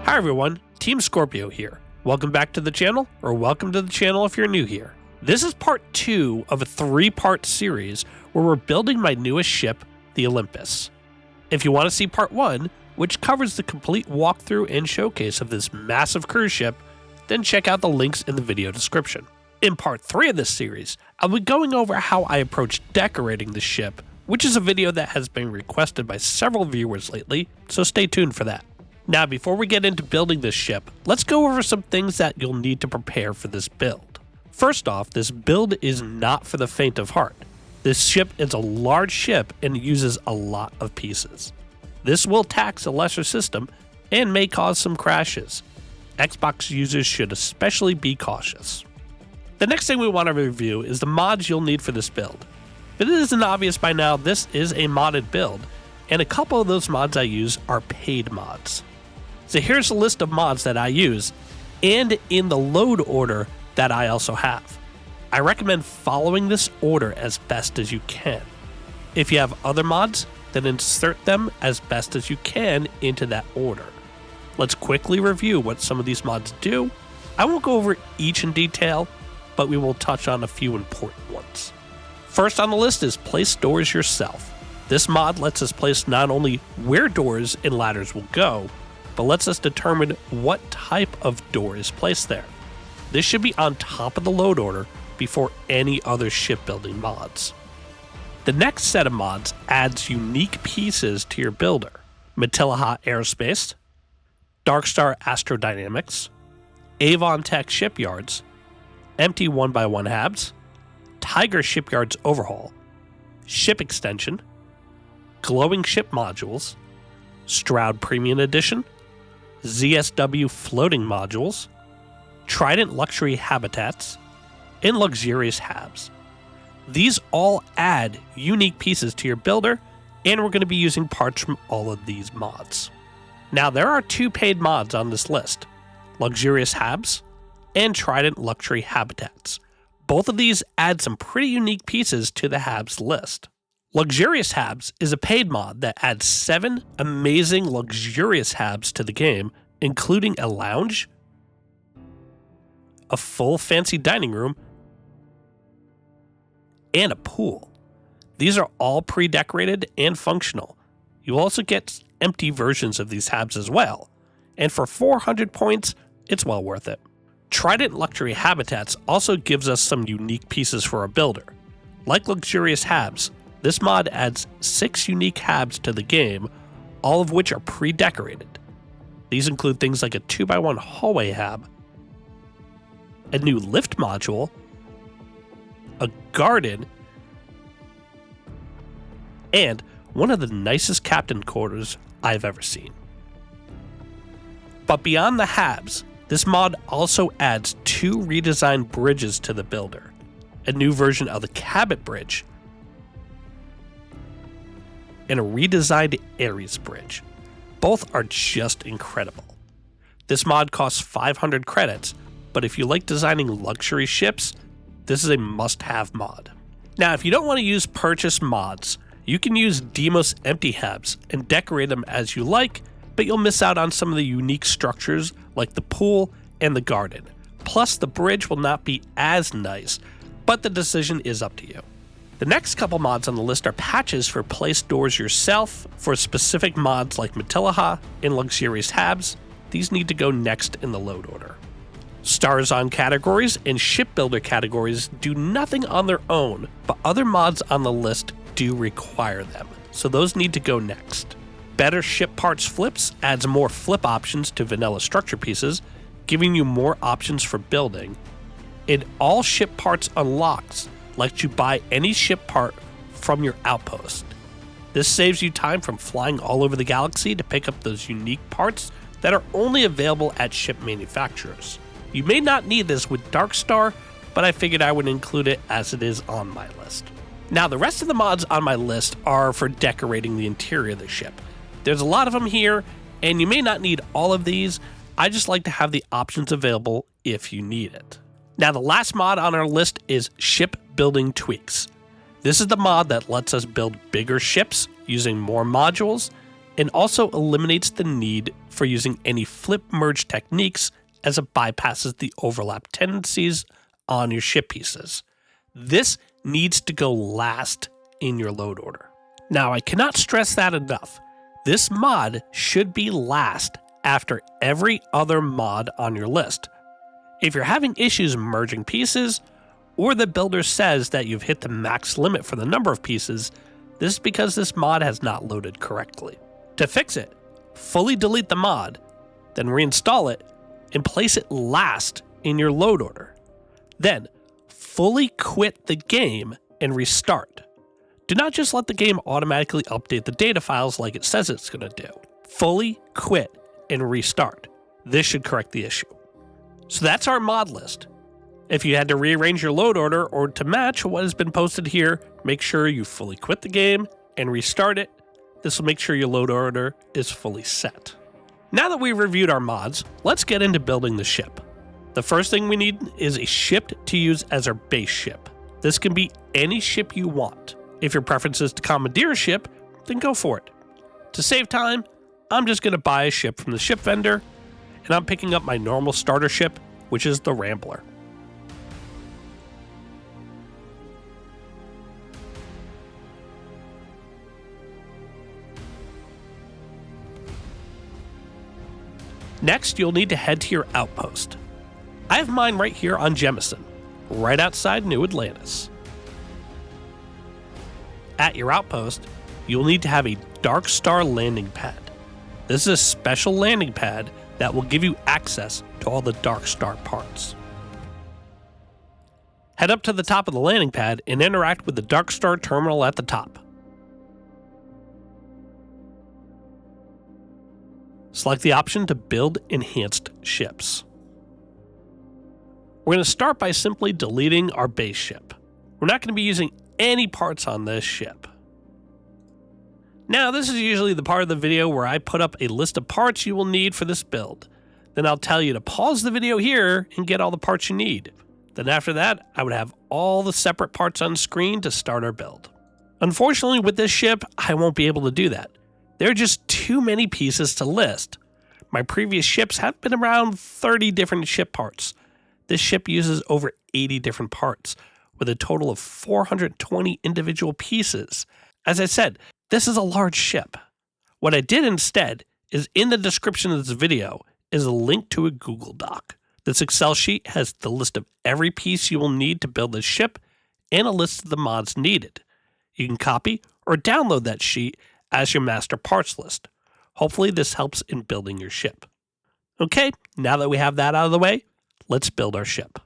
Hi everyone, Team Scorpio here. Welcome back to the channel, or welcome to the channel if you're new here. This is part 2 of a 3-part series where we're building my newest ship, the Olympus. If you want to see part 1, which covers the complete walkthrough and showcase of this massive cruise ship, then check out the links in the video description. In part 3 of this series, I'll be going over how I approach decorating the ship, which is a video that has been requested by several viewers lately, so stay tuned for that. Now, before we get into building this ship, let's go over some things that you'll need to prepare for this build. First off, this build is not for the faint of heart. This ship is a large ship and uses a lot of pieces. This will tax a lesser system and may cause some crashes. Xbox users should especially be cautious. The next thing we want to review is the mods you'll need for this build. If it isn't obvious by now, this is a modded build, and a couple of those mods I use are paid mods. So here's a list of mods that I use, and in the load order that I also have. I recommend following this order as best as you can. If you have other mods, then insert them as best as you can into that order. Let's quickly review what some of these mods do. I won't go over each in detail, but we will touch on a few important ones. First on the list is place doors yourself. This mod lets us place not only where doors and ladders will go, but lets us determine what type of door is placed there. This should be on top of the load order before any other shipbuilding mods. The next set of mods adds unique pieces to your builder. Matilaha Aerospace, Darkstar Astrodynamics, Avon Tech Shipyards, Empty 1x1 Habs, Tiger Shipyards Overhaul, Ship Extension, Glowing Ship Modules, Stroud Premium Edition, ZSW Floating Modules, Trident Luxury Habitats, and Luxurious Habs. These all add unique pieces to your builder, and we're going to be using parts from all of these mods. Now, there are 2 paid mods on this list, Luxurious Habs and Trident Luxury Habitats. Both of these add some pretty unique pieces to the Habs list. Luxurious Habs is a paid mod that adds 7 amazing luxurious Habs to the game, including a lounge, a full fancy dining room, and a pool. These are all pre-decorated and functional. You also get empty versions of these Habs as well, and for 400 points, it's well worth it. Trident Luxury Habitats also gives us some unique pieces for our builder. Like Luxurious Habs, this mod adds 6 unique Habs to the game, all of which are pre-decorated. These include things like a 2x1 hallway Hab, a new lift module, a garden, and one of the nicest captain quarters I've ever seen. But beyond the Habs, this mod also adds 2 redesigned bridges to the builder, a new version of the Cabot Bridge, and a redesigned Ares Bridge. Both are just incredible. This mod costs 500 credits, but if you like designing luxury ships, this is a must-have mod. Now, if you don't want to use purchased mods, you can use Demos empty Habs and decorate them as you like, but you'll miss out on some of the unique structures like the pool and the garden. Plus, the bridge will not be as nice, but the decision is up to you. The next couple mods on the list are patches for place doors yourself for specific mods like Matilaha and Luxurious Habs. These need to go next in the load order. Stars on categories and shipbuilder categories do nothing on their own, but other mods on the list do require them, so those need to go next. Better Ship Parts Flips adds more flip options to vanilla structure pieces, giving you more options for building. And All Ship Parts Unlocks lets you buy any ship part from your outpost. This saves you time from flying all over the galaxy to pick up those unique parts that are only available at ship manufacturers. You may not need this with Darkstar, but I figured I would include it as it is on my list. Now, the rest of the mods on my list are for decorating the interior of the ship. There's a lot of them here, and you may not need all of these. I just like to have the options available if you need it. Now, the last mod on our list is Shipbuilding Tweaks. This is the mod that lets us build bigger ships using more modules and also eliminates the need for using any flip merge techniques as it bypasses the overlap tendencies on your ship pieces. This needs to go last in your load order. Now, I cannot stress that enough. This mod should be last after every other mod on your list. If you're having issues merging pieces, or the builder says that you've hit the max limit for the number of pieces, this is because this mod has not loaded correctly. To fix it, fully delete the mod, then reinstall it, and place it last in your load order. Then, fully quit the game and restart. Do not just let the game automatically update the data files like it says it's going to do. Fully quit and restart. This should correct the issue. So that's our mod list. If you had to rearrange your load order or to match what has been posted here, make sure you fully quit the game and restart it. This will make sure your load order is fully set. Now that we've reviewed our mods, let's get into building the ship. The first thing we need is a ship to use as our base ship. This can be any ship you want. If your preference is to commandeer a ship, then go for it. To save time, I'm just going to buy a ship from the ship vendor, and I'm picking up my normal starter ship, which is the Rambler. Next, you'll need to head to your outpost. I have mine right here on Jemison, right outside New Atlantis. At your outpost, you'll need to have a Dark Star landing pad. This is a special landing pad that will give you access to all the Dark Star parts. Head up to the top of the landing pad and interact with the Dark Star terminal at the top. Select the option to build enhanced ships. We're going to start by simply deleting our base ship. We're not going to be using any parts on this ship. Now, this is usually the part of the video where I put up a list of parts you will need for this build. Then I'll tell you to pause the video here and get all the parts you need. Then after that, I would have all the separate parts on screen to start our build. Unfortunately, with this ship, I won't be able to do that. There are just too many pieces to list. My previous ships have been around 30 different ship parts. This ship uses over 80 different parts, with a total of 420 individual pieces. As I said, this is a large ship. What I did instead is in the description of this video is a link to a Google Doc. This Excel sheet has the list of every piece you will need to build this ship and a list of the mods needed. You can copy or download that sheet as your master parts list. Hopefully this helps in building your ship. Okay, now that we have that out of the way, let's build our ship.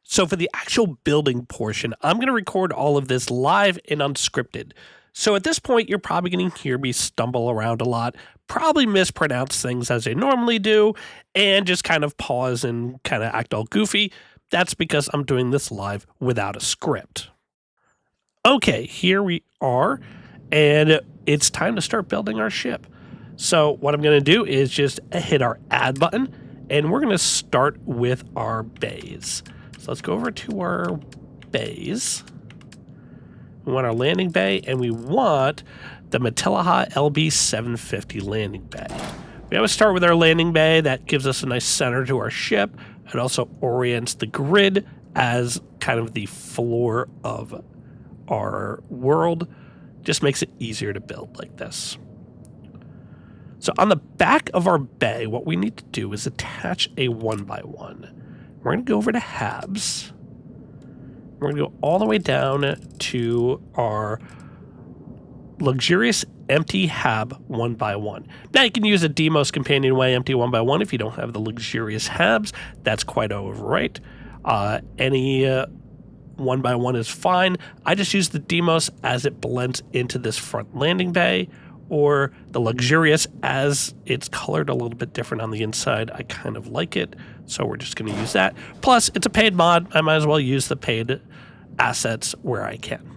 So for the actual building portion, I'm going to record all of this live and unscripted. So at this point, you're probably going to hear me stumble around a lot, probably mispronounce things as I normally do, and just kind of pause and kind of act all goofy. That's because I'm doing this live without a script. Okay, here we are, and it's time to start building our ship. So what I'm going to do is just hit our add button, and we're going to start with our bays. So let's go over to our bays. We want our landing bay, and we want the Matilaha LB750 landing bay. We always start with our landing bay. That gives us a nice center to our ship. It also orients the grid as kind of the floor of our world. Just makes it easier to build like this. So on the back of our bay, what we need to do is attach a 1x1. We're going to go over to Habs. We're going to go all the way down to our luxurious empty Hab 1x1. Now you can use a Demos Companionway empty 1x1 if you don't have the luxurious Habs. That's quite alright. Any 1x1 is fine. I just use the Demos as it blends into this front landing bay, or the luxurious as it's colored a little bit different on the inside. I kind of like it, so we're just going to use that. Plus, it's a paid mod. I might as well use the paid assets where I can.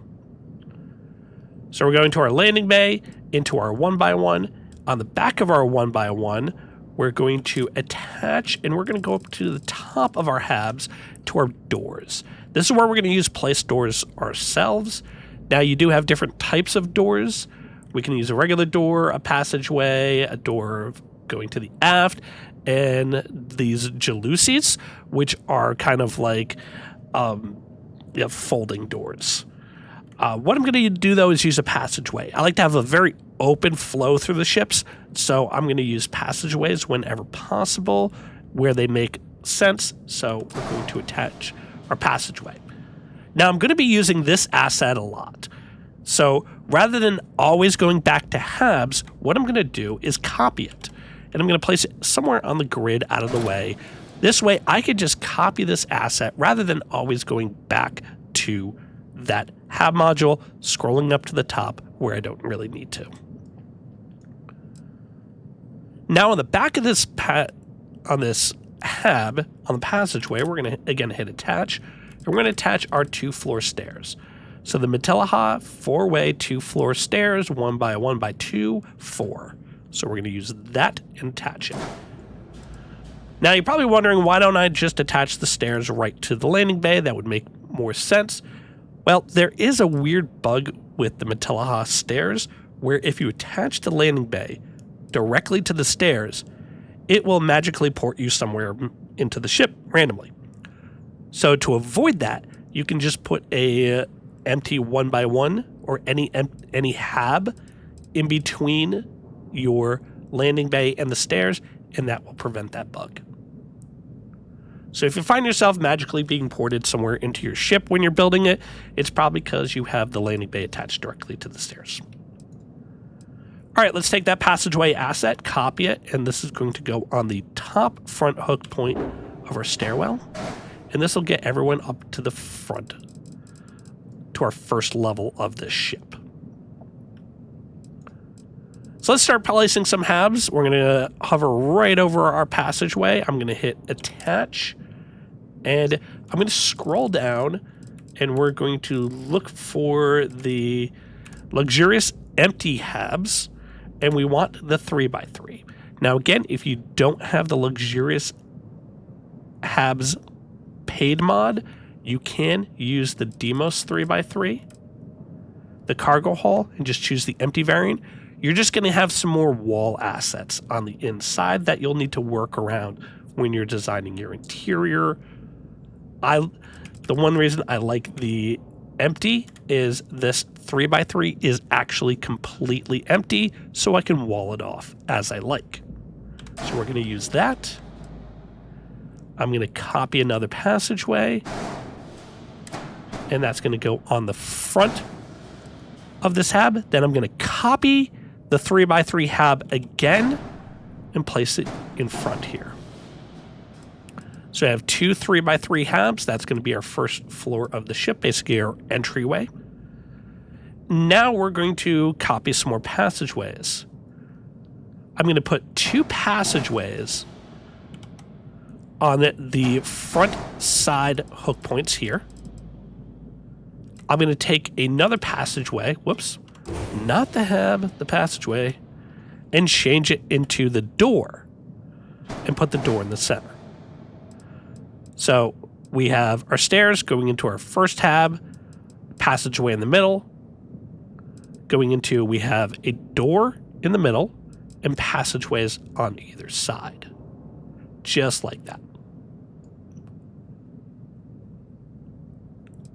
So we're going to our landing bay, into our 1x1. On the back of our 1x1, we're going to attach, and we're going to go up to the top of our Habs to our doors. This is where we're going to use place doors ourselves. Now, you do have different types of doors. We can use a regular door, a passageway, a door going to the aft, and these jalousies, which are kind of like folding doors. What I'm going to do, though, is use a passageway. I like to have a very open flow through the ships, so I'm going to use passageways whenever possible where they make sense. So we're going to attach our passageway. Now, I'm going to be using this asset a lot. So rather than always going back to HABs, what I'm going to do is copy it. And I'm going to place it somewhere on the grid out of the way. This way, I could just copy this asset rather than always going back to that HAB module, scrolling up to the top where I don't really need to. Now on the back of this on this HAB, on the passageway, we're going to again hit attach, and we're going to attach our 2-floor stairs. So the Matilaha 4-way 2-floor stairs, 1 by 1 by 2, 4. So we're going to use that and attach it. Now you're probably wondering, why don't I just attach the stairs right to the landing bay? That would make more sense. Well, there is a weird bug with the Matilaha stairs where if you attach the landing bay directly to the stairs, it will magically port you somewhere into the ship randomly. So to avoid that, you can just put a empty 1 by 1 or any HAB in between your landing bay and the stairs, and that will prevent that bug. So if you find yourself magically being ported somewhere into your ship when you're building it, it's probably because you have the landing bay attached directly to the stairs. All right, let's take that passageway asset, copy it, and this is going to go on the top front hook point of our stairwell. And this will get everyone up to the front, to our first level of this ship. So let's start placing some HABs. We're going to hover right over our passageway. I'm going to hit attach, and I'm going to scroll down, and we're going to look for the luxurious empty HABs, and we want the 3x3. Now again, if you don't have the luxurious HABs paid mod, you can use the Demos 3x3, the cargo hull, and just choose the empty variant. You're just going to have some more wall assets on the inside that you'll need to work around when you're designing your interior. The one reason I like the empty is this 3x3 is actually completely empty, so I can wall it off as I like. So we're going to use that. I'm going to copy another passageway, and that's going to go on the front of this HAB. Then I'm going to copy the 3x3 HAB again and place it in front here. So I have 2 3x3 HABs. That's going to be our first floor of the ship, basically our entryway. Now we're going to copy some more passageways. I'm going to put 2 passageways on the front side hook points here. I'm going to take another passageway, whoops, not the HAB, the passageway, and change it into the door and put the door in the center. So we have our stairs going into our first HAB, passageway in the middle, going into, we have a door in the middle and passageways on either side, just like that.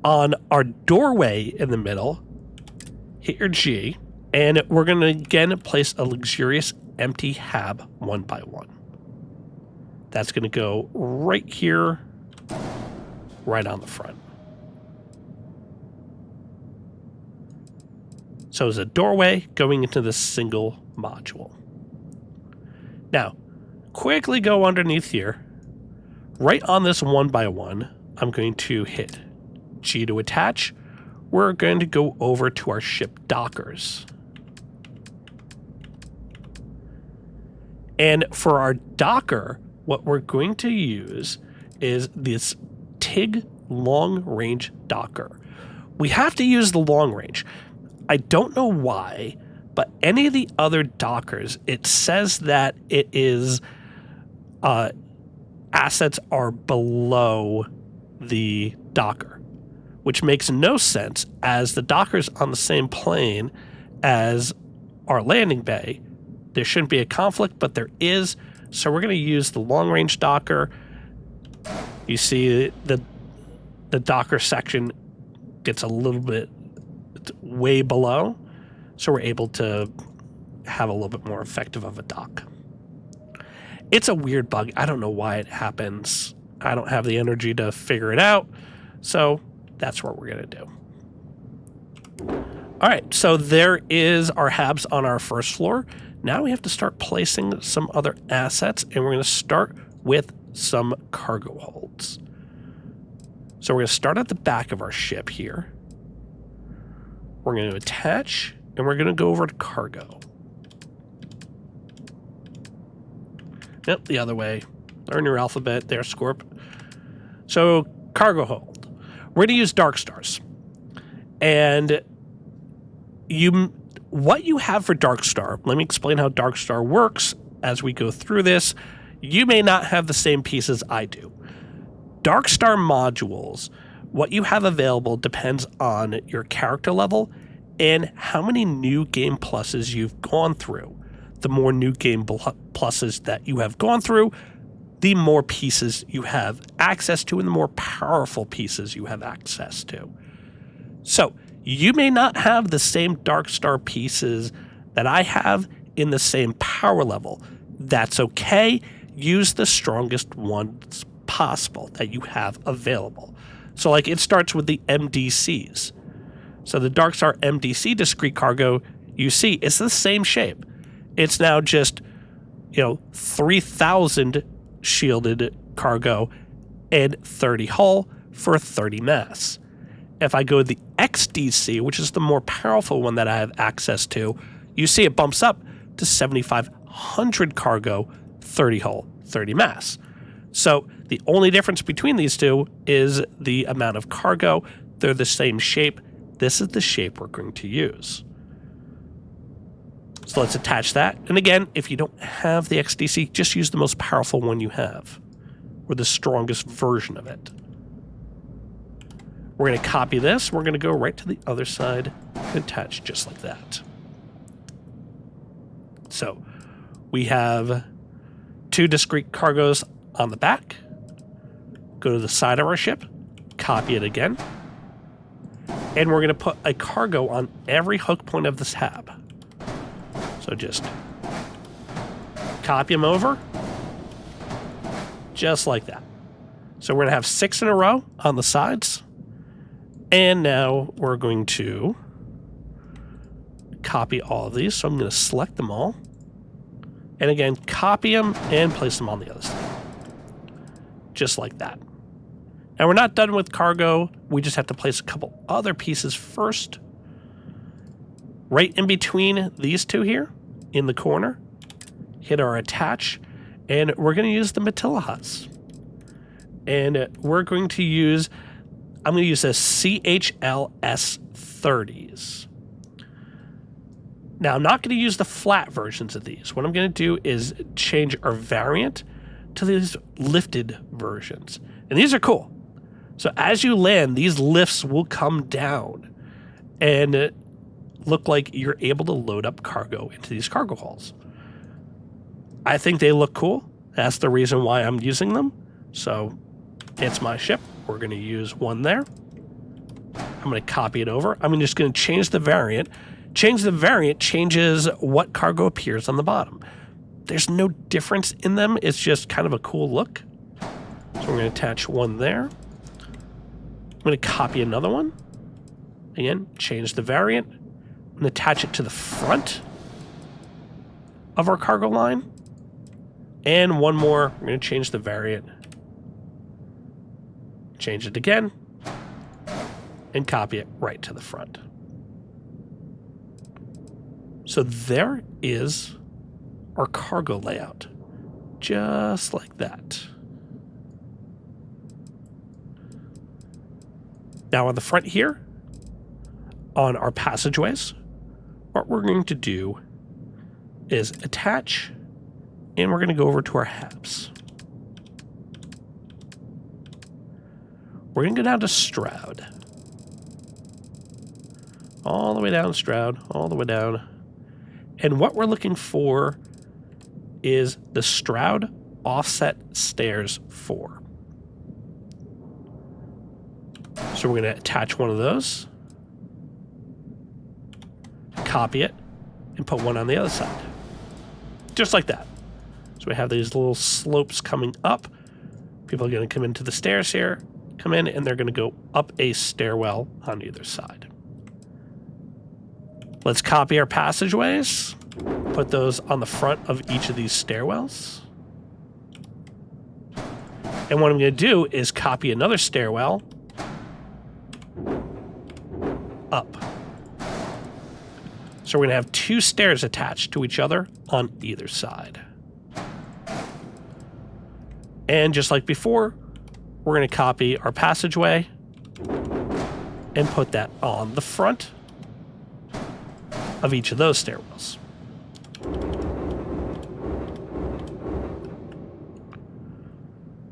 On our doorway in the middle, hit your G, and we're going to again place a luxurious empty HAB 1 by 1. That's going to go right here, right on the front. So it's a doorway going into this single module. Now, quickly go underneath here. Right on this 1 by 1, I'm going to hit G to attach. We're going to go over to our ship dockers. And for our docker, what we're going to use is this TIG long range docker. We have to use the long range. I don't know why, but any of the other dockers, it says that it is assets are below the docker, which makes no sense as the docker's on the same plane as our landing bay. There shouldn't be a conflict, but there is. So we're going to use the long-range Docker. You see the Docker section gets a little bit way below, so we're able to have a little bit more effective of a dock. It's a weird bug. I don't know why it happens. I don't have the energy to figure it out, so that's what we're going to do. All right, so there is our HABs on our first floor. Now we have to start placing some other assets, and we're going to start with some cargo holds. So we're going to start at the back of our ship here. We're going to attach, and we're going to go over to cargo. Yep, the other way. Learn your alphabet there, Scorp. So, cargo hold. We're going to use Dark Stars. And what you have for Dark Star, let me explain how Dark Star works as we go through this. You may not have the same pieces I do. Dark Star modules, what you have available depends on your character level and how many new game pluses you've gone through. The more new game pluses that you have gone through, the more pieces you have access to and the more powerful pieces you have access to. So you may not have the same Dark Star pieces that I have in the same power level. That's okay. Use the strongest ones possible that you have available. So like it starts with the MDCs. So the Dark Star MDC discrete cargo you see, it's the same shape. It's now just, 3,000 shielded cargo and 30 hull for 30 mass. If I go to the XDC, which is the more powerful one that I have access to, you see it bumps up to 7,500 cargo, 30 hull, 30 mass. So the only difference between these two is the amount of cargo. They're the same shape. This is the shape we're going to use. So let's attach that. And again, if you don't have the XDC, just use the most powerful one you have, or the strongest version of it. We're going to copy this. We're going to go right to the other side and attach just like that. So we have 2 discrete cargoes on the back. Go to the side of our ship, copy it again, and we're going to put a cargo on every hook point of this hab. So just copy them over, just like that. So we're going to have 6 in a row on the sides. And now we're going to copy all of these. So I'm going to select them all. And again, copy them and place them on the other side. Just like that. Now we're not done with cargo. We just have to place a couple other pieces first. Right in between these two here, in the corner, hit our attach, and we're going to use the Matilahas. And we're going to use, I'm going to use a CHLS 30s. Now, I'm not going to use the flat versions of these. What I'm going to do is change our variant to these lifted versions. And these are cool. So as you land, these lifts will come down and look like you're able to load up cargo into these cargo halls. I think they look cool. That's the reason why I'm using them. So it's my ship. We're going to use one there. I'm going to copy it over. I'm just going to change the variant. Change the variant changes what cargo appears on the bottom. There's no difference in them. It's just kind of a cool look. So we're going to attach one there. I'm going to copy another one. Again, change the variant. And attach it to the front of our cargo line. And one more. We're going to change the variant. Change it again. And copy it right to the front. So there is our cargo layout. Just like that. Now on the front here, on our passageways, what we're going to do is attach, and we're going to go over to our HABs. We're going to go down to Stroud. All the way down Stroud, all the way down. And what we're looking for is the Stroud offset stairs 4. So we're going to attach one of those, copy it, and put one on the other side. Just like that. So we have these little slopes coming up. People are going to come into the stairs here, come in, and they're going to go up a stairwell on either side. Let's copy our passageways, put those on the front of each of these stairwells. And what I'm going to do is copy another stairwell up. So we're going to have 2 stairs attached to each other on either side. And just like before, we're going to copy our passageway and put that on the front of each of those stairwells.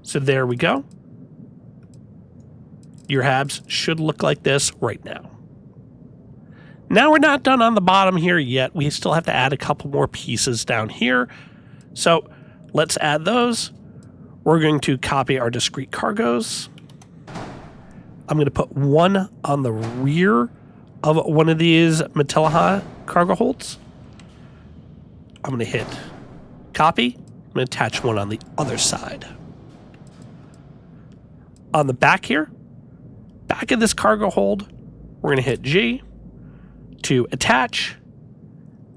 So there we go. Your habs should look like this right now. Now we're not done on the bottom here yet. We still have to add a couple more pieces down here. So let's add those. We're going to copy our discrete cargoes. I'm going to put one on the rear of one of these Matilla cargo holds. I'm going to hit copy. I'm going to attach one on the other side. On the back here, back of this cargo hold, we're going to hit G to attach,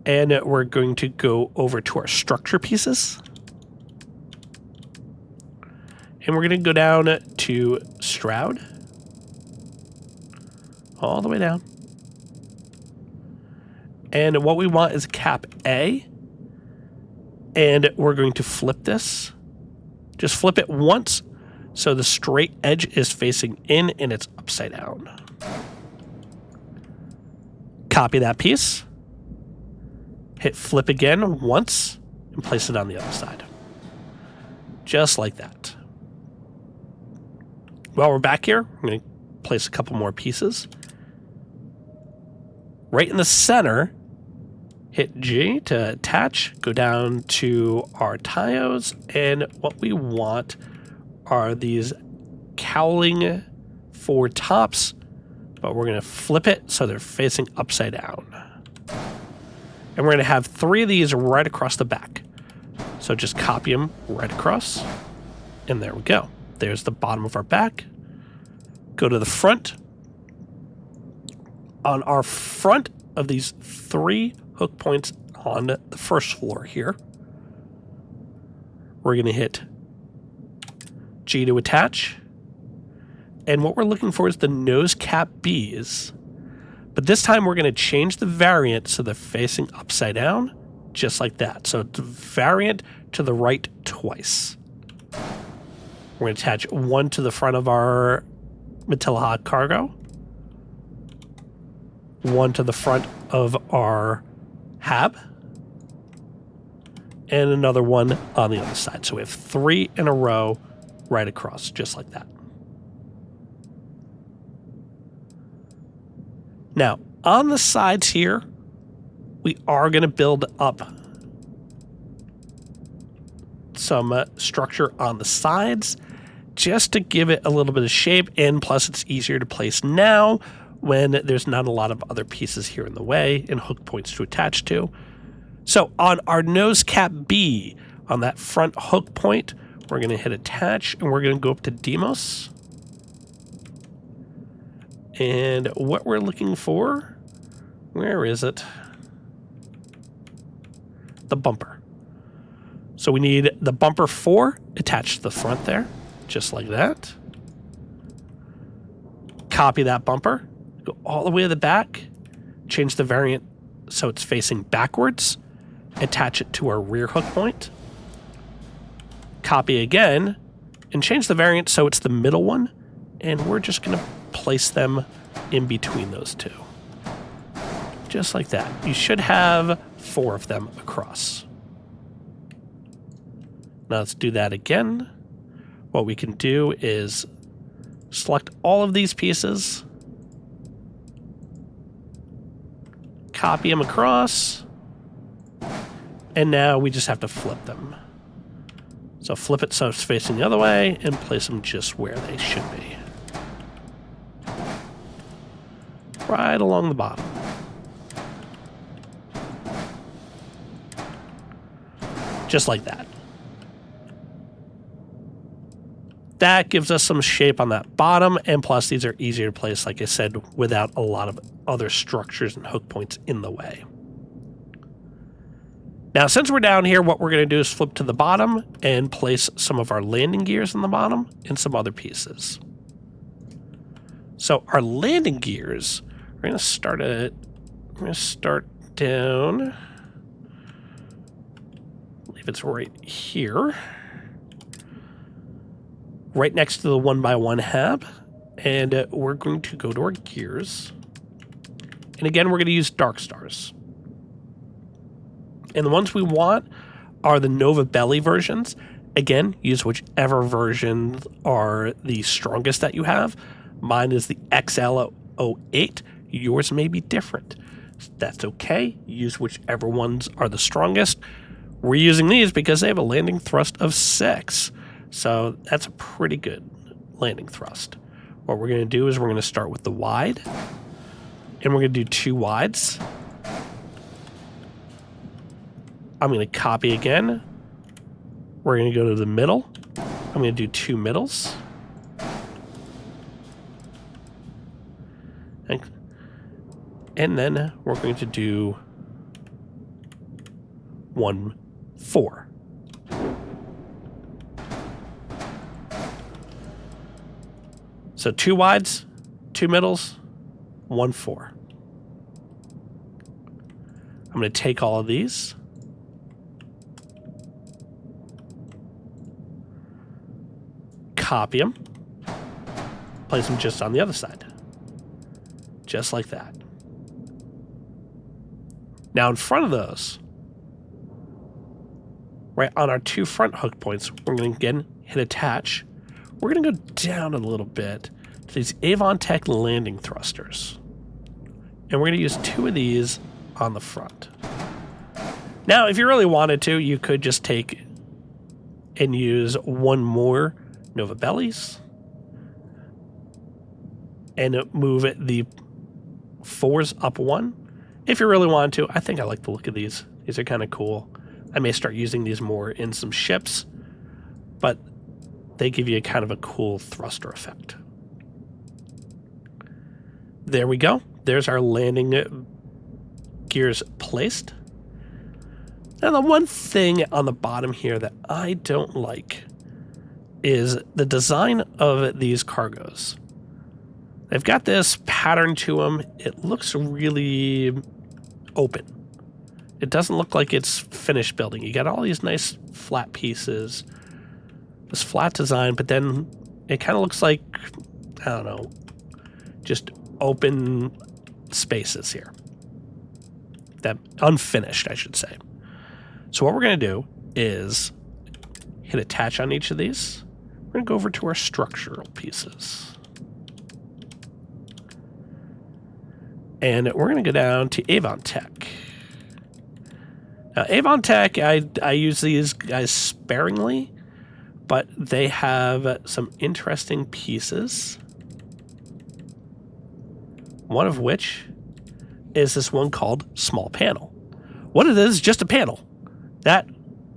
and we're going to go over to our structure pieces. And we're going to go down to Stroud, all the way down. And what we want is cap A, and we're going to flip this. Just flip it once so the straight edge is facing in and it's upside down. Copy that piece, hit flip again once, and place it on the other side. Just like that. While we're back here, I'm going to place a couple more pieces. Right in the center, hit G to attach, go down to our tiles, and what we want are these cowling 4 tops, but we're going to flip it so they're facing upside down. And we're going to have 3 of these right across the back. So just copy them right across, and there we go. There's the bottom of our back. Go to the front. On our front of these 3 hook points on the first floor here, we're going to hit G to attach. And what we're looking for is the nose cap Bs. But this time we're going to change the variant so they're facing upside down, just like that. So it's variant to the right twice. We're going to attach one to the front of our Matilla cargo, one to the front of our hab, and another one on the other side. So we have 3 in a row right across, just like that. Now, on the sides here, we are going to build up some structure on the sides just to give it a little bit of shape, and plus it's easier to place now when there's not a lot of other pieces here in the way and hook points to attach to. So on our nose cap B, on that front hook point, we're going to hit attach, and we're going to go up to Demos. And what we're looking for, where is it? The bumper. So we need the bumper 4 attached to the front there, just like that. Copy that bumper, go all the way to the back, change the variant so it's facing backwards, attach it to our rear hook point, copy again, and change the variant so it's the middle one, and we're just going to place them in between those 2. Just like that. You should have 4 of them across. Now let's do that again. What we can do is select all of these pieces, copy them across, And now we just have to flip them. So flip it so it's facing the other way and place them just where they should be. Right along the bottom. Just like that. That gives us some shape on that bottom, and plus these are easier to place, like I said, without a lot of other structures and hook points in the way. Now, since we're down here, what we're going to do is flip to the bottom and place some of our landing gears in the bottom and some other pieces. So our landing gears, we're going to start down. I believe it's right here. Right next to the 1x1 hab. And we're going to go to our gears. And again, we're going to use dark stars. And the ones we want are the Nova Belly versions. Again, use whichever versions are the strongest that you have. Mine is the XL08. Yours may be different. That's okay. Use whichever ones are the strongest. We're using these because they have a landing thrust of 6. So that's a pretty good landing thrust. What we're going to do is we're going to start with the wide. And we're going to do 2 wides. I'm going to copy again. We're going to go to the middle. I'm going to do 2 middles. And then we're going to do 1, 4. So 2 wides, 2 middles, 1, 4. I'm going to take all of these. Copy them, place them just on the other side, just like that. Now in front of those, right on our 2 front hook points, we're going to again hit attach. We're going to go down a little bit to these Avon-Tech landing thrusters. And we're going to use 2 of these on the front. Now, if you really wanted to, you could just take and use 1 more Nova Bellies and move the 4s up 1. If you really want to, I think I like the look of these. These are kind of cool. I may start using these more in some ships, but they give you kind of a cool thruster effect. There we go. There's our landing gears placed. Now the one thing on the bottom here that I don't like is the design of these cargos. They've got this pattern to them. It looks really open. It doesn't look like it's finished building. You got all these nice flat pieces, this flat design, but then it kind of looks like, I don't know, just open spaces here. That unfinished, I should say. So what we're going to do is hit attach on each of these. We're going to go over to our structural pieces. And we're going to go down to Avon-Tech. Now, Avon-Tech, I use these guys sparingly, but they have some interesting pieces. One of which is this one called Small Panel. What it is just a panel that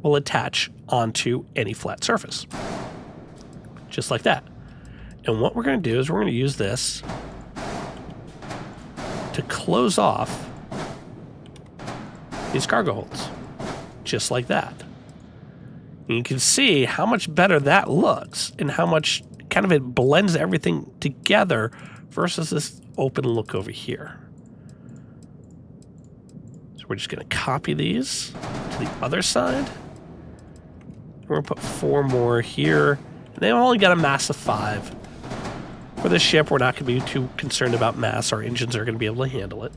will attach onto any flat surface. Just like that. And what we're going to do is we're going to use this to close off these cargo holds. Just like that. And you can see how much better that looks and how much kind of it blends everything together versus this open look over here. So we're just going to copy these to the other side. We're going to put 4 more here. And they've only got a mass of 5. For this ship, we're not going to be too concerned about mass. Our engines are going to be able to handle it.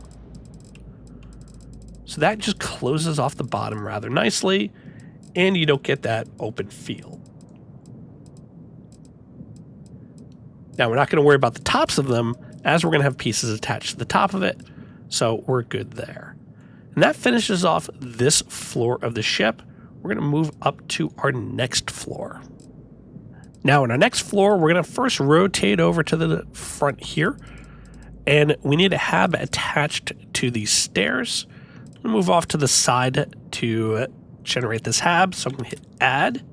So that just closes off the bottom rather nicely, and you don't get that open feel. Now, we're not going to worry about the tops of them, as we're going to have pieces attached to the top of it, so we're good there. And that finishes off this floor of the ship. We're going to move up to our next floor. Now, in our next floor, we're going to first rotate over to the front here. And we need a hab attached to these stairs. I'm going to move off to the side to generate this hab. So I'm going to hit add.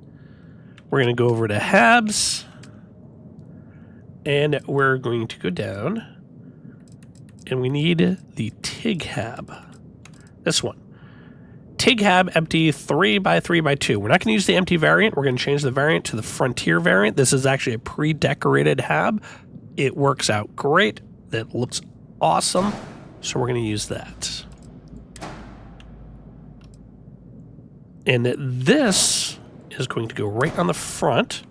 We're going to go over to habs. And we're going to go down. And we need the TIG hab. This one. TIG hab empty 3x3x2. We're not going to use the empty variant. We're going to change the variant to the Frontier variant. This is actually a pre-decorated hab. It works out great. It looks awesome. So we're going to use that. And this is going to go right on the front.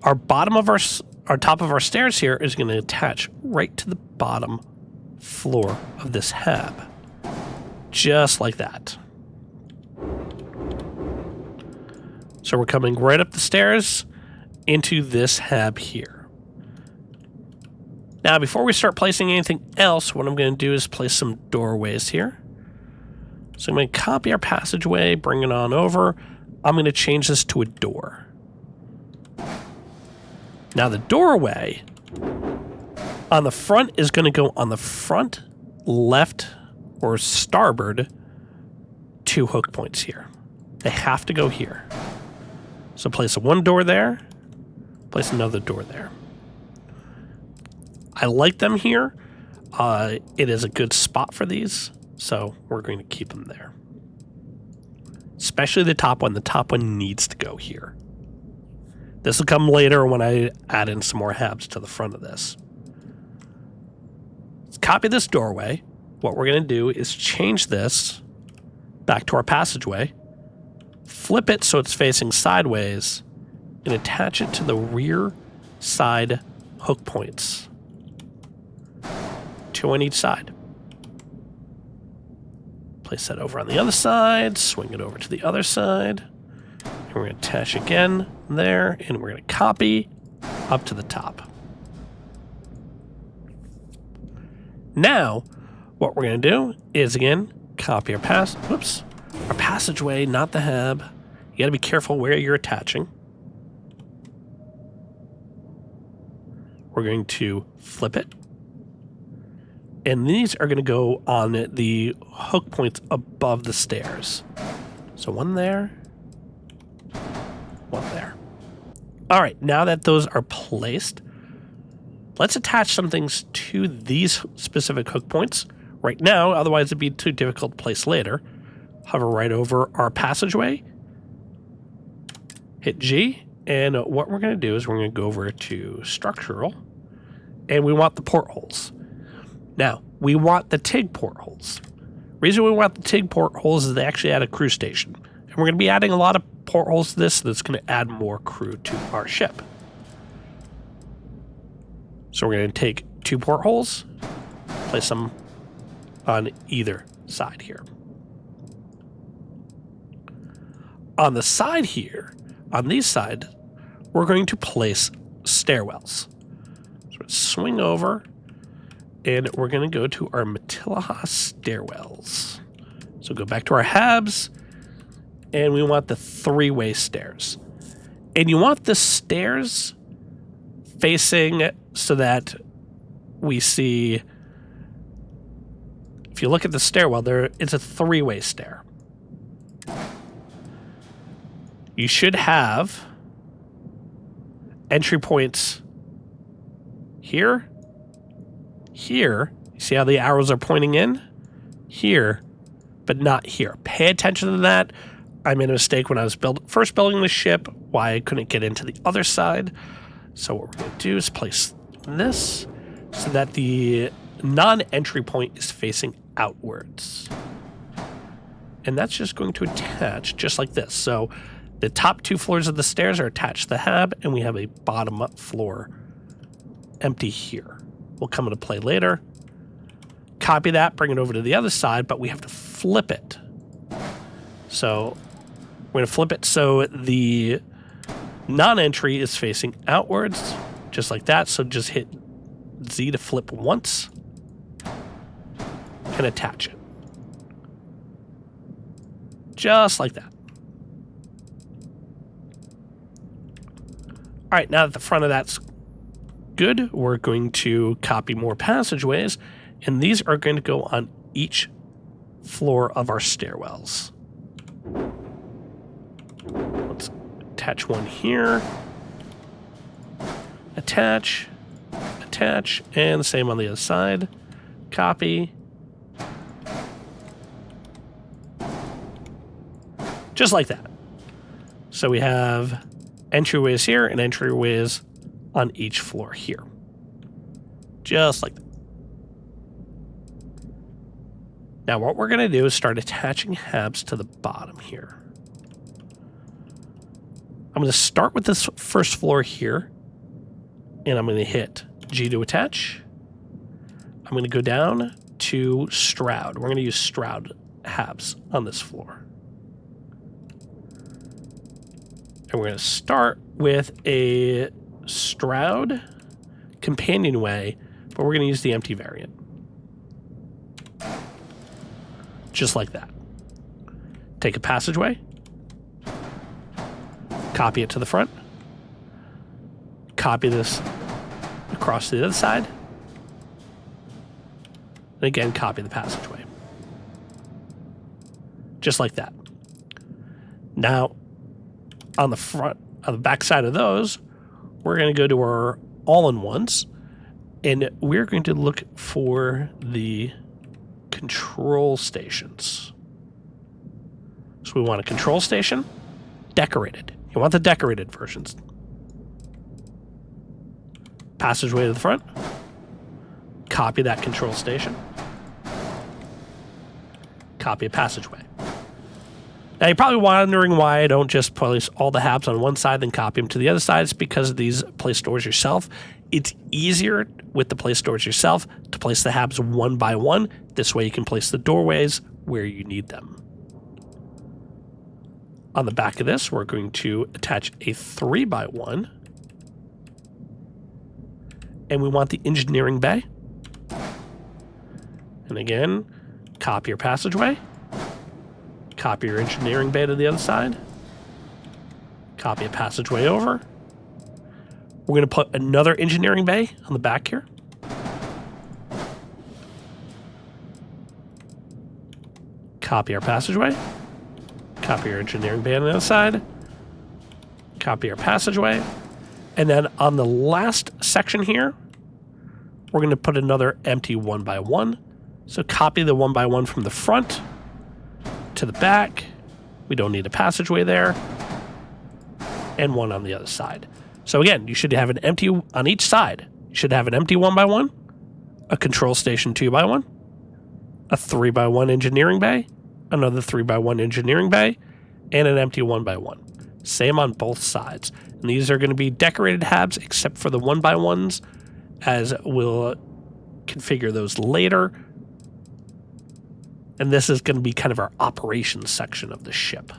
Our bottom of our top of our stairs here is going to attach right to the bottom floor of this hab, just like that. So we're coming right up the stairs into this hab here. Now, before we start placing anything else, what I'm going to do is place some doorways here. So I'm going to copy our passageway, bring it on over. I'm going to change this to a door. Now the doorway on the front is going to go on the front, left, or starboard 2 hook points here. They have to go here. So place one door there, place another door there. I like them here. It is a good spot for these, so we're going to keep them there. Especially the top one. The top one needs to go here. This will come later when I add in some more habs to the front of this. Let's copy this doorway. What we're going to do is change this back to our passageway, flip it so it's facing sideways, and attach it to the rear side hook points. 2 on each side. Place that over on the other side, swing it over to the other side. And we're going to attach again there, and we're going to copy up to the top. Now, what we're going to do is, again, copy our passageway, not the hab. You got to be careful where you're attaching. We're going to flip it. And these are going to go on the hook points above the stairs. So one there. One there. All right, now that those are placed, let's attach some things to these specific hook points right now, otherwise it'd be too difficult to place later. Hover right over our passageway, hit G, and what we're going to do is we're going to go over to structural, and we want the portholes. Now, we want the TIG portholes. Reason we want the TIG portholes is they actually add a crew station. And we're going to be adding a lot of portholes to this, so that's going to add more crew to our ship. So we're going to take 2 portholes, place them on either side here. On the side here, on these sides, we're going to place stairwells. So let's swing over, and we're going to go to our Matilaha stairwells. So go back to our habs, and we want the 3-way stairs. And you want the stairs facing so that we see, if you look at the stairwell, it's a 3-way stair. You should have entry points here, here. You see how the arrows are pointing in? Here, but not here. Pay attention to that. I made a mistake when I was first building the ship, why I couldn't get into the other side. So what we're going to do is place this so that the non-entry point is facing outwards. And that's just going to attach just like this. So the top 2 floors of the stairs are attached to the hab, and we have a bottom up floor empty here. Will come into play later. Copy that, bring it over to the other side, but we have to flip it. So we're going to flip it so the non-entry is facing outwards, just like that. So just hit Z to flip once. and attach it. Just like that. All right, now that the front of that's good, we're going to copy more passageways, and these are going to go on each floor of our stairwells. Let's attach one here. Attach, and the same on the other side. Copy. Just like that. So we have entryways here and entryways on each floor here. Just like that. Now what we're going to do is start attaching habs to the bottom here. I'm going to start with this first floor here, and I'm going to hit G to attach. I'm going to go down to Stroud. We're going to use Stroud habs on this floor. And we're going to start with a Stroud companionway, but we're going to use the empty variant. Just like that. Take a passageway, copy it to the front, copy this across to the other side, and again, copy the passageway. Just like that. Now, on the back side of those, we're going to go to our all-in-ones, and we're going to look for the control stations. So we want a control station, decorated. You want the decorated versions. Passageway to the front. Copy that control station. Copy a passageway. Now you're probably wondering why I don't just place all the habs on one side then copy them to the other side. It's because of these place stores yourself. It's easier with the place stores yourself to place the habs one by one. This way you can place the doorways where you need them. On the back of this, we're going to attach a 3x1. And we want the engineering bay. And again, copy your passageway. Copy your engineering bay to the other side. Copy a passageway over. We're going to put another engineering bay on the back here. Copy our passageway. Copy our engineering bay on the other side. Copy our passageway. And then on the last section here, we're going to put another empty 1x1. So copy the 1x1 from the front to the back. We don't need a passageway there. And one on the other side. So again, you should have an empty on each side. You should have an empty 1x1, a control station 2x1, a 3x1 engineering bay, another 3x1 engineering bay, and an empty 1x1. Same on both sides. And these are going to be decorated habs except for the 1x1s, as we'll configure those later. And this is going to be kind of our operations section of the ship.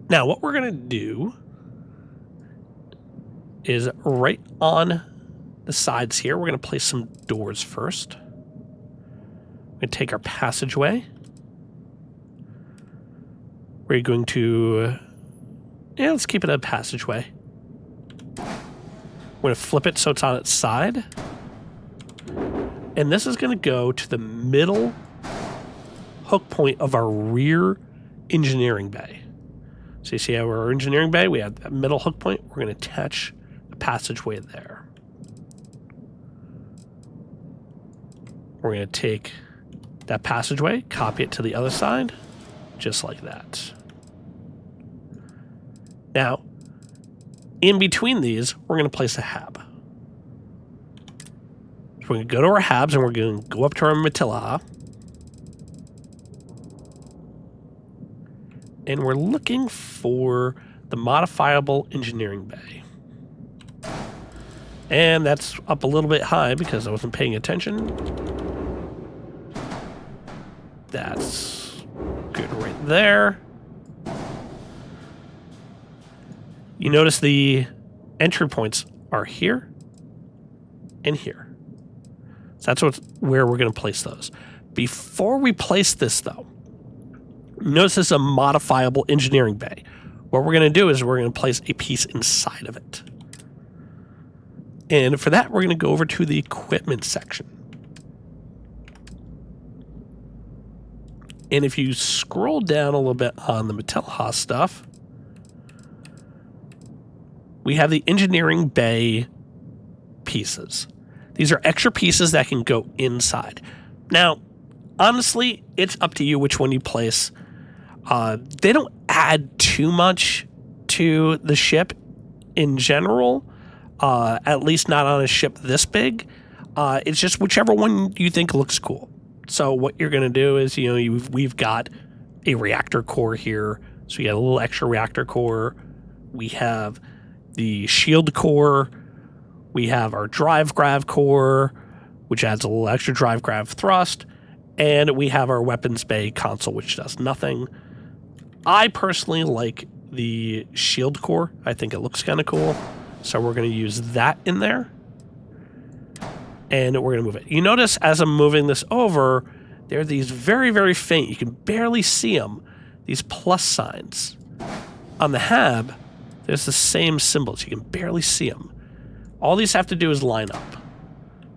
Now, what we're going to do is right on the sides here, we're going to place some doors first. We're going to take our passageway. We're going to, let's keep it a passageway. We're going to flip it so it's on its side. And this is going to go to the middle hook point of our rear engineering bay. So you see how our engineering bay, we have that middle hook point. We're going to attach a passageway there. We're going to take that passageway, copy it to the other side, just like that. Now, in between these, we're going to place a hab. So we're going to go to our habs and we're going to go up to our Matilla. And we're looking for the modifiable engineering bay. And that's up a little bit high because I wasn't paying attention. That's good right there. You notice the entry points are here and here. So that's where we're going to place those. Before we place this, though, notice this is a modifiable engineering bay. What we're going to do is we're going to place a piece inside of it. And for that, we're going to go over to the equipment section. And if you scroll down a little bit on the Mattelha stuff, we have the engineering bay pieces. These are extra pieces that can go inside. Now, honestly, it's up to you which one you place. They don't add too much to the ship in general, at least not on a ship this big. It's just whichever one you think looks cool. So what you're going to do is, we've got a reactor core here. So you got a little extra reactor core. We have the shield core. We have our drive grav core, which adds a little extra drive grav thrust. And we have our weapons bay console, which does nothing. I personally like the shield core. I think it looks kind of cool. So we're going to use that in there. And we're going to move it. You notice as I'm moving this over, there are these very, very faint, you can barely see them, these plus signs. On the hab, there's the same symbols. You can barely see them. All these have to do is line up.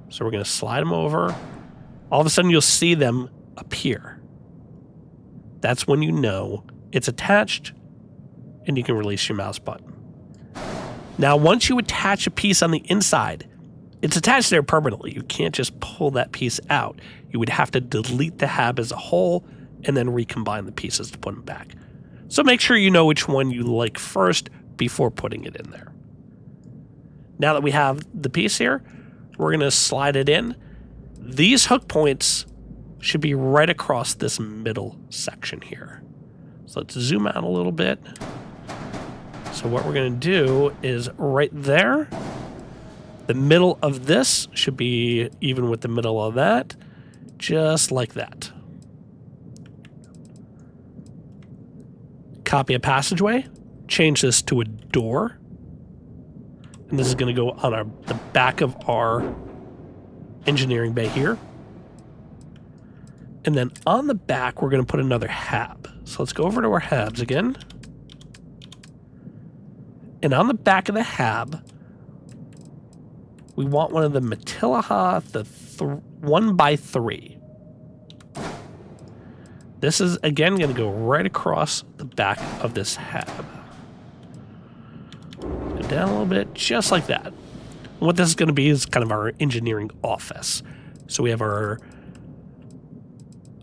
So we're going to slide them over. All of a sudden, you'll see them appear. That's when you know it's attached, and you can release your mouse button. Now, once you attach a piece on the inside, it's attached there permanently. You can't just pull that piece out. You would have to delete the hab as a whole and then recombine the pieces to put them back. So make sure you know which one you like first before putting it in there. Now that we have the piece here, we're going to slide it in. These hook points should be right across this middle section here. So let's zoom out a little bit. So what we're going to do is right there, the middle of this should be even with the middle of that, just like that. Copy a passageway, change this to a door. And this is going to go on the back of our engineering bay here. And then on the back, we're going to put another hab. So let's go over to our habs again. And on the back of the hab, we want one of the Mattelha, the 1x3. This is, again, going to go right across the back of this hab. Go down a little bit, just like that. What this is going to be is kind of our engineering office. So we have our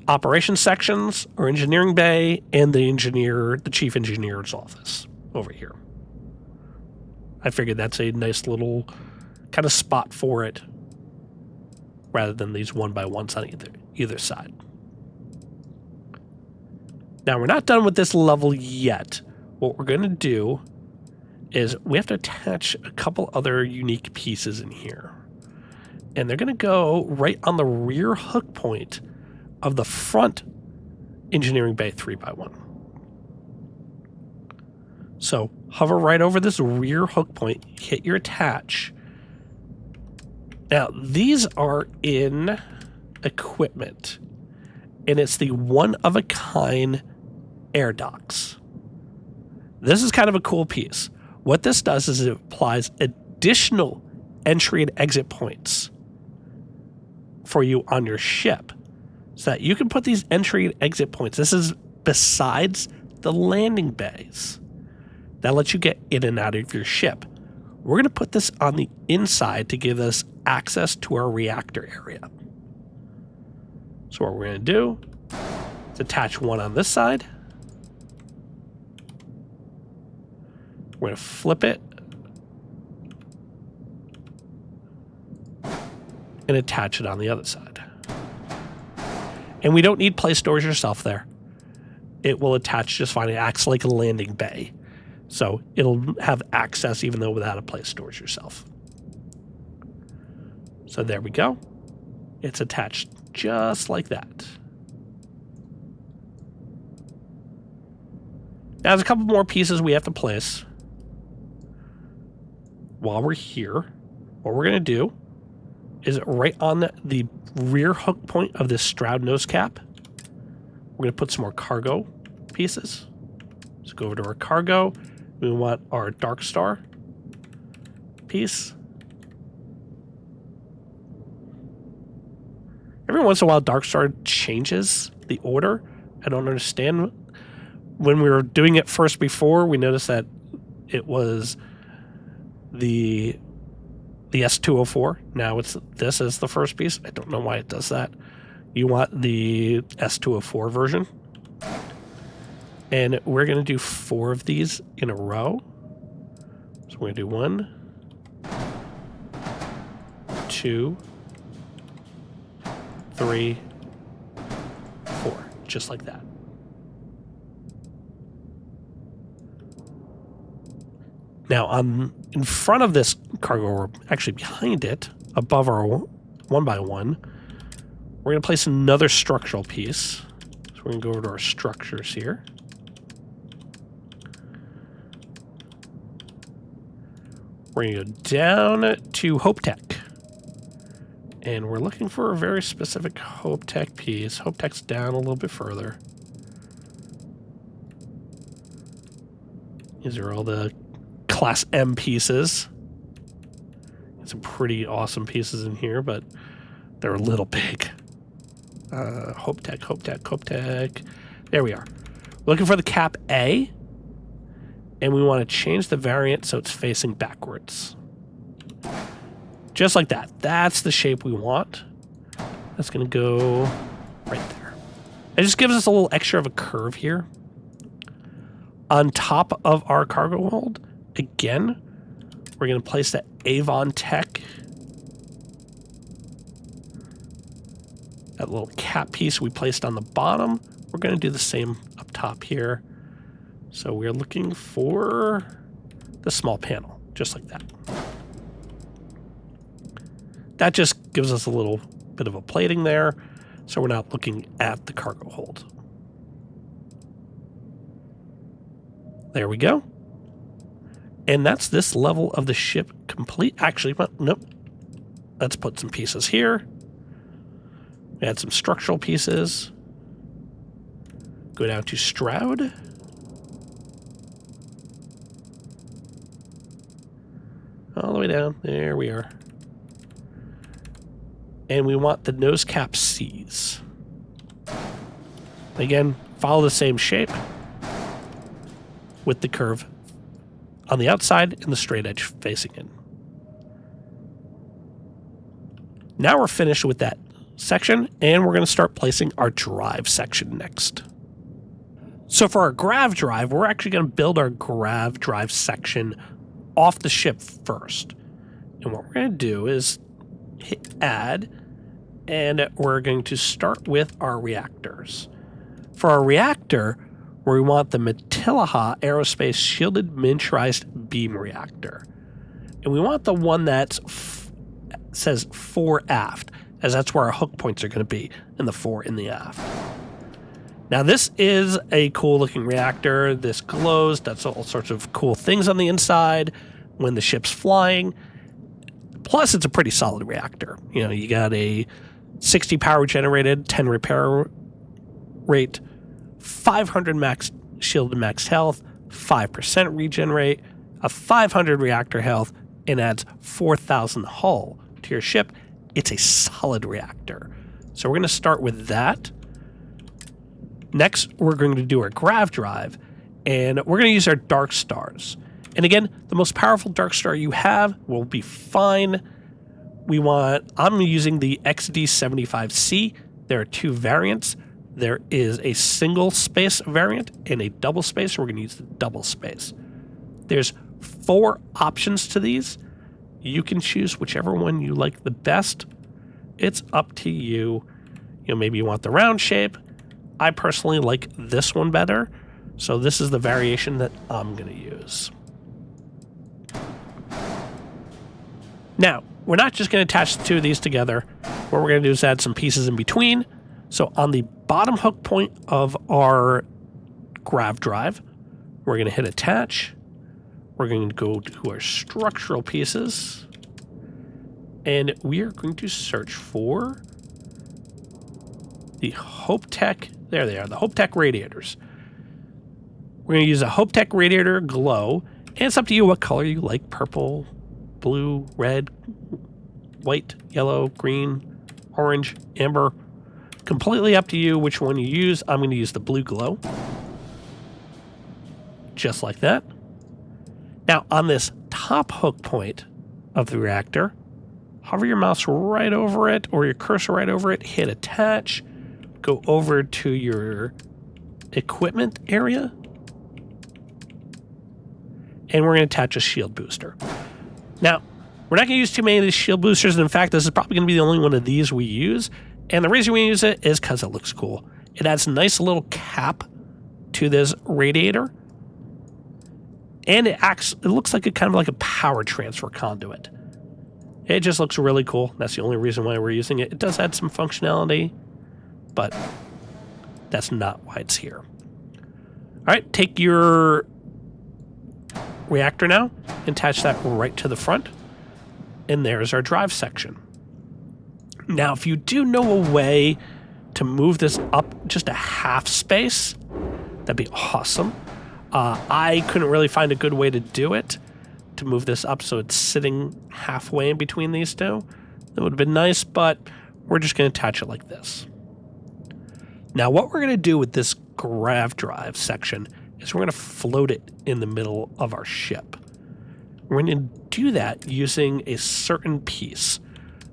operations sections, our engineering bay, and the chief engineer's office over here. I figured that's a nice little kind of spot for it, rather than these 1x1s on either side. Now, we're not done with this level yet. What we're going to do is we have to attach a couple other unique pieces in here. And they're going to go right on the rear hook point of the front engineering bay 3x1. So hover right over this rear hook point, hit your attach. Now, these are in equipment, and it's the one-of-a-kind air docks. This is kind of a cool piece. What this does is it applies additional entry and exit points for you on your ship so that you can put these entry and exit points. This is besides the landing bays. That lets you get in and out of your ship. We're going to put this on the inside to give us access to our reactor area. So what we're going to do is attach one on this side. We're going to flip it and attach it on the other side. And we don't need place stores yourself there. It will attach just fine. It acts like a landing bay. So it'll have access even though without a place stores yourself. So there we go. It's attached just like that. Now there's a couple more pieces we have to place. while we're here, what we're going to do is right on the rear hook point of this Stroud nose cap, we're going to put some more cargo pieces. So go over to our cargo. We want our Dark Star piece. Every once in a while, Dark Star changes the order. I don't understand. When we were doing it first before, we noticed that it was the S204. Now it's this as the first piece. I don't know why it does that. You want the S204 version. And we're going to do 4 of these in a row. So we're going to do 1, 2, 3, 4, just like that. Now, in front of this cargo, or actually behind it, above our 1x1, we're going to place another structural piece. So we're going to go over to our structures here. We're going to go down to Hope Tech. And we're looking for a very specific Hope Tech piece. Hope Tech's down a little bit further. These are all the Class M pieces. Some pretty awesome pieces in here, but they're a little big. Hope Tech, Hope Tech, Hope Tech. There we are. Looking for the Cap A. And we want to change the variant so it's facing backwards. Just like that. That's the shape we want. That's going to go right there. It just gives us a little extra of a curve here. On top of our cargo hold, again, we're going to place that Avon Tech. That little cap piece we placed on the bottom. We're going to do the same up top here. So we're looking for the small panel, just like that. That just gives us a little bit of a plating there, so we're not looking at the cargo hold. There we go. And that's this level of the ship complete. Actually, well, nope. Let's put some pieces here. Add some structural pieces. Go down to Stroud. All the way down. There we are. And we want the nose cap C's. Again, follow the same shape with the curve on the outside and the straight edge facing in. Now we're finished with that section, and we're going to start placing our drive section next. So for our grav drive, we're actually going to build our grav drive section off the ship first. And what we're going to do is hit add, and we're going to start with our reactors. For our reactor, we want the Matilaha Aerospace Shielded Miniaturized Beam Reactor. And we want the one that says 4 aft, as that's where our hook points are going to be, and the 4 in the aft. Now this is a cool looking reactor. This glows, does all sorts of cool things on the inside when the ship's flying. Plus it's a pretty solid reactor. You know, you got a 60 power generated, 10 repair rate, 500 max shielded max health, 5% regenerate, a 500 reactor health, and adds 4,000 hull to your ship. It's a solid reactor. So we're going to start with that. Next, we're going to do our grav drive, and we're going to use our dark stars. And again, the most powerful dark star you have will be fine. I'm using the XD75C. There are 2 variants. There is a single space variant and a double space. We're going to use the double space. There's 4 options to these. You can choose whichever one you like the best. It's up to you. You know, maybe you want the round shape. I personally like this one better. So this is the variation that I'm going to use. Now, we're not just going to attach the 2 of these together. What we're going to do is add some pieces in between. So on the bottom hook point of our grav drive, we're going to hit attach. we're going to go to our structural pieces, and we are going to search for the Hope Tech. There they are, the Hope Tech radiators. We're going to use a Hope Tech radiator glow, and it's up to you what color you like: purple, blue, red, white, yellow, green, orange, amber. Completely up to you which one you use. I'm going to use the blue glow. Just like that. Now, on this top hook point of the reactor, hover your mouse right over it or your cursor right over it, hit attach, go over to your equipment area, and we're going to attach a shield booster. Now, we're not going to use too many of these shield boosters. In fact, this is probably going to be the only one of these we use. And the reason we use it is because it looks cool. It adds a nice little cap to this radiator. And it looks like kind of like a power transfer conduit. It just looks really cool. That's the only reason why we're using it. It does add some functionality, but that's not why it's here. All right, take your reactor now, attach that right to the front, and there's our drive section. Now, if you do know a way to move this up just a half space, that'd be awesome. I couldn't really find a good way to do it, to move this up so it's sitting halfway in between these two. That would have been nice, but we're just going to attach it like this. Now, what we're going to do with this grav drive section is we're going to float it in the middle of our ship. We're going to do that using a certain piece.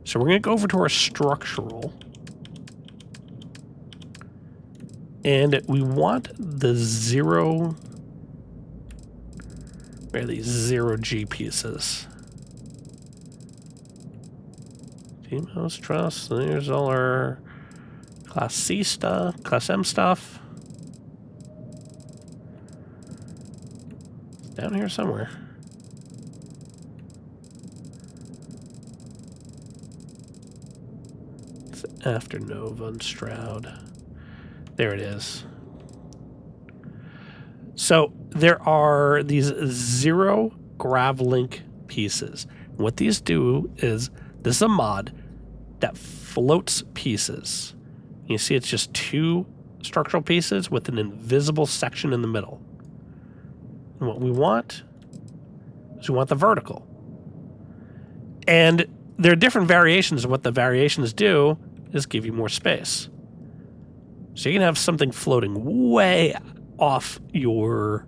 So we're going to go over to our structural, and we want the zero, where are these 0G pieces? T-Mouse truss, there's all our Class C stuff, Class M stuff. It's down here somewhere. After Nova and Stroud. There it is. So there are these 0 grav link pieces. What these do is, this is a mod that floats pieces. You see it's just 2 structural pieces with an invisible section in the middle. And what we want is we want the vertical. And there are different variations of what the variations do is give you more space. So you can have something floating way off your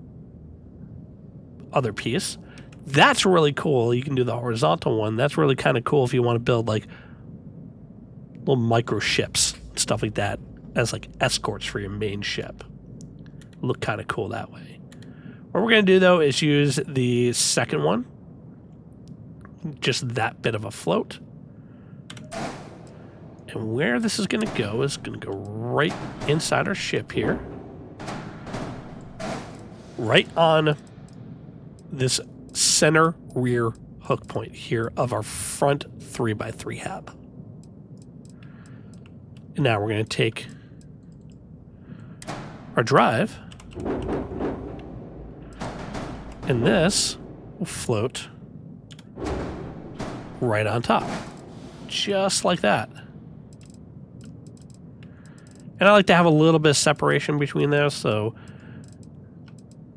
other piece. That's really cool. You can do the horizontal one. That's really kind of cool if you want to build like little micro ships, stuff like that, as like escorts for your main ship. Look kind of cool that way. What we're going to do though is use the second one. Just that bit of a float. And where this is going to go is going to go right inside our ship here. Right on this center rear hook point here of our front 3x3 hab. And now we're going to take our drive, and this will float right on top. Just like that. And I like to have a little bit of separation between those so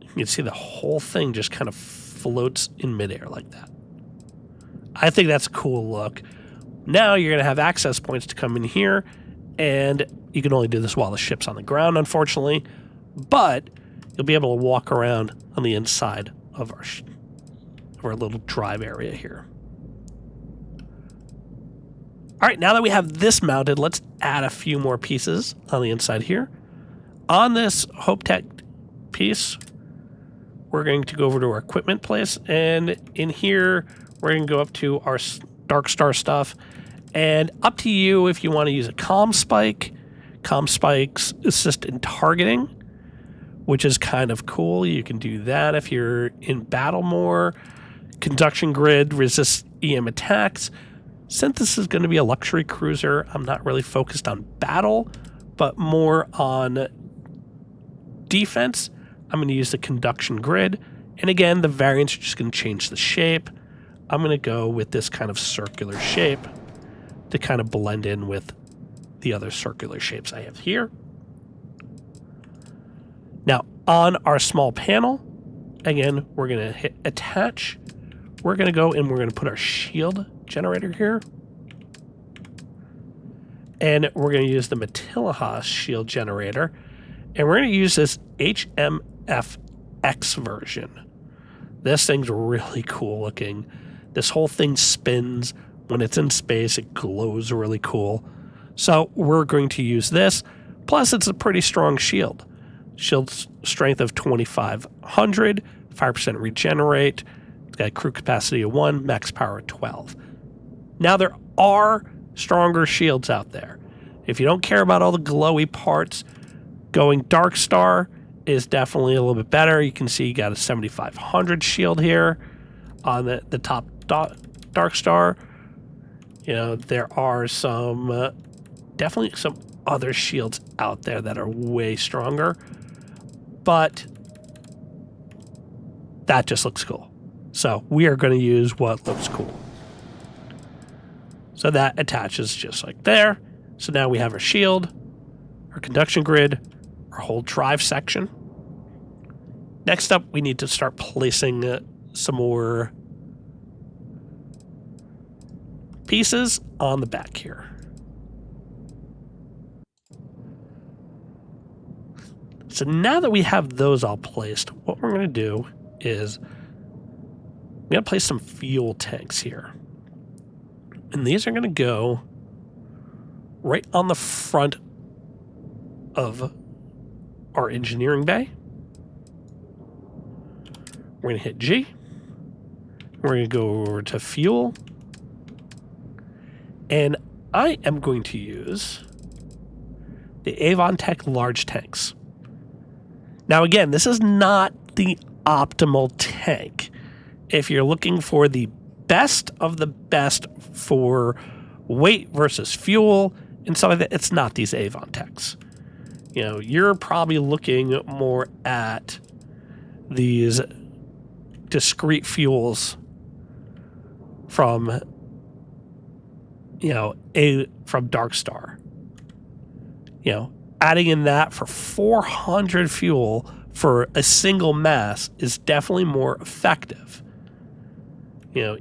you can see the whole thing just kind of floats in midair like that. I think that's a cool look. Now you're going to have access points to come in here, and you can only do this while the ship's on the ground, unfortunately, but you'll be able to walk around on the inside of our little drive area here. All right, now that we have this mounted, let's add a few more pieces on the inside here. On this Hope Tech piece, we're going to go over to our equipment place, and in here, we're going to go up to our Dark Star stuff, and up to you if you want to use a comm spike. Comm spikes assist in targeting, which is kind of cool. You can do that if you're in battle more. Conduction grid resists EM attacks. Since this is going to be a luxury cruiser, I'm not really focused on battle, but more on defense. I'm going to use the conduction grid, And again, the variants are just going to change the shape. I'm going to go with this kind of circular shape to kind of blend in with the other circular shapes I have here. Now, on our small panel, again, we're going to hit attach. We're going to go and we're going to put our shield generator here. And we're going to use the Matilahas shield generator. And we're going to use this HMFX version. This thing's really cool looking. This whole thing spins. When it's in space, it glows really cool. So we're going to use this. Plus, it's a pretty strong shield. Shield strength of 2,500, 5% regenerate. It's got a crew capacity of 1, max power of 12. Now, there are stronger shields out there. If you don't care about all the glowy parts, going Dark Star is definitely a little bit better. You can see you got a 7,500 shield here on the top Dark Star. You know, there are some, definitely some other shields out there that are way stronger, but that just looks cool. So we are going to use what looks cool. So that attaches just like there. So now we have our shield, our conduction grid, our whole drive section. Next up, we need to start placing some more pieces on the back here. So now that we have those all placed, what we're going to do is we're going to place some fuel tanks here. And these are going to go right on the front of our engineering bay. We're going to hit G. We're going to go over to fuel. And I am going to use the AvonTech large tanks. Now, again, this is not the optimal tank. If you're looking for the best of the best for weight versus fuel and stuff like that, it's not these AvonTechs. You know, you're probably looking more at these discrete fuels from, you know, from Dark Star. You know, adding in that for 400 fuel for a single mass is definitely more effective. You know,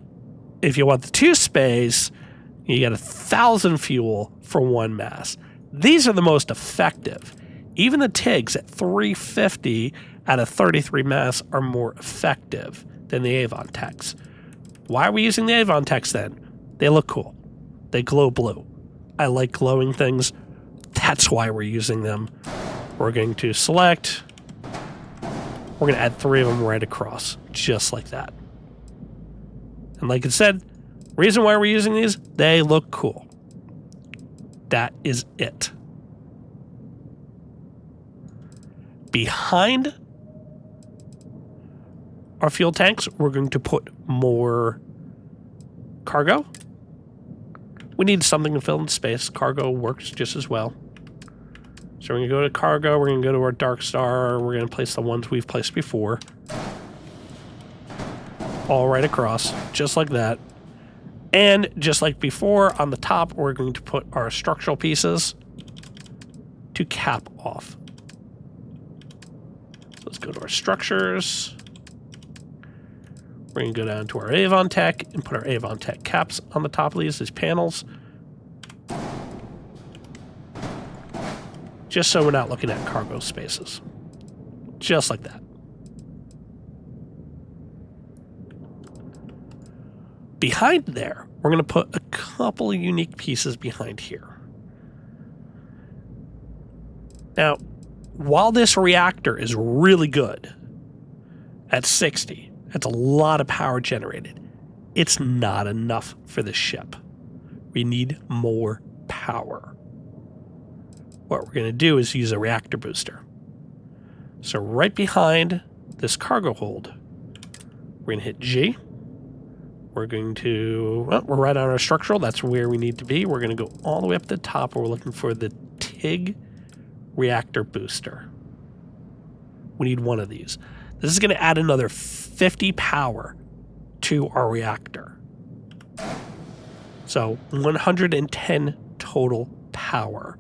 if you want the 2 space, you got 1,000 fuel for 1 mass. These are the most effective. Even the TIGs at 350 out of 33 mass are more effective than the AvonTechs. Why are we using the AvonTechs then? They look cool. They glow blue. I like glowing things. That's why we're using them. We're going to select. We're going to add 3 of them right across, just like that. And like I said, reason why we're using these, they look cool. That is it. Behind our fuel tanks, we're going to put more cargo. We need something to fill in space. Cargo works just as well. So we're going to go to cargo. We're going to go to our Dark Star. We're going to place the ones we've placed before. All right across, just like that. And just like before, on the top, we're going to put our structural pieces to cap off. So let's go to our structures. We're going to go down to our AvonTech and put our AvonTech caps on the top of these panels. Just so we're not looking at cargo spaces. Just like that. Behind there, we're going to put a couple of unique pieces behind here. Now, while this reactor is really good at 60, that's a lot of power generated, it's not enough for this ship. We need more power. What we're going to do is use a reactor booster. So right behind this cargo hold, we're going to hit G. We're going to, well, we're right on our structural. That's where we need to be. We're going to go all the way up to the top where we're looking for the TIG reactor booster. We need one of these. This is going to add another 50 power to our reactor. So 110 total power,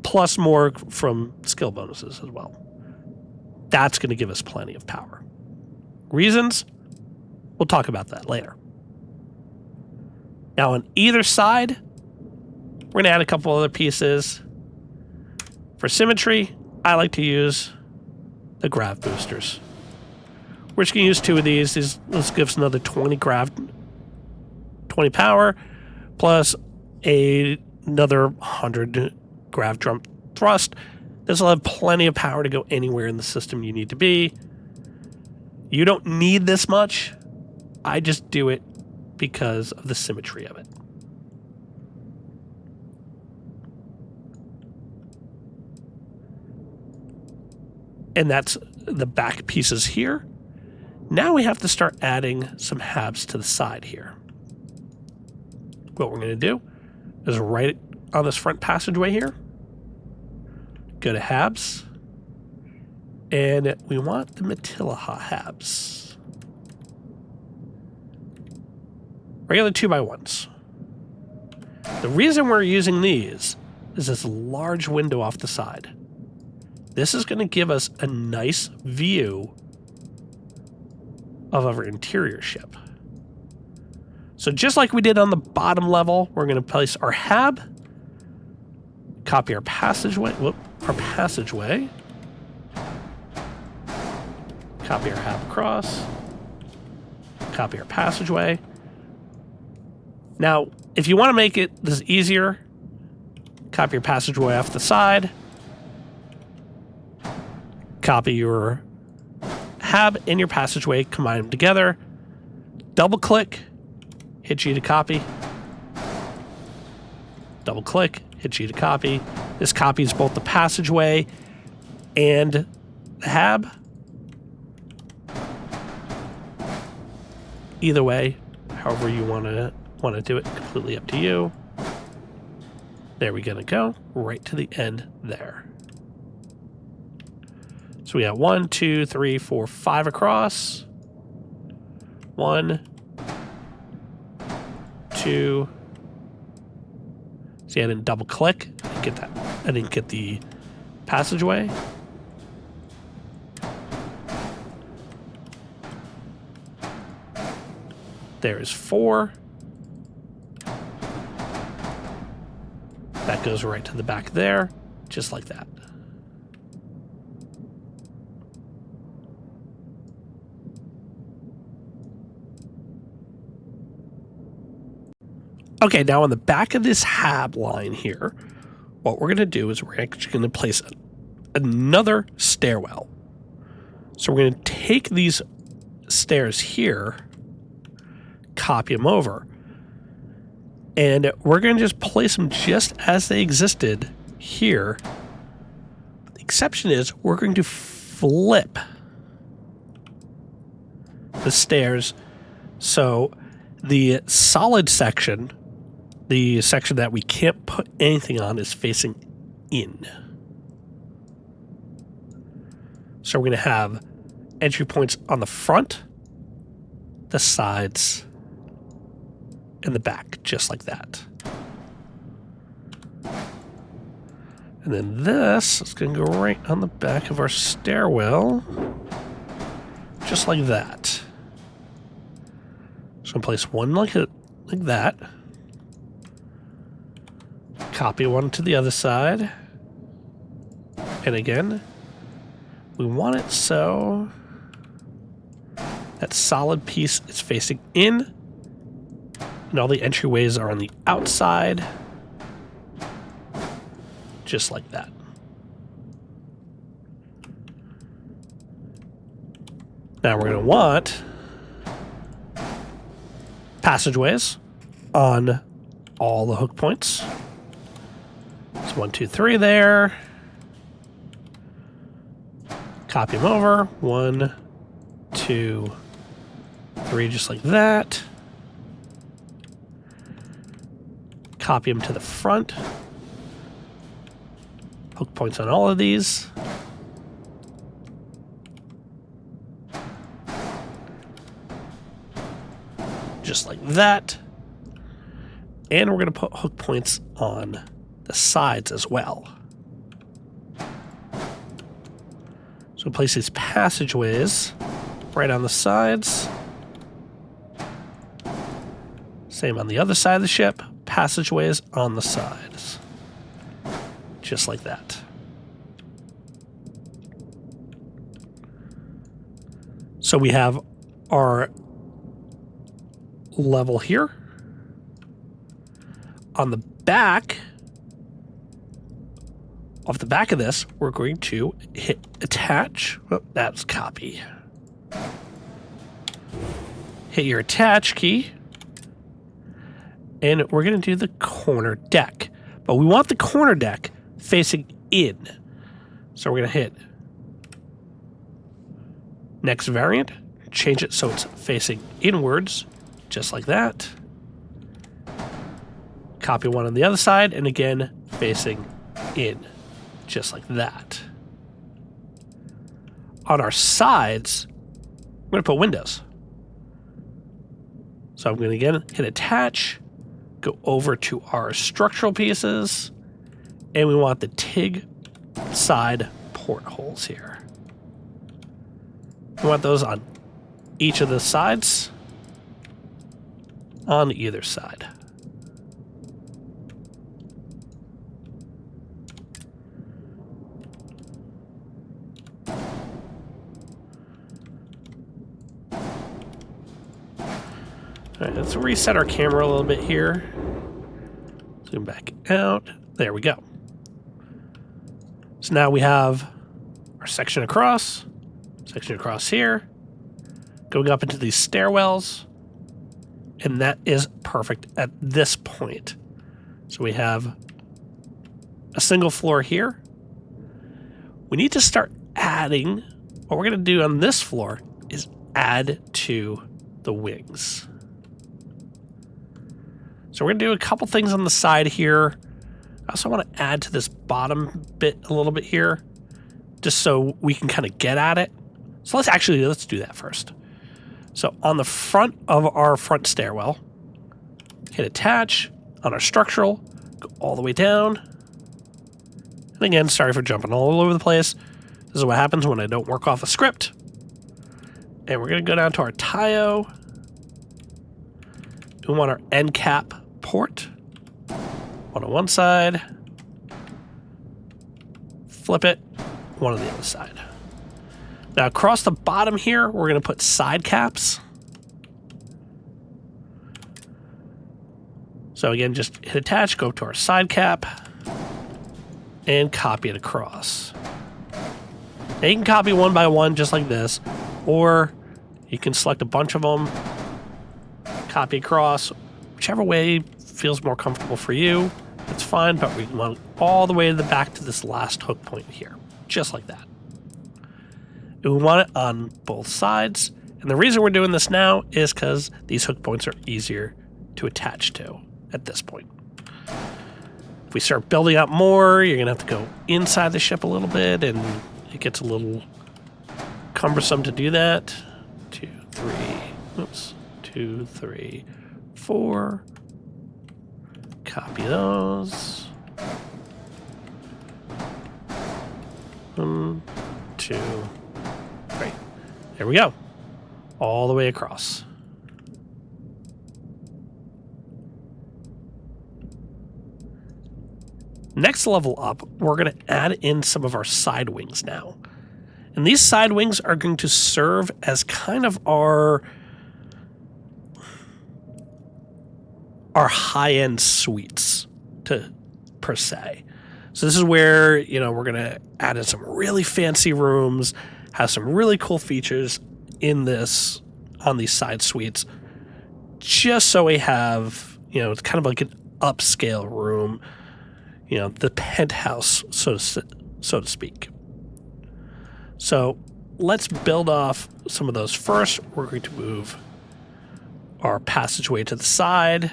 plus more from skill bonuses as well. That's going to give us plenty of power. Reasons? We'll talk about that later. Now on either side, we're going to add a couple other pieces. For symmetry, I like to use the grav boosters. We're just going to use 2 of these. This gives us another 20 power, plus another 100 grav drum thrust. This will have plenty of power to go anywhere in the system you need to be. You don't need this much. I just do it because of the symmetry of it. And that's the back pieces here. Now we have to start adding some habs to the side here. What we're going to do is right on this front passageway here, go to habs, and we want the Matilaha habs. Regular 2x1s. The reason we're using these is this large window off the side. This is going to give us a nice view of our interior ship. So just like we did on the bottom level, we're going to place our hab, copy our passageway, copy our hab across, copy our passageway. Now, if you want to make it this easier, copy your passageway off the side, copy your hab and your passageway, combine them together, double click, hit G to copy, double click, hit G to copy. This copies both the passageway and the hab. Either way, however you want to do it, completely up to you. There we're gonna go right to the end there. So we got 1, 2, 3, 4, 5 across. 1, 2. See, I didn't double click. I didn't get that. I didn't get the passageway. There is 4. That goes right to the back there, just like that. Okay, now on the back of this hab line here, what we're going to do is we're actually going to place another stairwell. So we're going to take these stairs here, copy them over, and we're going to just place them just as they existed here. The exception is we're going to flip the stairs so the solid section, the section that we can't put anything on, is facing in. So we're going to have entry points on the front, the sides, and the back, just like that. And then this is going to go right on the back of our stairwell, just like that. So I'm going to place one like that. Copy one to the other side. And again, we want it so that solid piece is facing in, and all the entryways are on the outside, just like that. Now we're going to want passageways on all the hook points. It's 1, 2, 3 there. Copy them over. 1, 2, 3, just like that. Copy them to the front. Hook points on all of these. just like that. And we're going to put hook points on the sides as well. So place these passageways right on the sides. Same on the other side of the ship, passageways on the sides. Just like that. So we have our level here. On the back, off the back of this, we're going to hit attach. Oh, that's copy. Hit your attach key. And we're going to do the corner deck. But we want the corner deck facing in. So we're going to hit next variant, change it so it's facing inwards, just like that. Copy one on the other side, and again, facing in, just like that. On our sides, we're going to put windows. So I'm going to again hit attach, go over to our structural pieces, and we want the TIG side portholes here. We want those on each of the sides, on either side. All right, let's reset our camera a little bit here. Zoom back out. There we go. So now we have our section across here, going up into these stairwells, and that is perfect at this point. So we have a single floor here. We need to start adding, what we're going to do on this floor is add to the wings. So we're going to do a couple things on the side here. I also want to add to this bottom bit a little bit here, just so we can kind of get at it. So let's do that first. So on the front of our front stairwell, hit attach. On our structural, go all the way down. And again, sorry for jumping all over the place. This is what happens when I don't work off a script. And we're going to go down to our TIO. We want our end cap port. One on one side. Flip it. One on the other side. Now across the bottom here, we're going to put side caps. So again, just hit attach, go up to our side cap, and copy it across. Now you can copy one by one just like this, or you can select a bunch of them, copy across, whichever way feels more comfortable for you. It's fine, but we want all the way to the back to this last hook point here, just like that. And we want it on both sides. And the reason we're doing this now is because these hook points are easier to attach to at this point. If we start building up more, you're going to have to go inside the ship a little bit, and it gets a little cumbersome to do that. 2, 3, oops, 2, 3, 4. Copy those. 1, 2, 3. There we go. All the way across. Next level up, we're going to add in some of our side wings now. And these side wings are going to serve as kind of our high-end suites, per se. So this is where, we're going to add in some really fancy rooms, have some really cool features on these side suites, just so we have, it's kind of like an upscale room, the penthouse, so to speak. So let's build off some of those first. We're going to move our passageway to the side,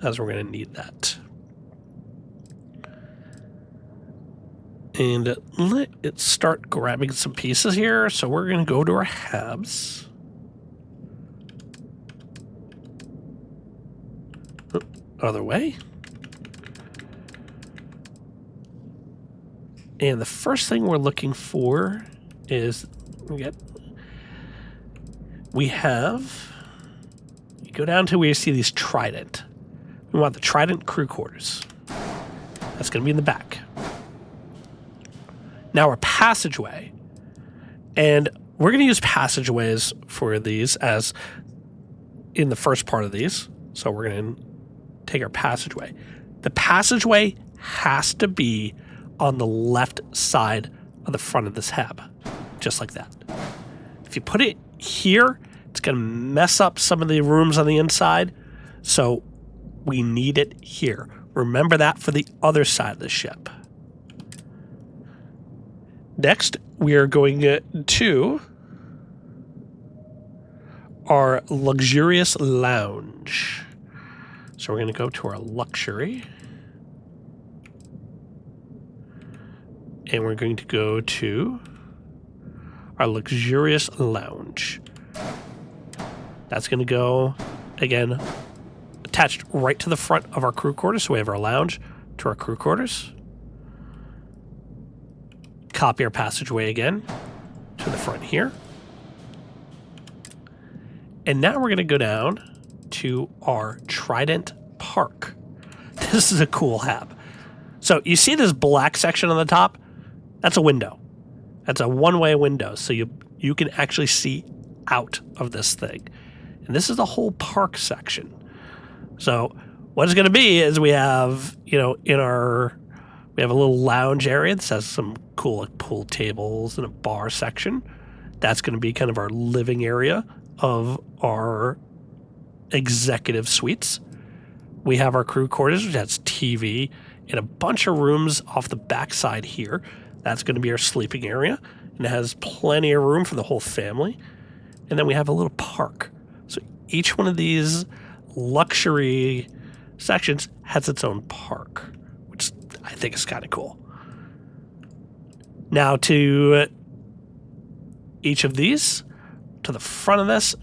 as we're going to need that. And let it start grabbing some pieces here. So we're going to go to our halves. Other way. And the first thing we're looking for is we have, you go down to where you see these Trident. We want the Trident crew quarters. That's going to be in the back. Now our passageway. And we're going to use passageways for these as in the first part of these. So we're going to take our passageway. The passageway has to be on the left side of the front of this hab, just like that. If you put it here, it's going to mess up some of the rooms on the inside, so we need it here. Remember that for the other side of the ship. Next, we are going to our luxurious lounge. So we're going to go to our luxury. And we're going to go to our luxurious lounge. That's going to go, again, attached right to the front of our crew quarters. So we have our lounge to our crew quarters. Copy our passageway again to the front here. And now we're going to go down to our Trident Park. This is a cool hab. So you see this black section on the top? That's a window. That's a one-way window, so you can actually see out of this thing. And this is the whole park section. So what it's going to be is we have, we have a little lounge area that has some cool like, pool tables and a bar section. That's going to be kind of our living area of our executive suites. We have our crew quarters, which has TV and a bunch of rooms off the backside here. That's going to be our sleeping area, and it has plenty of room for the whole family. And then we have a little park. So each one of these luxury sections has its own park, which I think is kind of cool. Now to each of these, to the front of this,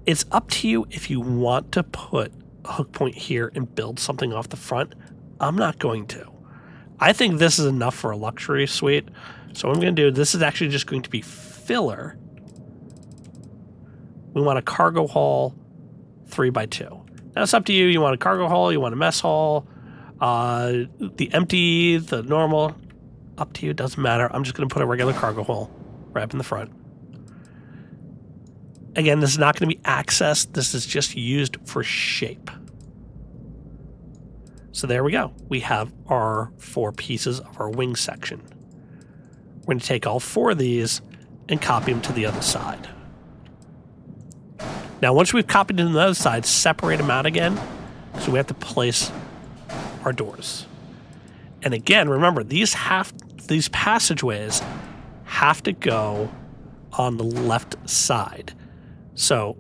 it's up to you if you want to put a hook point here and build something off the front. I'm not going to. I think this is enough for a luxury suite. So what I'm going to do, this is actually just going to be filler. We want a cargo hall 3x2. Now it's up to you. You want a cargo hall, you want a mess hall, the empty, the normal, up to you. Doesn't matter. I'm just going to put a regular cargo hall right up in the front. Again, this is not going to be accessed. This is just used for shape. So there we go. We have our 4 pieces of our wing section. We're going to take all 4 of these and copy them to the other side. Now, once we've copied them to the other side, separate them out again. So we have to place our doors. And again, remember, these passageways have to go on the left side. So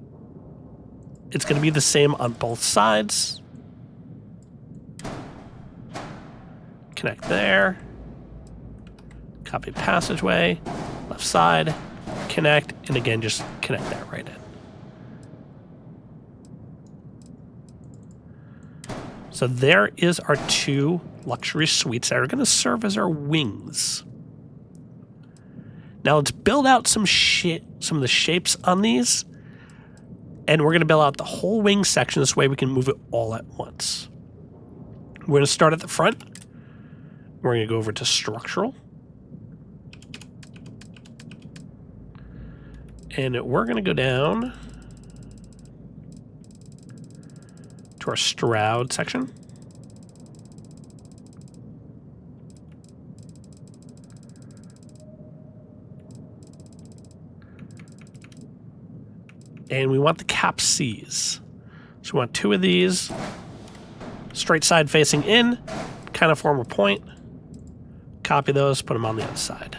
it's going to be the same on both sides. Connect there. Copy passageway. Left side. Connect. And again, just connect that right in. So there is our 2 luxury suites that are going to serve as our wings. Now let's build out some of the shapes on these. And we're going to build out the whole wing section. This way we can move it all at once. We're going to start at the front. We're going to go over to structural. And we're going to go down to our Stroud section. And we want the cap Cs. So we want 2 of these, straight side facing in, kind of form a point. Copy those, put them on the other side.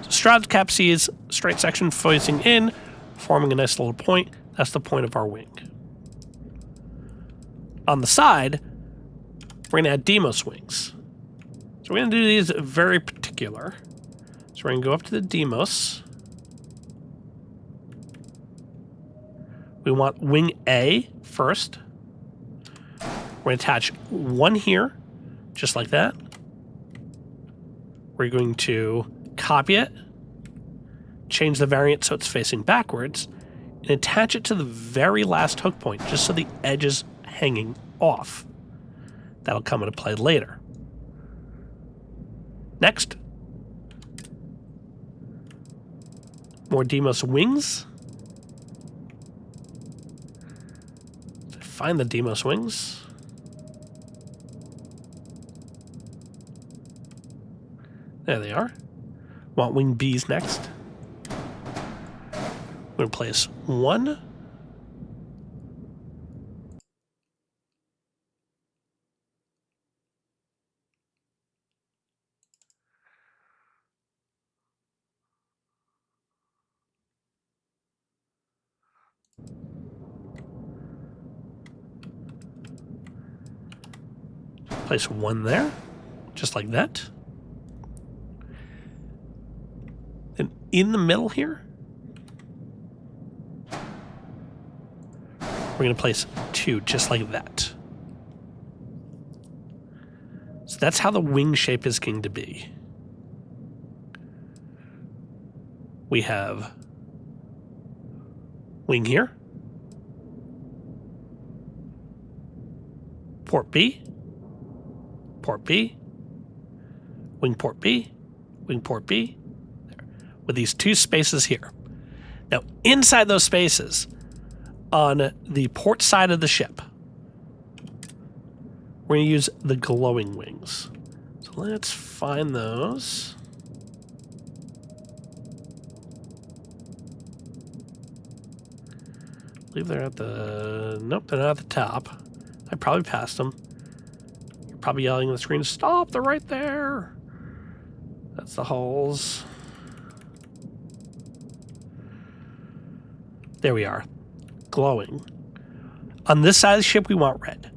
So Stroud cap Cs, straight section facing in, forming a nice little point. That's the point of our wing. On the side, we're going to add Demos wings. So we're going to do these very particular. So we're going to go up to the Demos. We want wing A first. We're going to attach one here, just like that. We're going to copy it, change the variant so it's facing backwards, and attach it to the very last hook point, just so the edge is hanging off. That'll come into play later. Next. More Demos wings. Find the Demos wings. There they are. Want wing B's next. We're going to place one. Place one there, just like that. And in the middle here, we're going to place two, just like that. So that's how the wing shape is going to be. We have wing here, port B, port B, wing port B, wing port B, there, with these two spaces here. Now, inside those spaces, on the port side of the ship, we're going to use the glowing wings. So let's find those. I believe they're at the... Nope, they're not at the top. I probably passed them. You're probably yelling at the screen, stop, they're right there. That's the hulls. There we are. Glowing. On this side of the ship, we want red.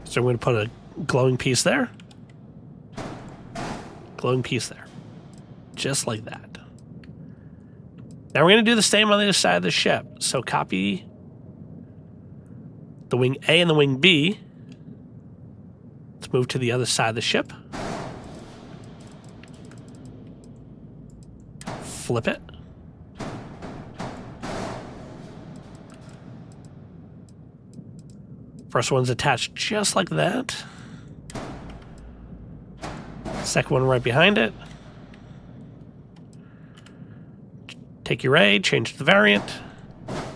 So we're going to put a glowing piece there. Glowing piece there. Just like that. Now we're going to do the same on the other side of the ship. So copy the wing A and the wing B. Let's move to the other side of the ship. Flip it. First one's attached just like that. Second one right behind it. Take your A, change the variant,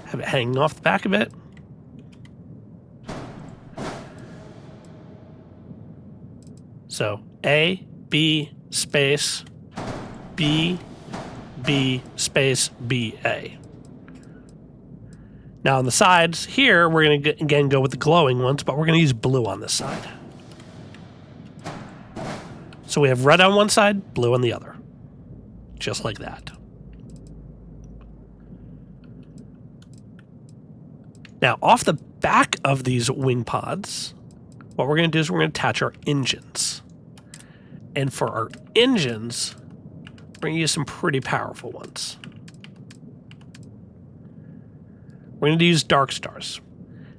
have it hanging off the back of it. So A, B, space, B, B, space, B, A. Now on the sides here, we're going to again go with the glowing ones, but we're going to use blue on this side. So we have red on one side, blue on the other. Just like that. Now, off the back of these wing pods, what we're going to do is we're going to attach our engines. And for our engines, we're going to use some pretty powerful ones. We're going to use dark stars.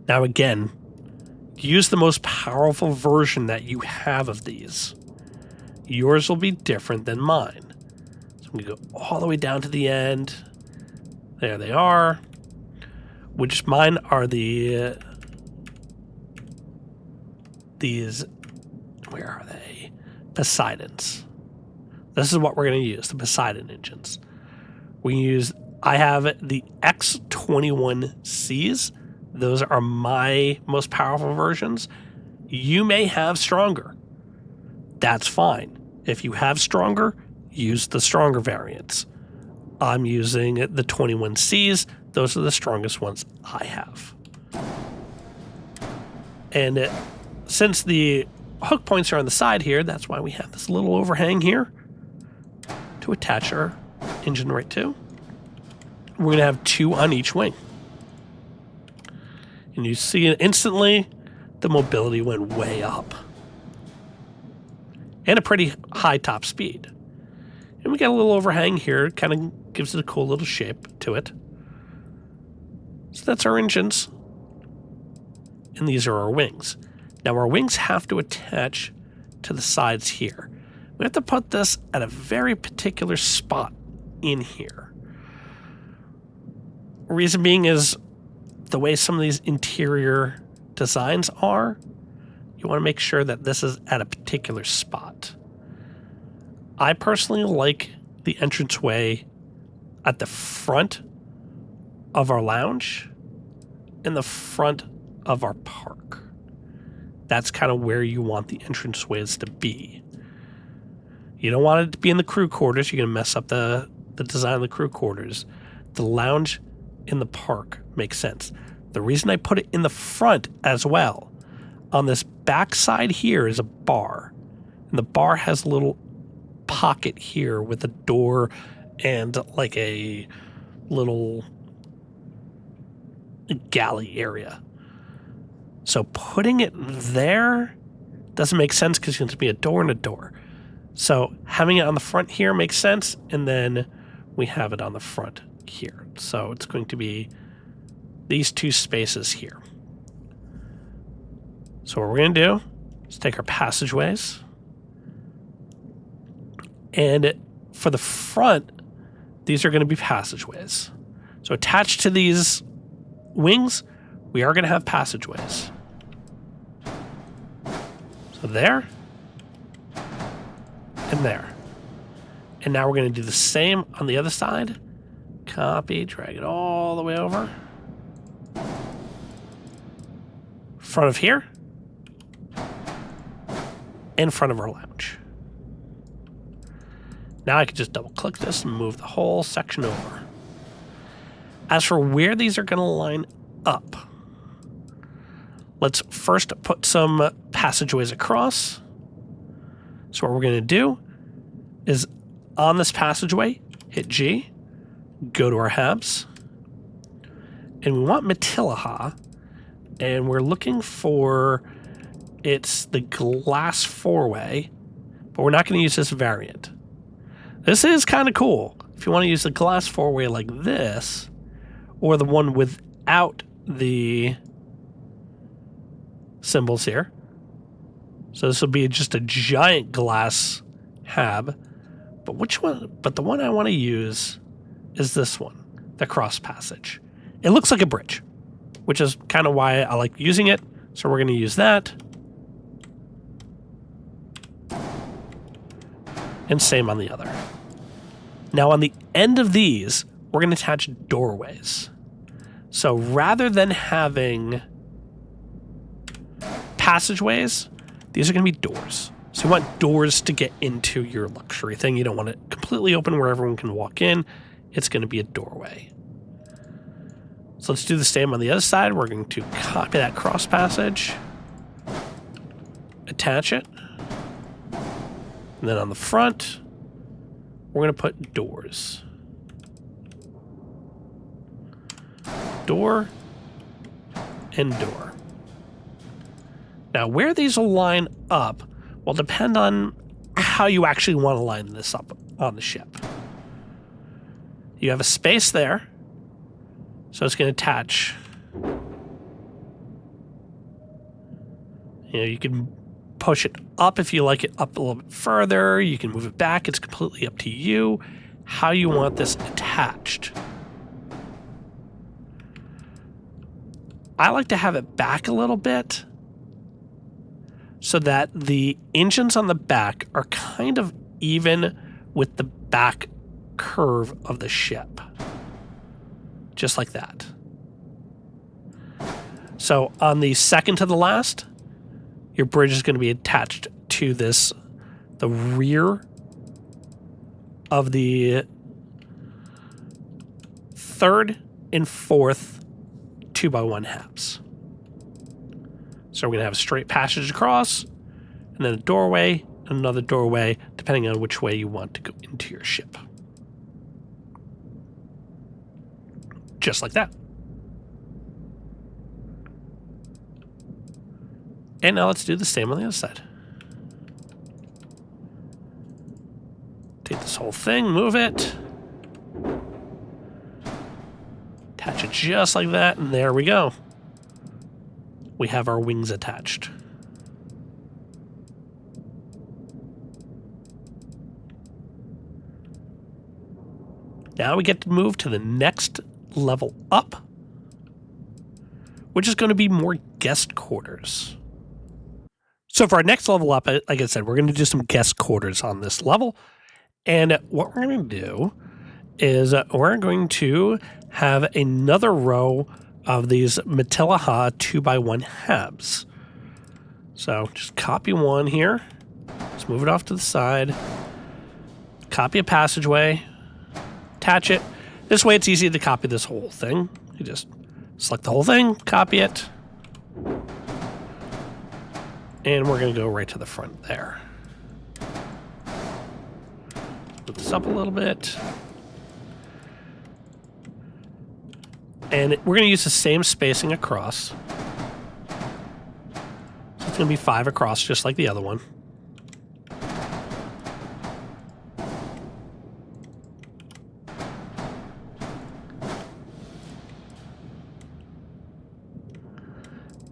Now, again, use the most powerful version that you have of these. Yours will be different than mine. So I'm going to go all the way down to the end. There they are. Which mine are the these, where are they? Poseidons. This is what we're going to use, the Poseidon engines. We use, I have the X21Cs. Those are my most powerful versions. You may have stronger. That's fine. If you have stronger, use the stronger variants. I'm using the 21Cs. Those are the strongest ones I have. And since the hook points are on the side here, that's why we have this little overhang here to attach our engine right to. We're going to have two on each wing. And you see instantly the mobility went way up. And a pretty high top speed. And we got a little overhang here. It kind of gives it a cool little shape to it. So that's our engines. and these are our wings. Now our wings have to attach to the sides here. We have to put this at a very particular spot in here. Reason being is the way some of these interior designs are, you want to make sure that this is at a particular spot. I personally like the entranceway at the front of our lounge in the front of our park. That's kind of where you want the entranceways to be. You don't want it to be in the crew quarters. You're going to mess up the design of the crew quarters. The lounge in the park makes sense. The reason I put it in the front as well, on this back side here is a bar. And the bar has a little pocket here with a door and like a little galley area. So putting it there doesn't make sense because it's going to be a door and a door. So having it on the front here makes sense, and then we have it on the front here. So it's going to be these two spaces here. So what we're going to do is take our passageways, and for the front, these are going to be passageways. So attached to these wings, we are going to have passageways. So there and there. And now we're going to do the same on the other side. Copy, drag it all the way over. Front of here. In front of our lounge. Now I can just double click this and move the whole section over. As for where these are going to line up, let's first put some passageways across. So what we're going to do is on this passageway, hit G, go to our habs, and we want Matilaha, and we're looking for, it's the glass four-way, but we're not going to use this variant. This is kind of cool. If you want to use the glass four-way like this, or the one without the symbols here. So this will be just a giant glass hab. But which one? But the one I want to use is this one, the cross passage. It looks like a bridge, which is kind of why I like using it. So we're going to use that. And same on the other. Now on the end of these, we're going to attach doorways. So rather than having passageways, these are going to be doors. So you want doors to get into your luxury thing. You don't want it completely open where everyone can walk in. It's going to be a doorway. So let's do the same on the other side. We're going to copy that cross passage, attach it, and then on the front, we're going to put doors. Door and door. Now, where these will line up will depend on how you actually want to line this up on the ship. You have a space there, so it's going to attach. You know, you can push it up if you like it up a little bit further. You can move it back. It's completely up to you how you want this attached. I like to have it back a little bit so that the engines on the back are kind of even with the back curve of the ship. Just like that. So on the second to the last, your bridge is going to be attached to this, the rear of the third and fourth 2x1 halves. So we're going to have a straight passage across, and then a doorway, and another doorway, depending on which way you want to go into your ship. Just like that. And now let's do the same on the other side. Take this whole thing, move it. Attach it just like that, and there we go. we have our wings attached. Now we get to move to the next level up, which is going to be more guest quarters. So for our next level up, like I said, we're going to do some guest quarters on this level. And what we're going to do is we're going to have another row of these Matilaha 2x1 habs. So just copy one here. Let's move it off to the side. Copy a passageway. Attach it. This way it's easy to copy this whole thing. You just select the whole thing, copy it. And we're going to go right to the front there. Move this up a little bit. And we're going to use the same spacing across. So it's going to be 5 across, just like the other one.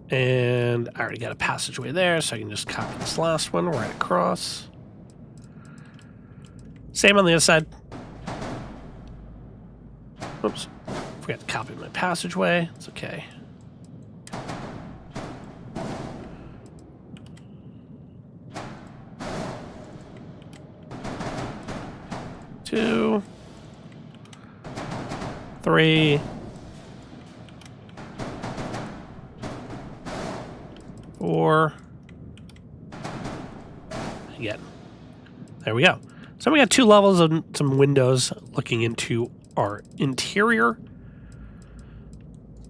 And I already got a passageway there, so I can just copy this last one right across. Same on the other side. Oops. Forgot to copy my passageway. It's okay. Two. 3. 4. Again. There we go. So we got 2 levels of some windows looking into our interior.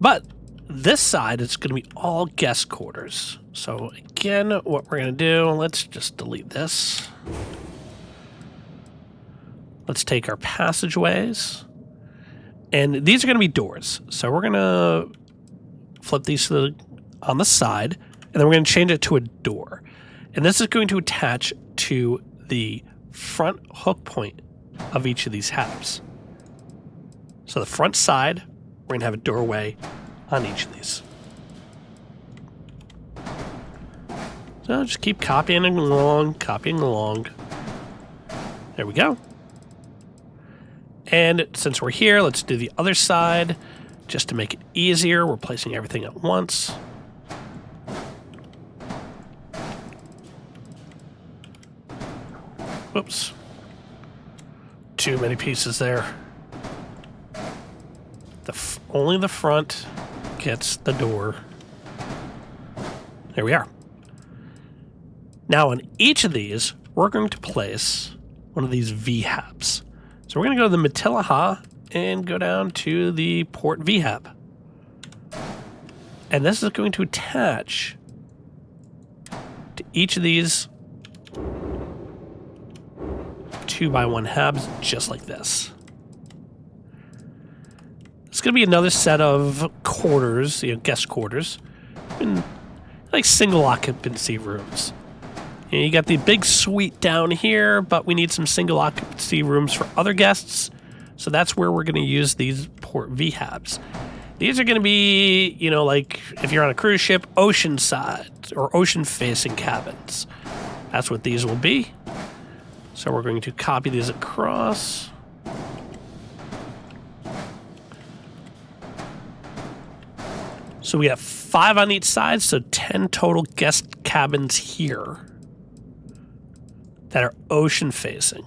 But this side is going to be all guest quarters. So again, what we're going to do, let's just delete this. Let's take our passageways. And these are going to be doors. So we're going to flip these to on the side. And then we're going to change it to a door. And this is going to attach to the front hook point of each of these habs. So the front side, we're going to have a doorway on each of these. So just keep copying along, copying along. There we go. And since we're here, let's do the other side. Just to make it easier, we're placing everything at once. Oops. Too many pieces there. Only the front gets the door. There we are. Now on each of these, we're going to place one of these V-habs. So we're going to go to the Matilaha and go down to the port V-hab. And this is going to attach to each of these 2x1 habs just like this. It's going to be another set of quarters, guest quarters, and like single occupancy rooms. You got the big suite down here, but we need some single occupancy rooms for other guests. So that's where we're going to use these port V-habs. These are going to be, like if you're on a cruise ship, oceanside or ocean-facing cabins. That's what these will be. So we're going to copy these across. So we have 5 on each side, so 10 total guest cabins here that are ocean-facing.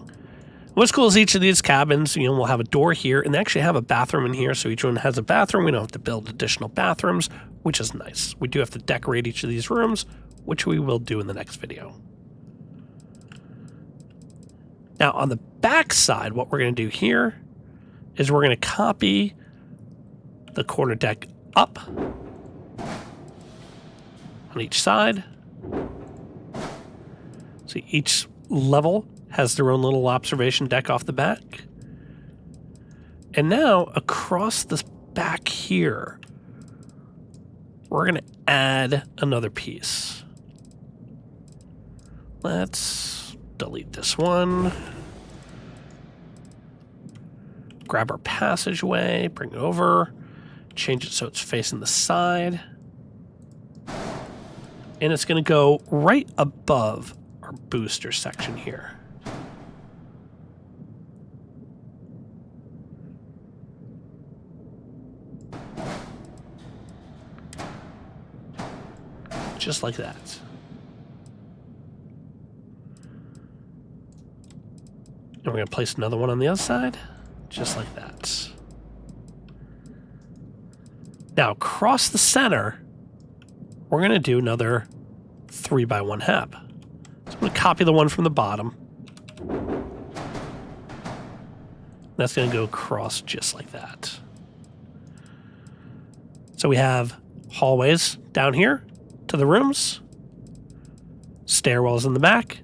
What's cool is each of these cabins, will have a door here, and they actually have a bathroom in here, so each one has a bathroom. We don't have to build additional bathrooms, which is nice. We do have to decorate each of these rooms, which we will do in the next video. Now, on the back side, what we're going to do here is we're going to copy the corner deck up on each side. So each level has their own little observation deck off the back. And now, across this back here, we're going to add another piece. Let's delete this one. Grab our passageway, bring it over, change it so it's facing the side. And it's going to go right above our booster section here. Just like that. And we're going to place another one on the other side, just like that. Now, across the center, we're going to do another 3x1 hab. So I'm going to copy the one from the bottom. That's going to go across just like that. So we have hallways down here to the rooms, stairwells in the back,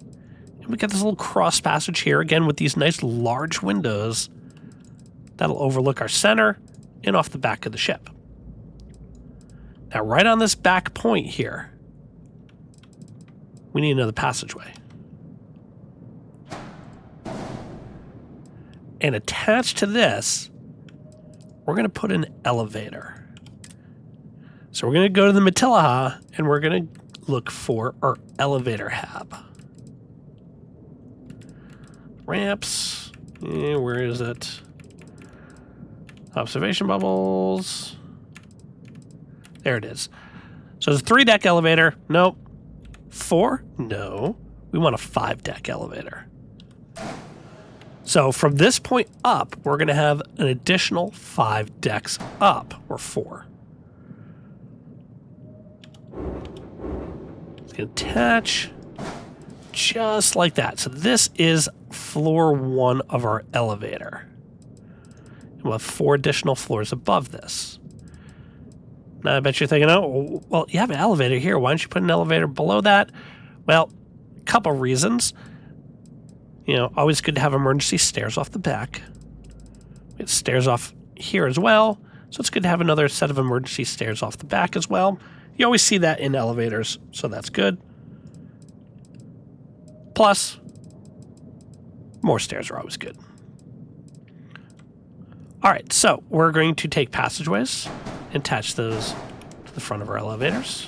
and we got this little cross passage here, again with these nice large windows that'll overlook our center and off the back of the ship. Now, right on this back point here, we need another passageway. And attached to this, we're going to put an elevator. So we're going to go to the Matilaha, and we're going to look for our elevator hab. Ramps. Where is it? Observation bubbles. There it is. So it's a 3-deck elevator. Nope. 4? No. We want a 5-deck elevator. So from this point up, we're going to have an additional 5 decks up, or 4. It's going to attach just like that. So this is floor 1 of our elevator. And we'll have 4 additional floors above this. Now, I bet you're thinking, oh, well, you have an elevator here. Why don't you put an elevator below that? Well, a couple reasons. You know, always good to have emergency stairs off the back. We have stairs off here as well. So it's good to have another set of emergency stairs off the back as well. You always see that in elevators, so that's good. Plus, more stairs are always good. All right, so we're going to take passageways, attach those to the front of our elevators,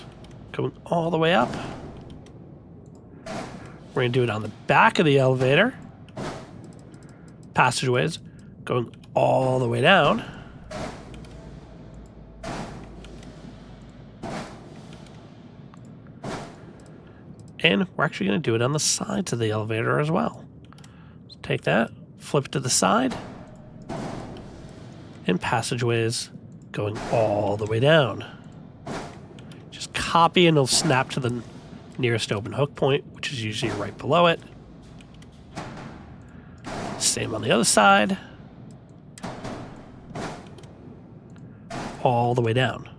going all the way up. We're going to do it on the back of the elevator. Passageways going all the way down. And we're actually going to do it on the sides of the elevator as well. So take that, flip it to the side, and passageways going all the way down. Just copy and it'll snap to the nearest open hook point, which is usually right below it. Same on the other side. All the way down.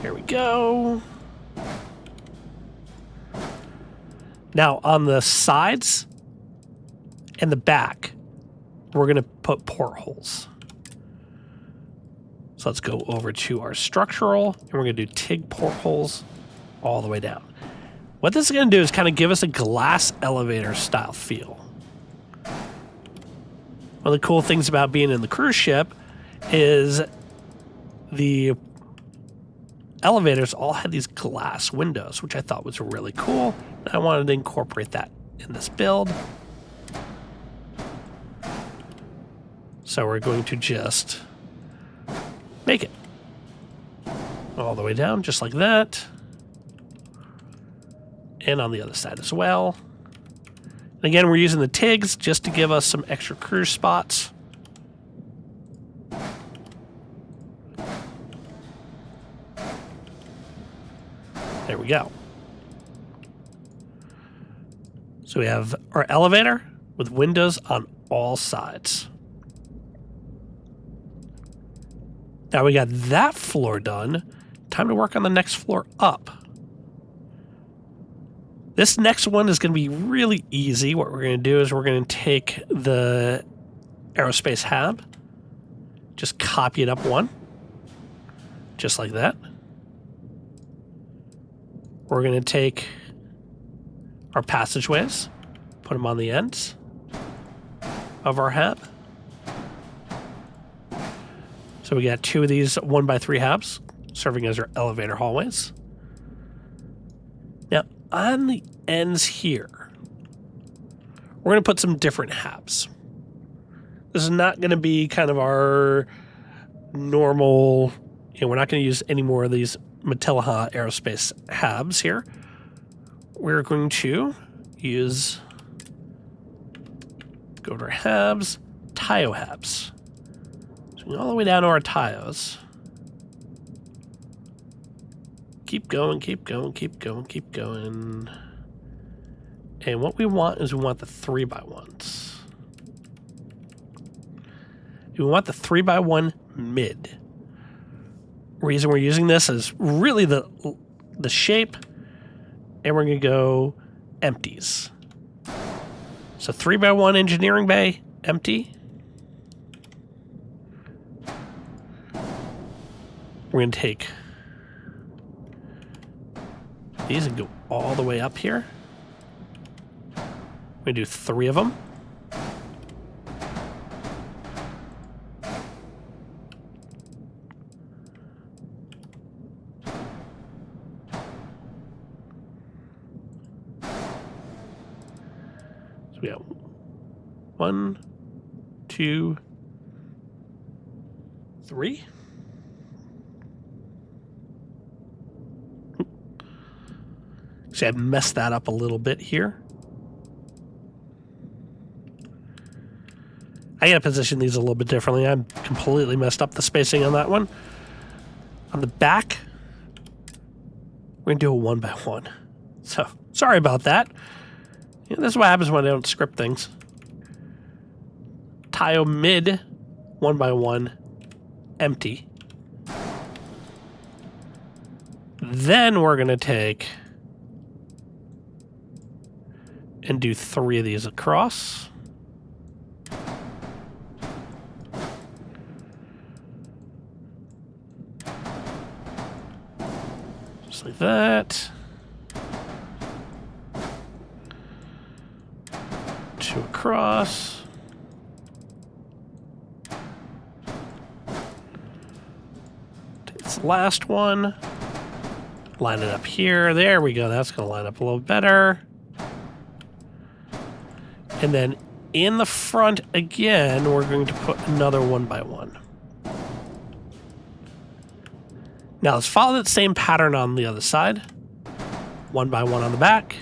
Here we go. Now, on the sides and the back, we're going to put portholes. So let's go over to our structural, and we're going to do TIG portholes all the way down. What this is going to do is kind of give us a glass elevator style feel. One of the cool things about being in the cruise ship is the elevators all had these glass windows, which I thought was really cool. And I wanted to incorporate that in this build. So we're going to just make it all the way down, just like that. And on the other side as well. And again, we're using the TIGs just to give us some extra cruise spots. There we go. So we have our elevator with windows on all sides. Now we got that floor done. Time to work on the next floor up. This next one is going to be really easy. What we're going to do is we're going to take the aerospace hab, just copy it up one, just like that. We're going to take our passageways, put them on the ends of our hab. So we got 2 of these 1x3 habs serving as our elevator hallways. on the ends here, we're going to put some different halves. This is not going to be kind of our normal, we're not going to use any more of these Matilla Aerospace halves here. We're going to use, go to our halves, Tayo halves. So all the way down to our Tayos. Keep going, keep going, keep going, keep going. And what we want is we want the 3x1s. We want the 3x1 mid. Reason we're using this is really the shape, and we're going to go empties. So 3x1 engineering bay, empty. We're going to take these and go all the way up here. We're going to do 3 of them. So we got 1, 2, 3. See, I've messed that up a little bit here. I gotta position these a little bit differently. I'm completely messed up the spacing on that one. On the back, we're gonna do a 1x1. So, sorry about that. This is what happens when I don't script things. Tayo mid, 1x1, empty. Then we're gonna take and do 3 of these across. Just like that. 2 across. Take this last one. Line it up here. There we go. That's going to line up a little better. And then in the front again, we're going to put another 1x1. Now let's follow that same pattern on the other side. 1x1 on the back.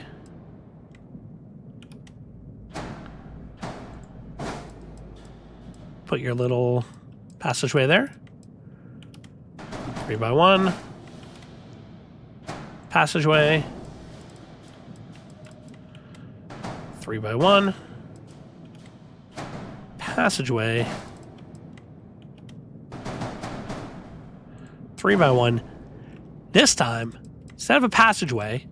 Put your little passageway there. 3x1. Passageway. 3x1. Passageway. 3x1. This time, instead of a passageway,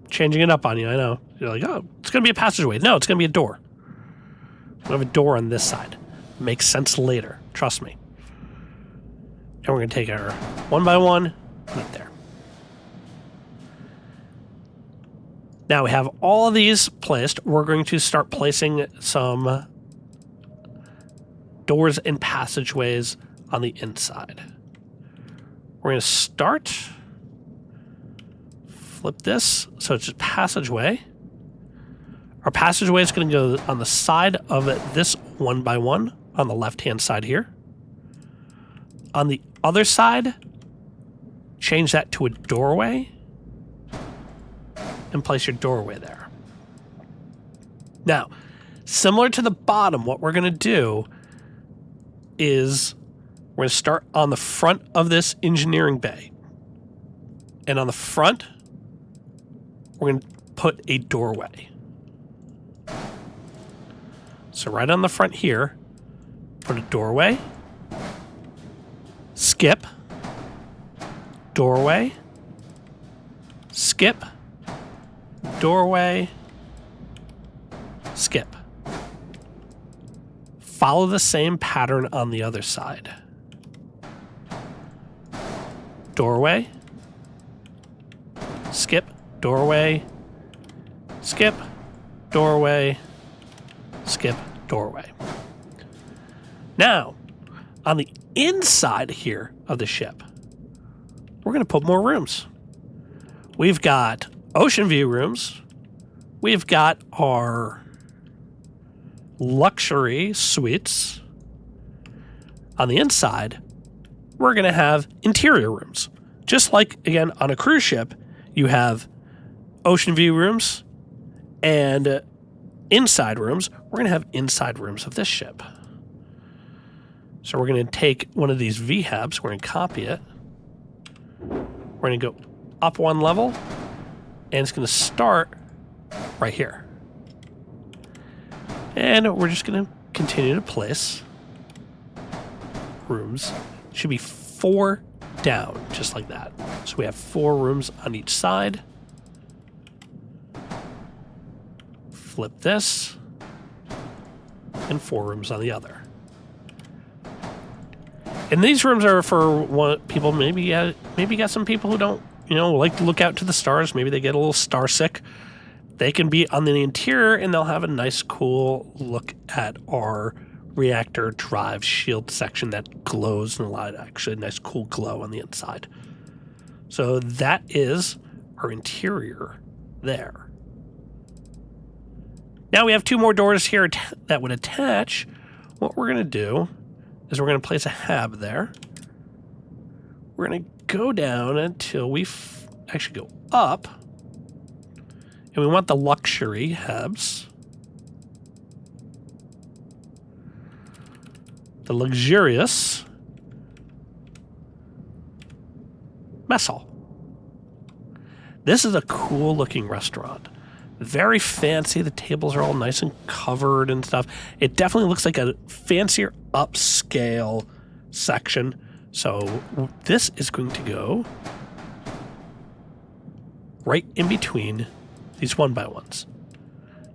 changing it up on you, I know. You're like, oh, it's going to be a passageway. No, it's going to be a door. We have a door on this side. Makes sense later. Trust me. And we're going to take our 1x1 and up there. Now we have all of these placed. We're going to start placing some doors and passageways on the inside. We're going to start, flip this, so it's just passageway. Our passageway is going to go on the side of this 1x1 on the left-hand side here. On the other side, change that to a doorway and place your doorway there. Now, similar to the bottom, what we're going to do is we're going to start on the front of this engineering bay. And on the front, we're going to put a doorway. So right on the front here, put a doorway, skip, doorway, skip, doorway, skip. Follow the same pattern on the other side. Doorway, skip, doorway, skip, doorway, skip, doorway. Now, on the inside here of the ship, we're going to put more rooms. We've got ocean view rooms, we've got our luxury suites. On the inside, we're going to have interior rooms. Just like, again, on a cruise ship, you have ocean view rooms and inside rooms. We're going to have inside rooms of this ship. So we're going to take one of these VHABs, we're going to copy it. We're going to go up one level, and it's going to start right here. And we're just going to continue to place rooms. It should be 4 down, just like that. So we have 4 rooms on each side. Flip this, and 4 rooms on the other. And these rooms are for people, maybe got some people who don't, like to look out to the stars. Maybe they get a little star sick. They can be on the interior, and they'll have a nice, cool look at our reactor drive shield section that glows in a lot. Actually, a nice, cool glow on the inside. So that is our interior there. Now we have 2 more doors here that would attach. What we're going to do is we're going to place a hab there. We're going to go down until we actually go up. And we want the luxury habs. The luxurious mess hall. This is a cool looking restaurant. Very fancy. The tables are all nice and covered and stuff. It definitely looks like a fancier upscale section. So this is going to go right in between these 1x1s.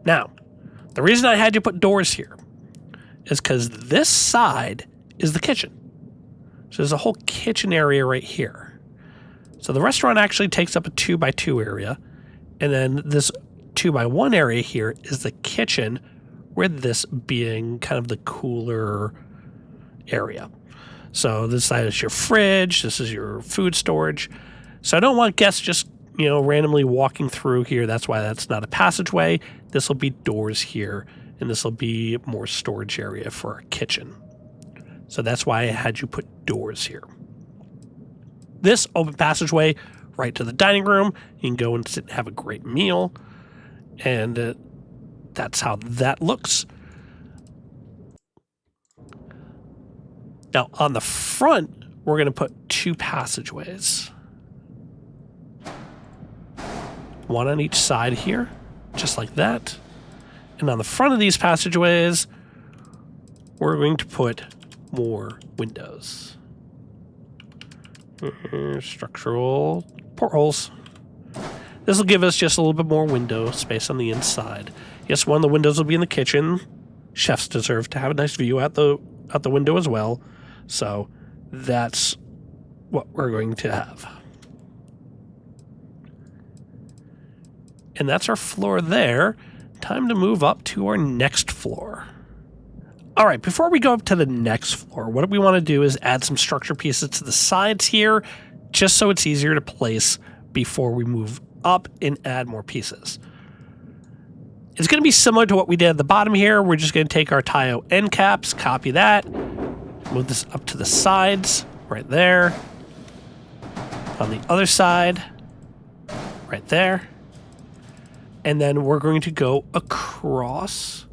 Now, the reason I had you put doors here is because this side is the kitchen. So there's a whole kitchen area right here. So the restaurant actually takes up a 2x2 area. And then this 2x1 area here is the kitchen, with this being kind of the cooler area. So this side is your fridge. This is your food storage. So I don't want guests just, randomly walking through here. That's why that's not a passageway. This will be doors here, and this will be more storage area for our kitchen. So that's why I had you put doors here. This open passageway right to the dining room. You can go and sit and have a great meal. And that's how that looks. Now, on the front, we're going to put 2 passageways. One on each side here, just like that. And on the front of these passageways, we're going to put more windows. Structural portholes. This will give us just a little bit more window space on the inside. Yes, one of the windows will be in the kitchen. Chefs deserve to have a nice view out the window as well. So that's what we're going to have. And that's our floor there. Time to move up to our next floor. All right, before we go up to the next floor, what we want to do is add some structure pieces to the sides here, just so it's easier to place before we move up and add more pieces. It's going to be similar to what we did at the bottom here. We're just going to take our Tayo end caps, copy that, move this up to the sides, right there. On the other side, right there. And then we're going to go across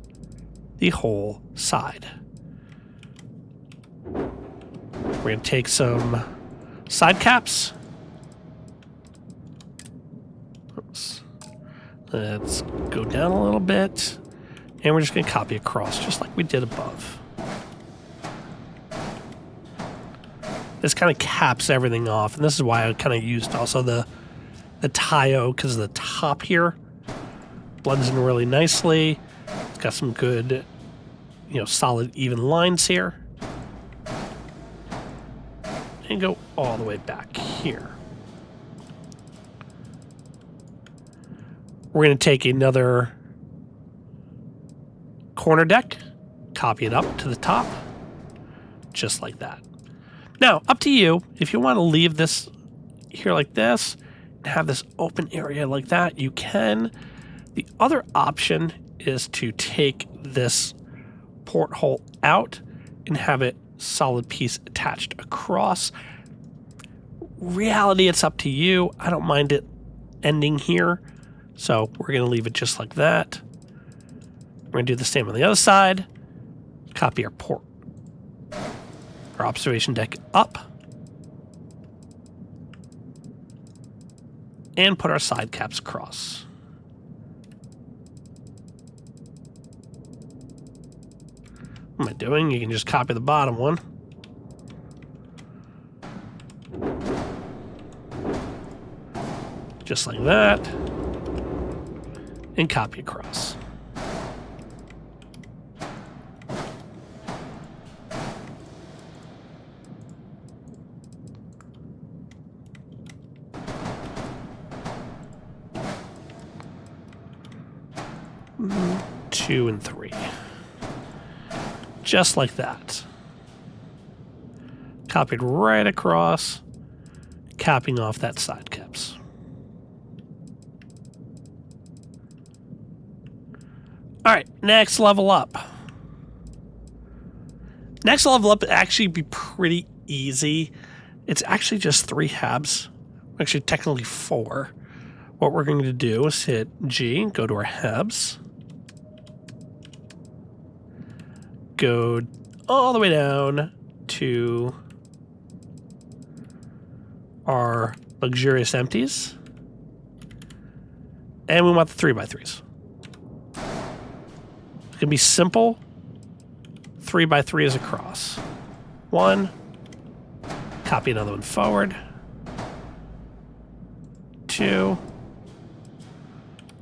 the whole side. We're going to take some side caps. Oops. Let's go down a little bit. And we're just going to copy across, just like we did above. This kind of caps everything off. And this is why I kind of used also the Tayo, because the top here blends in really nicely. It's got some good, solid even lines here. And go all the way back here. We're going to take another corner deck, copy it up to the top, just like that. Now, up to you. If you want to leave this here like this, have this open area like that, you can. The other option is to take this porthole out and have it solid piece attached across. Reality, it's up to you. I don't mind it ending here, so we're going to leave it just like that. We're going to do the same on the other side. Copy our observation deck up, and put our side caps across. What am I doing? You can just copy the bottom one. Just like that. And copy across. Two and three. Just like that. Copied right across, capping off that side caps. All right, next level up. Next level up actually be pretty easy. It's actually just 3 habs. Actually, technically 4. What we're going to do is hit G, go to our habs. Go all the way down to our luxurious empties. And we want the 3x3s. It's going to be simple. 3x3 is across. 1. Copy another one forward. 2.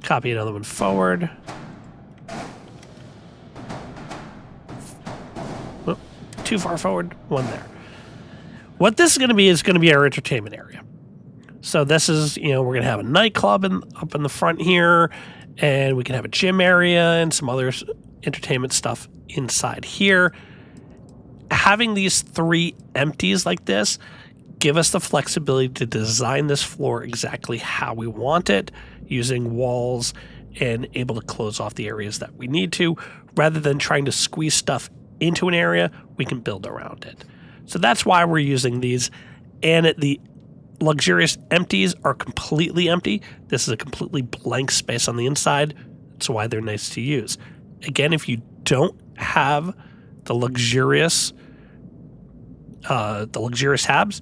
Copy another one forward. Too far forward, 1 there. What this is going to be our entertainment area. So this is, we're going to have a nightclub up in the front here, and we can have a gym area and some other entertainment stuff inside here. Having these 3 empties like this give us the flexibility to design this floor exactly how we want it, using walls and able to close off the areas that we need to, rather than trying to squeeze stuff into an area. We can build around it. So that's why we're using these. And the luxurious empties are completely empty. This is a completely blank space on the inside. That's why they're nice to use. Again, if you don't have the luxurious habs,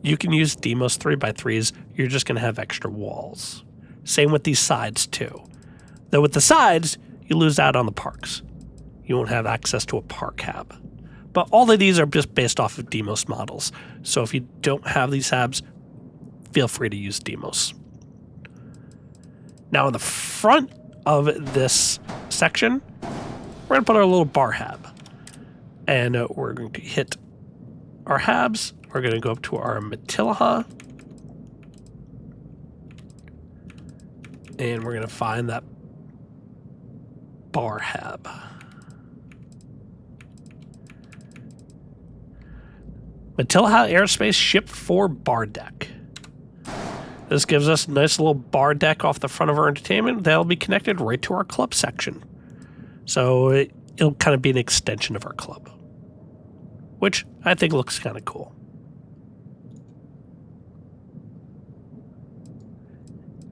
you can use Demos 3x3s. You're just going to have extra walls. Same with these sides too. Though with the sides, you lose out on the parks. You won't have access to a park hab. But all of these are just based off of Demos models. So if you don't have these habs, feel free to use Demos. Now in the front of this section, we're going to put our little bar hab. And we're going to hit our habs. We're going to go up to our Matilaha. And we're going to find that bar hab. Matilaha Aerospace Ship 4 bar deck. This gives us a nice little bar deck off the front of our entertainment. That'll be connected right to our club section. So it'll kind of be an extension of our club, which I think looks kind of cool.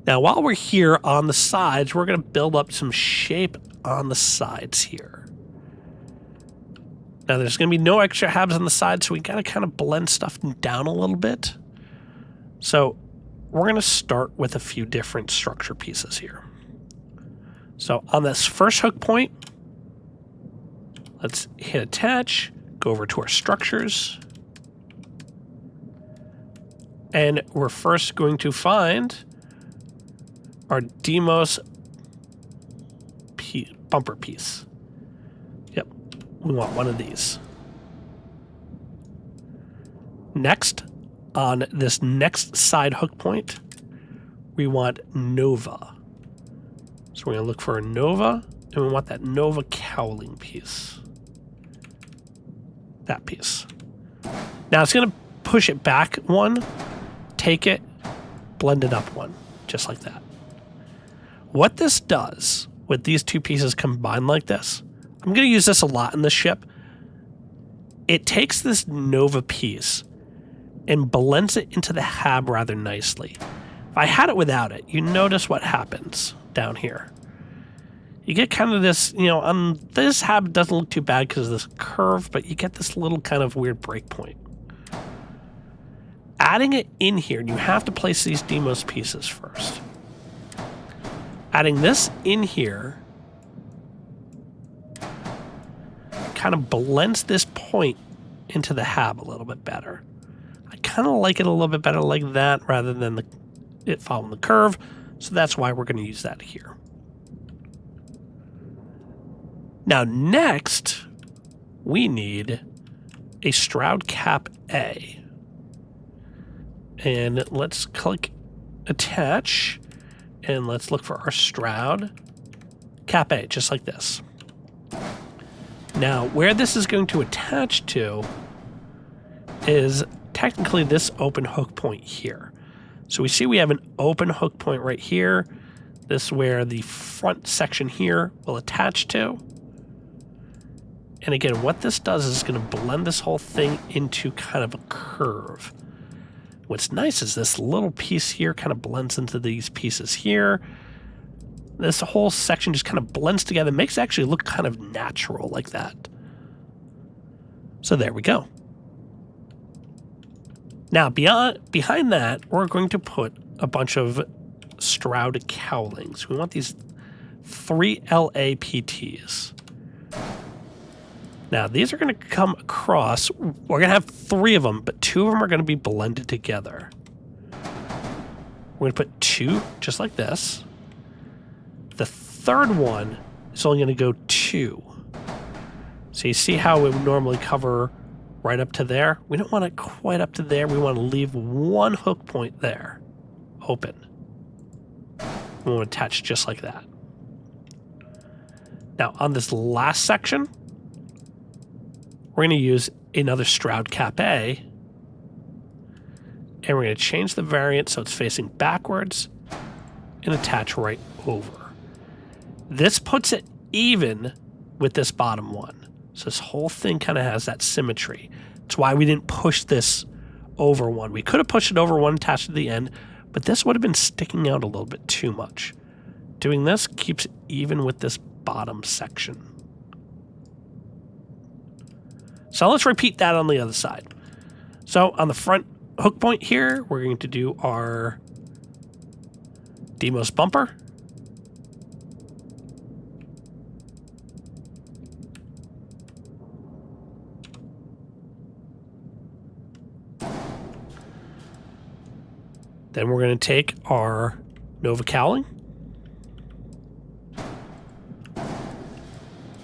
Now, while we're here on the sides, we're going to build up some shape on the sides here. Now, there's going to be no extra habs on the side, so we got to kind of blend stuff down a little bit. So we're going to start with a few different structure pieces here. So on this first hook point, let's hit attach, go over to our structures. And we're first going to find our Demos bumper piece. Yep, we want one of these. Next, on this next side hook point, we want Nova. So we're going to look for a Nova, and we want that Nova cowling piece. That piece. Now it's going to push it back one, take it, blended up one, just like that. What this does with these two pieces combined like this, I'm going to use this a lot in this ship. It takes this Nova piece and blends it into the hab rather nicely. If I had it without it, you notice what happens down here. You get kind of this, on this hab doesn't look too bad because of this curve, but you get this little kind of weird break point. Adding it in here, and you have to place these Demos pieces first. Adding this in here kind of blends this point into the hab a little bit better. I kind of like it a little bit better like that rather than it following the curve, so that's why we're going to use that here. Now next, we need a Stroud Cap A. And let's click attach, and let's look for our Stroud Cap A, just like this. Now, where this is going to attach to is technically this open hook point here. So we see we have an open hook point right here. This is where the front section here will attach to. And again, what this does is going to blend this whole thing into kind of a curve. What's nice is this little piece here kind of blends into these pieces here. This whole section just kind of blends together, makes it actually look kind of natural like that. So there we go. Now, behind that, we're going to put a bunch of Stroud cowlings. We want these 3 LAPTs. Now, these are going to come across. We're going to have 3 of them, but 2 of them are going to be blended together. We're going to put 2 just like this. The third one is only going to go 2. So you see how it would normally cover right up to there? We don't want it quite up to there. We want to leave one hook point there, open. We want to attach just like that. Now, on this last section, we're going to use another Stroud Cap A, and we're going to change the variant so it's facing backwards and attach right over. This puts it even with this bottom one. So this whole thing kind of has that symmetry. It's why we didn't push this over one. We could have pushed it over one attached to the end, but this would have been sticking out a little bit too much. Doing this keeps it even with this bottom section. So let's repeat that on the other side. So on the front hook point here, we're going to do our Demos bumper. Then we're going to take our Nova cowling.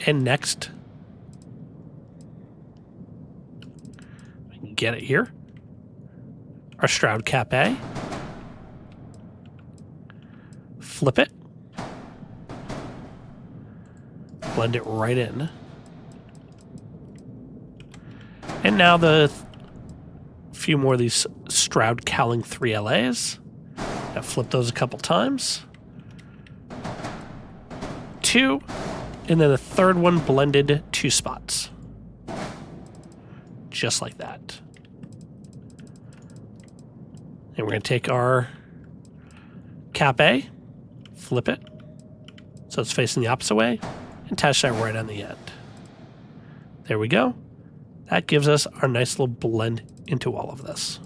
And next, we can get it here. Our Stroud Cap A. Flip it. Blend it right in. And now the few more of these Stroud cowling 3 LAs. Now flip those a couple times. 2, and then a third one blended 2 spots. Just like that. And we're going to take our Cap A, flip it, so it's facing the opposite way, and attach that right on the end. There we go. That gives us our nice little blend into all of this.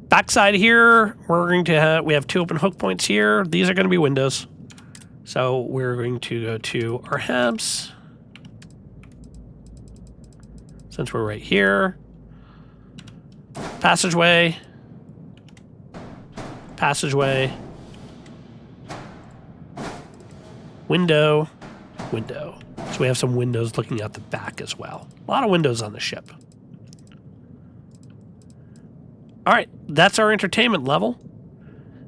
Backside here, we're going to have, we have 2 open hook points here. These are going to be windows. So we're going to go to our habs. Since we're right here. Passageway. Passageway. Window. Window. So we have some windows looking out the back as well. A lot of windows on the ship. All right, that's our entertainment level.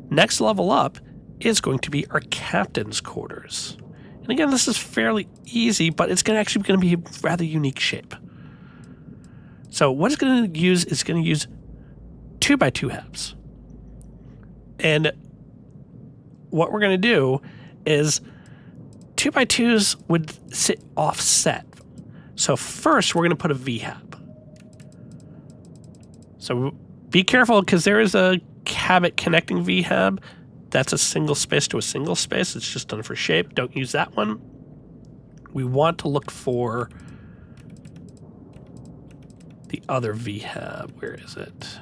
Next level up is going to be our captain's quarters. And again, this is fairly easy, but it's actually going to be a rather unique shape. So what it's going to use is going to use 2x2 halves. And what we're going to do is 2x2s would sit offset. So first we're going to put a V-hab. So be careful because there is a cabinet connecting V-hab. That's a single space to a single space. It's just done for shape. Don't use that one. We want to look for the other V-hab. Where is it?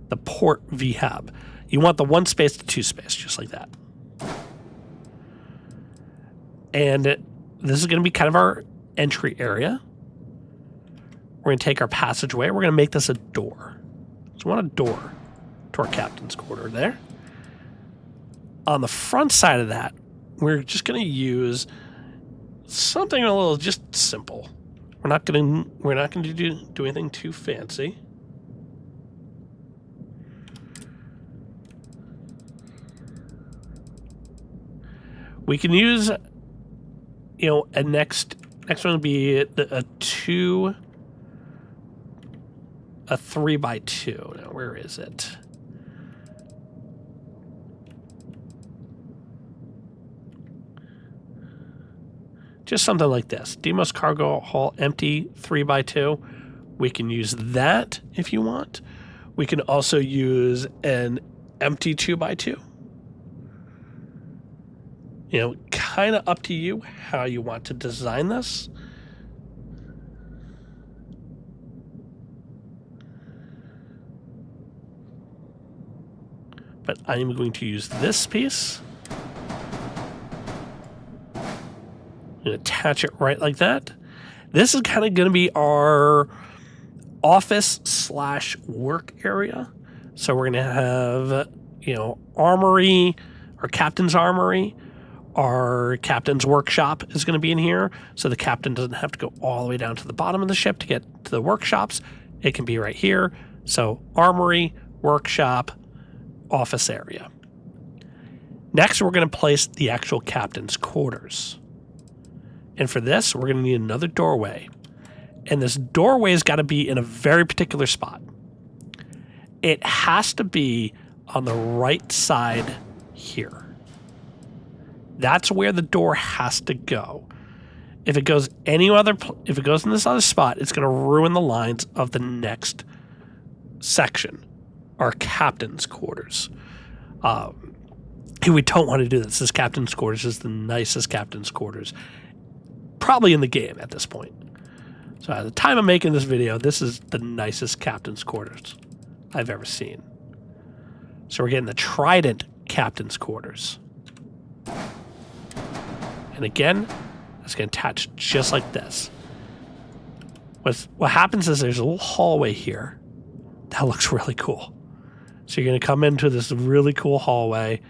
The port V-hab. You want the 1 space to 2 space, just like that. And this is going to be kind of our entry area. We're going to take our passageway. We're going to make this a door. So we want a door to our captain's quarter there. On the front side of that, we're just going to use something a little just simple. We're not going to do anything too fancy. We can use, you know, a next one would be a 3x2. Now, where is it? Just something like this. Demos cargo hall empty 3x2. We can use that if you want. We can also use an empty 2x2. You know, kind of up to you how you want to design this. But I'm going to use this piece. I'm going to attach it right like that. This is kind of going to be our office/work area. So we're going to have, you know, armory, our captain's armory. Our captain's workshop is going to be in here, so the captain doesn't have to go all the way down to the bottom of the ship to get to the workshops. It can be right here. So armory, workshop, office area. Next, we're going to place the actual captain's quarters. And for this, we're going to need another doorway. And this doorway's got to be in a very particular spot. It has to be on the right side here. That's where the door has to go. If it goes in this other spot, it's going to ruin the lines of the next section, our captain's quarters. We don't want to do this. This captain's quarters is the nicest captain's quarters probably in the game at this point. So at the time of making this video, this is the nicest captain's quarters I've ever seen. So we're getting the Trident captain's quarters. And again, it's going to attach just like this. What happens is there's a little hallway here. That looks really cool. So you're going to come into this really cool hallway.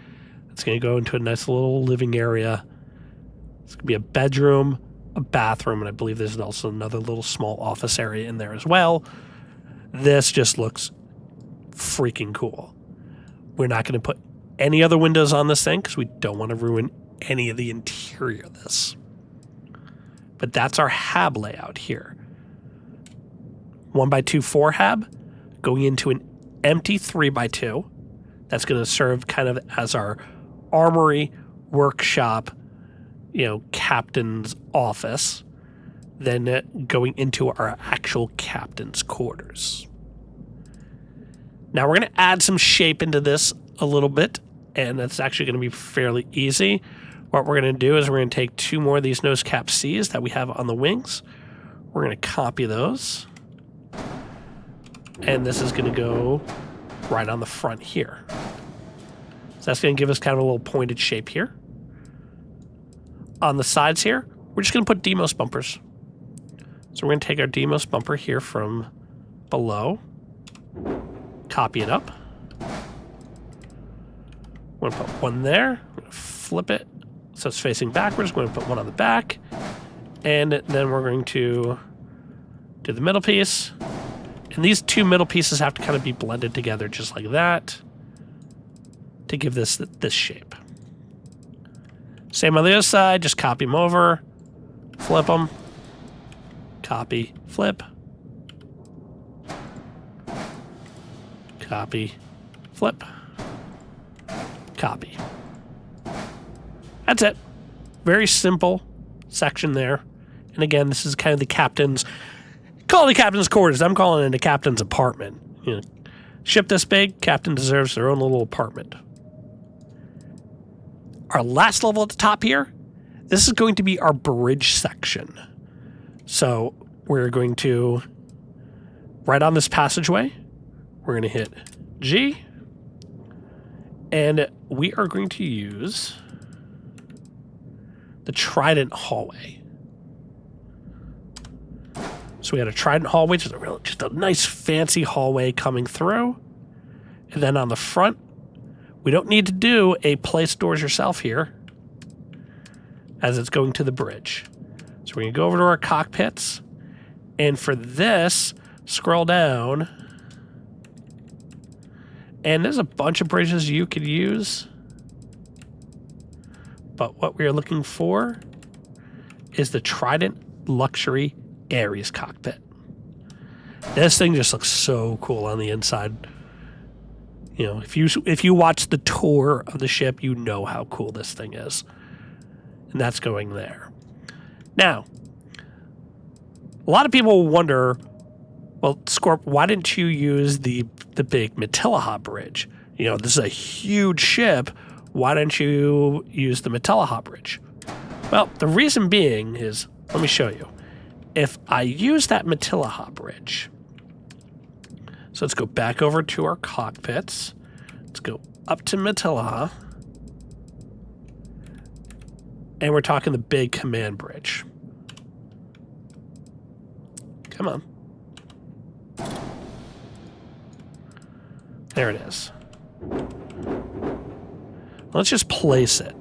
It's going to go into a nice little living area. It's going to be a bedroom, a bathroom, and I believe there's also another little small office area in there as well. This just looks freaking cool. We're not going to put any other windows on this thing because we don't want to ruin any of the interior of this. But that's our hab layout here. 1x2 4-hab going into an empty 3x2. That's going to serve kind of as our armory, workshop, you know, captain's office. Then going into our actual captain's quarters. Now we're going to add some shape into this a little bit, and that's actually going to be fairly easy. What we're going to do is we're going to take 2 more of these nose cap C's that we have on the wings. We're going to copy those. And this is going to go right on the front here. So that's going to give us kind of a little pointed shape here. On the sides here, we're just going to put Demos bumpers. So we're going to take our Demos bumper here from below, copy it up. We're going to put one there, we're going to flip it so it's facing backwards. We're going to put one on the back, and then we're going to do the middle piece. And these 2 middle pieces have to kind of be blended together just like that to give this shape. Same on the other side, just copy them over, flip them, copy, flip, copy, flip, copy. That's it. Very simple section there. And again, this is kind of the captain's, call it the captain's quarters. I'm calling it a captain's apartment. You know, ship this big, captain deserves their own little apartment. Our last level at the top here, this is going to be our bridge section. So we're going to, right on this passageway, we're going to hit G, and we are going to use the Trident hallway. So we had a Trident hallway, just a nice fancy hallway coming through. And then on the front, we don't need to do a place doors yourself here, as it's going to the bridge. So we're going to go over to our cockpits. And for this, scroll down. And there's a bunch of bridges you could use. But what we are looking for is the Trident Luxury Ares cockpit. This thing just looks so cool on the inside. You know, if you watch the tour of the ship, you know how cool this thing is. And that's going there. Now, a lot of people wonder, well, Scorp, why didn't you use the big Matilaha bridge? You know, this is a huge ship. Why didn't you use the Matilaha bridge? Well, the reason being is, let me show you. If I use that Matilaha bridge, so let's go back over to our cockpits. Let's go up to Matilaha. And we're talking the big command bridge. Come on. There it is. Let's just place it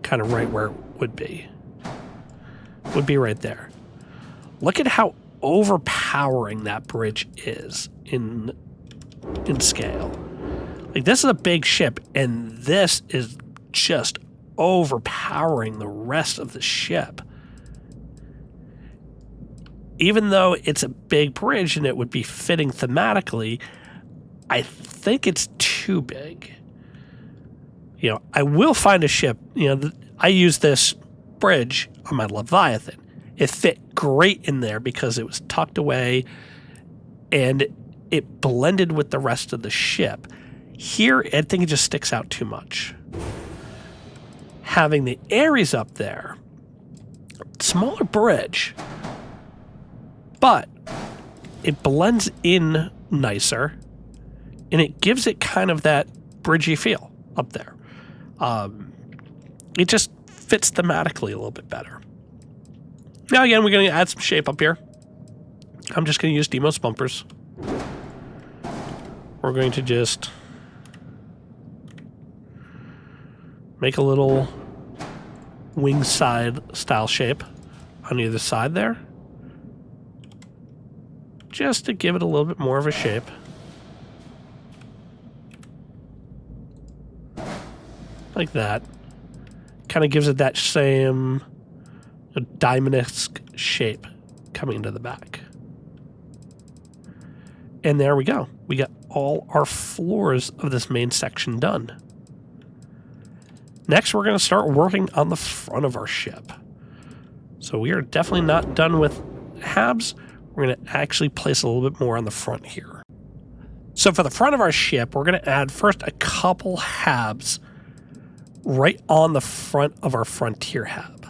kind of right where it would be. Would be right there. Look at how overpowering that bridge is in scale. Like, this is a big ship, and this is just overpowering the rest of the ship. Even though it's a big bridge and it would be fitting thematically, I think it's too big. You know, I will find a ship. You know, I use this bridge on my Leviathan. It fit great in there because it was tucked away and it blended with the rest of the ship. Here, I think it just sticks out too much. Having the Ares up there, smaller bridge, but it blends in nicer and it gives it kind of that bridgy feel up there. It just fits thematically a little bit better. Now again, we're going to add some shape up here. I'm just going to use Demos bumpers. We're going to just make a little wing side style shape on either side there. Just to give it a little bit more of a shape. Like that. Kind of gives it that same diamond-esque shape coming into the back. And there we go. We got all our floors of this main section done. Next, we're going to start working on the front of our ship. So we are definitely not done with halves. We're going to actually place a little bit more on the front here. So for the front of our ship, we're going to add first a couple halves right on the front of our frontier hab.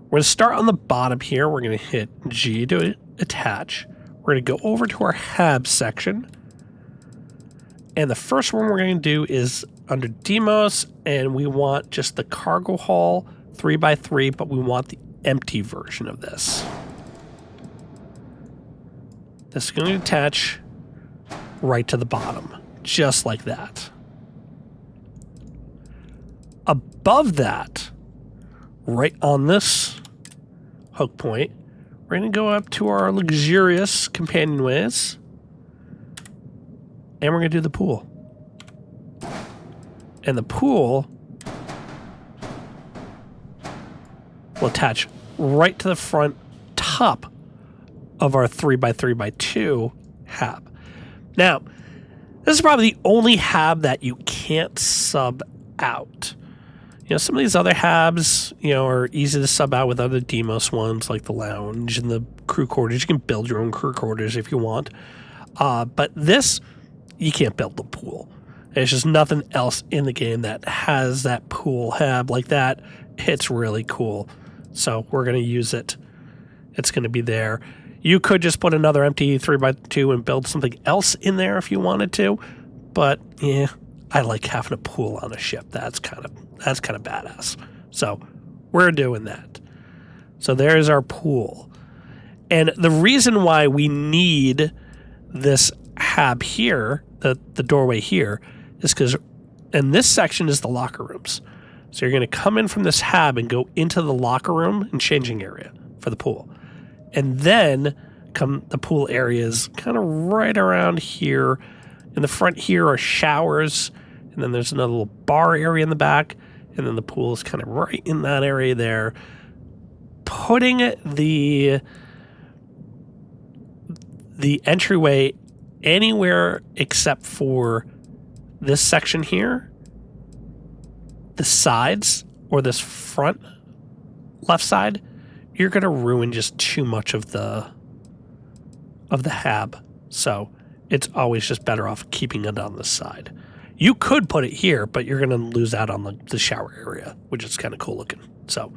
We're going to start on the bottom here. We're going to hit G to attach. We're going to go over to our hab section. And the first one we're going to do is under Demos, and we want just the cargo hull 3x3, but we want the empty version of this. This is going to attach right to the bottom, just like that. Above that, right on this hook point, we're going to go up to our luxurious companionways, and we're going to do the pool. And the pool will attach right to the front top of our 3x3x2 hab. Now, this is probably the only hab that you can't sub out. You know, some of these other habs, you know, are easy to sub out with other Demos ones like the lounge and the crew quarters. You can build your own crew quarters if you want. But this, you can't build the pool. There's just nothing else in the game that has that pool hab like that. It's really cool. So we're going to use it. It's going to be there. You could just put another empty 3x2 and build something else in there if you wanted to. But yeah, I like having a pool on a ship. That's kind of badass. So we're doing that. So there's our pool. And the reason why we need this hab here, the doorway here, is because in this section is the locker rooms. So you're going to come in from this hab and go into the locker room and changing area for the pool. And then come the pool areas kind of right around here. In the front here are showers. And then there's another little bar area in the back. And then the pool is kind of right in that area there. Putting the entryway anywhere except for this section here, the sides, or this front left side, you're going to ruin just too much of the hab. So it's always just better off keeping it on the side. You could put it here, but you're going to lose out on the shower area, which is kind of cool looking. So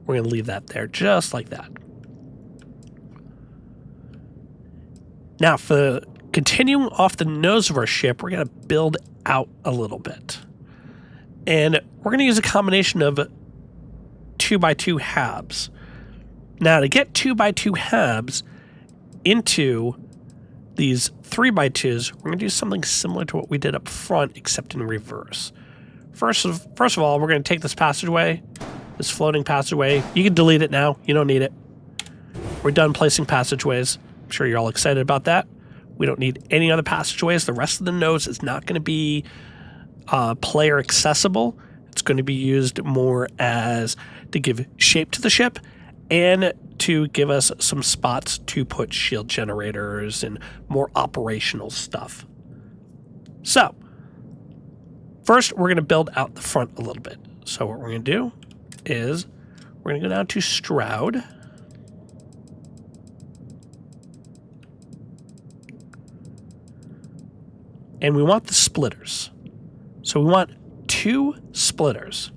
we're going to leave that there just like that. Now, for continuing off the nose of our ship, we're going to build out a little bit. And we're going to use a combination of 2x2 habs. Now, to get 2x2 habs into these 3x2s, we're going to do something similar to what we did up front, except in reverse. First of all, we're going to take this passageway, this floating passageway. You can delete it now. You don't need it. We're done placing passageways. I'm sure you're all excited about that. We don't need any other passageways. The rest of the nose is not going to be player accessible. It's going to be used more as to give shape to the ship and to give us some spots to put shield generators and more operational stuff. So, first we're going to build out the front a little bit. So what we're going to do is we're going to go down to Stroud. And we want the splitters. So we want 2 splitters.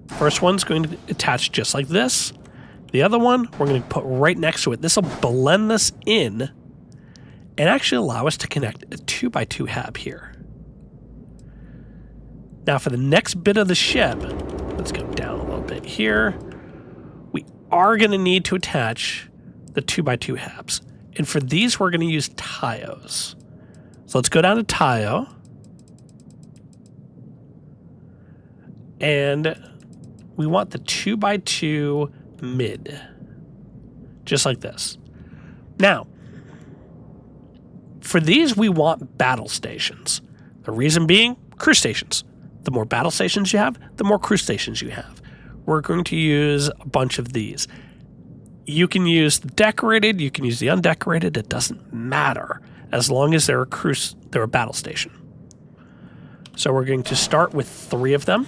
First one's going to attach just like this. The other one, we're going to put right next to it. This will blend this in and actually allow us to connect a 2x2 hab here. Now for the next bit of the ship, let's go down a little bit here. We are going to need to attach the 2x2 habs. And for these, we're going to use tios. So let's go down to tio. And we want the 2x2 mid. Just like this. Now, for these, we want battle stations. The reason being, crew stations. The more battle stations you have, the more crew stations you have. We're going to use a bunch of these. You can use the decorated, you can use the undecorated, it doesn't matter. As long as they're a battle station. So we're going to start with 3 of them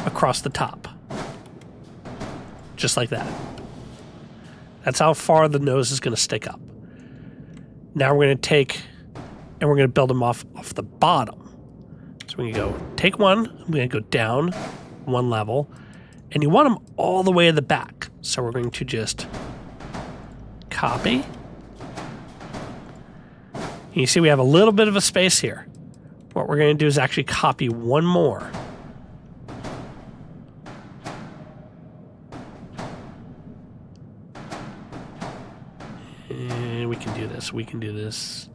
across the top. Just like that. That's how far the nose is going to stick up. Now we're going to take, and we're going to build them off the bottom. So we're going to go take one, I'm going to go down 1 level, and you want them all the way to the back. So we're going to just copy. You see we have a little bit of a space here. What we're going to do is actually copy 1 more. And we can do this. We can do this.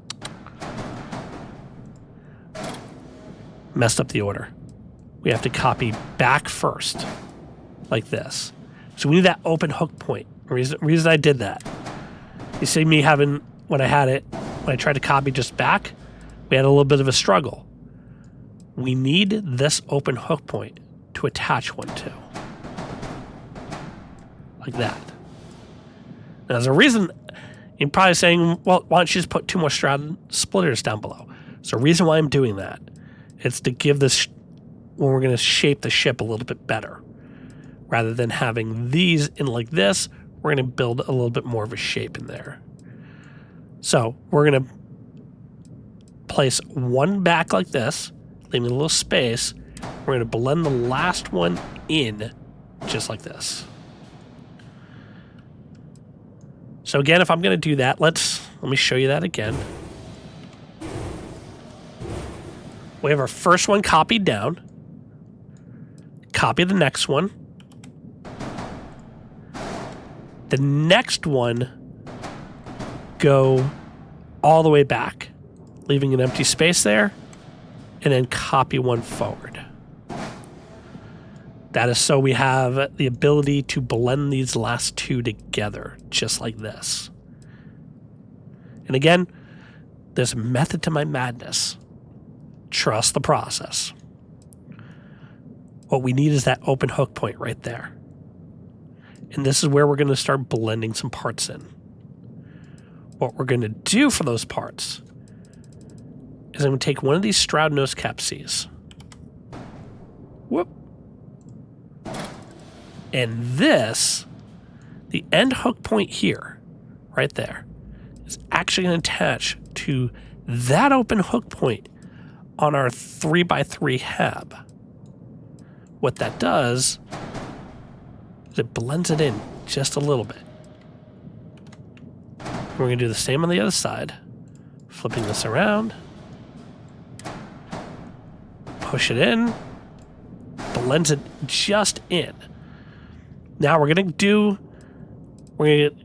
Messed up the order. We have to copy back first. Like this. So we need that open hook point. The reason I did that. You see me having, when I tried to copy just back, we had a little bit of a struggle. We need this open hook point to attach one to. Like that. Now, there's a reason You're probably saying, well, why don't you just put 2 more strata splitters down below? So the reason why I'm doing that is to give this, when we're going to shape the ship a little bit better. Rather than having these in like this, we're going to build a little bit more of a shape in there. So we're going to place one back like this, leaving a little space. We're going to blend the last one in just like this. So again, if I'm going to do that, let me show you that again. We have our first one copied down. Copy the next one. The next one, go all the way back, leaving an empty space there, and then copy one forward. That is so we have the ability to blend these last 2 together, just like this. And again, there's a method to my madness. Trust the process. What we need is that open hook point right there. And this is where we're going to start blending some parts in. What we're going to do for those parts is I'm going to take one of these Stroud nose cap Cs. Whoop. And this, the end hook point here, right there, is actually going to attach to that open hook point on our 3x3 hab. What that does is it blends it in just a little bit. We're going to do the same on the other side. Flipping this around. Push it in. Blends it just in. Now we're going to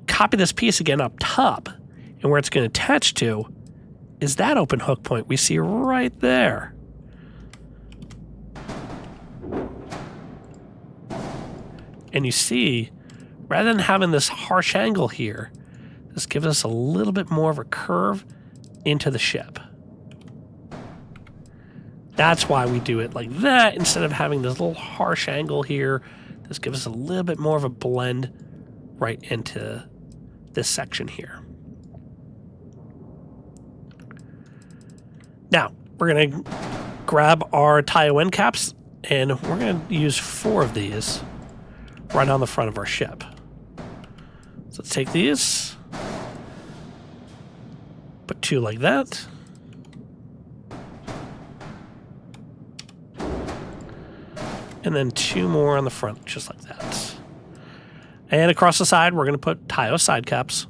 copy this piece again up top. And where it's going to attach to is that open hook point we see right there. And you see, rather than having this harsh angle here, this gives us a little bit more of a curve into the ship. That's why we do it like that instead of having this little harsh angle here. This gives us a little bit more of a blend right into this section here. Now, we're going to grab our Tayo end caps, and we're going to use 4 of these right on the front of our ship. So let's take these, put 2 like that. And then 2 more on the front, just like that. And across the side, we're going to put Tayo side caps.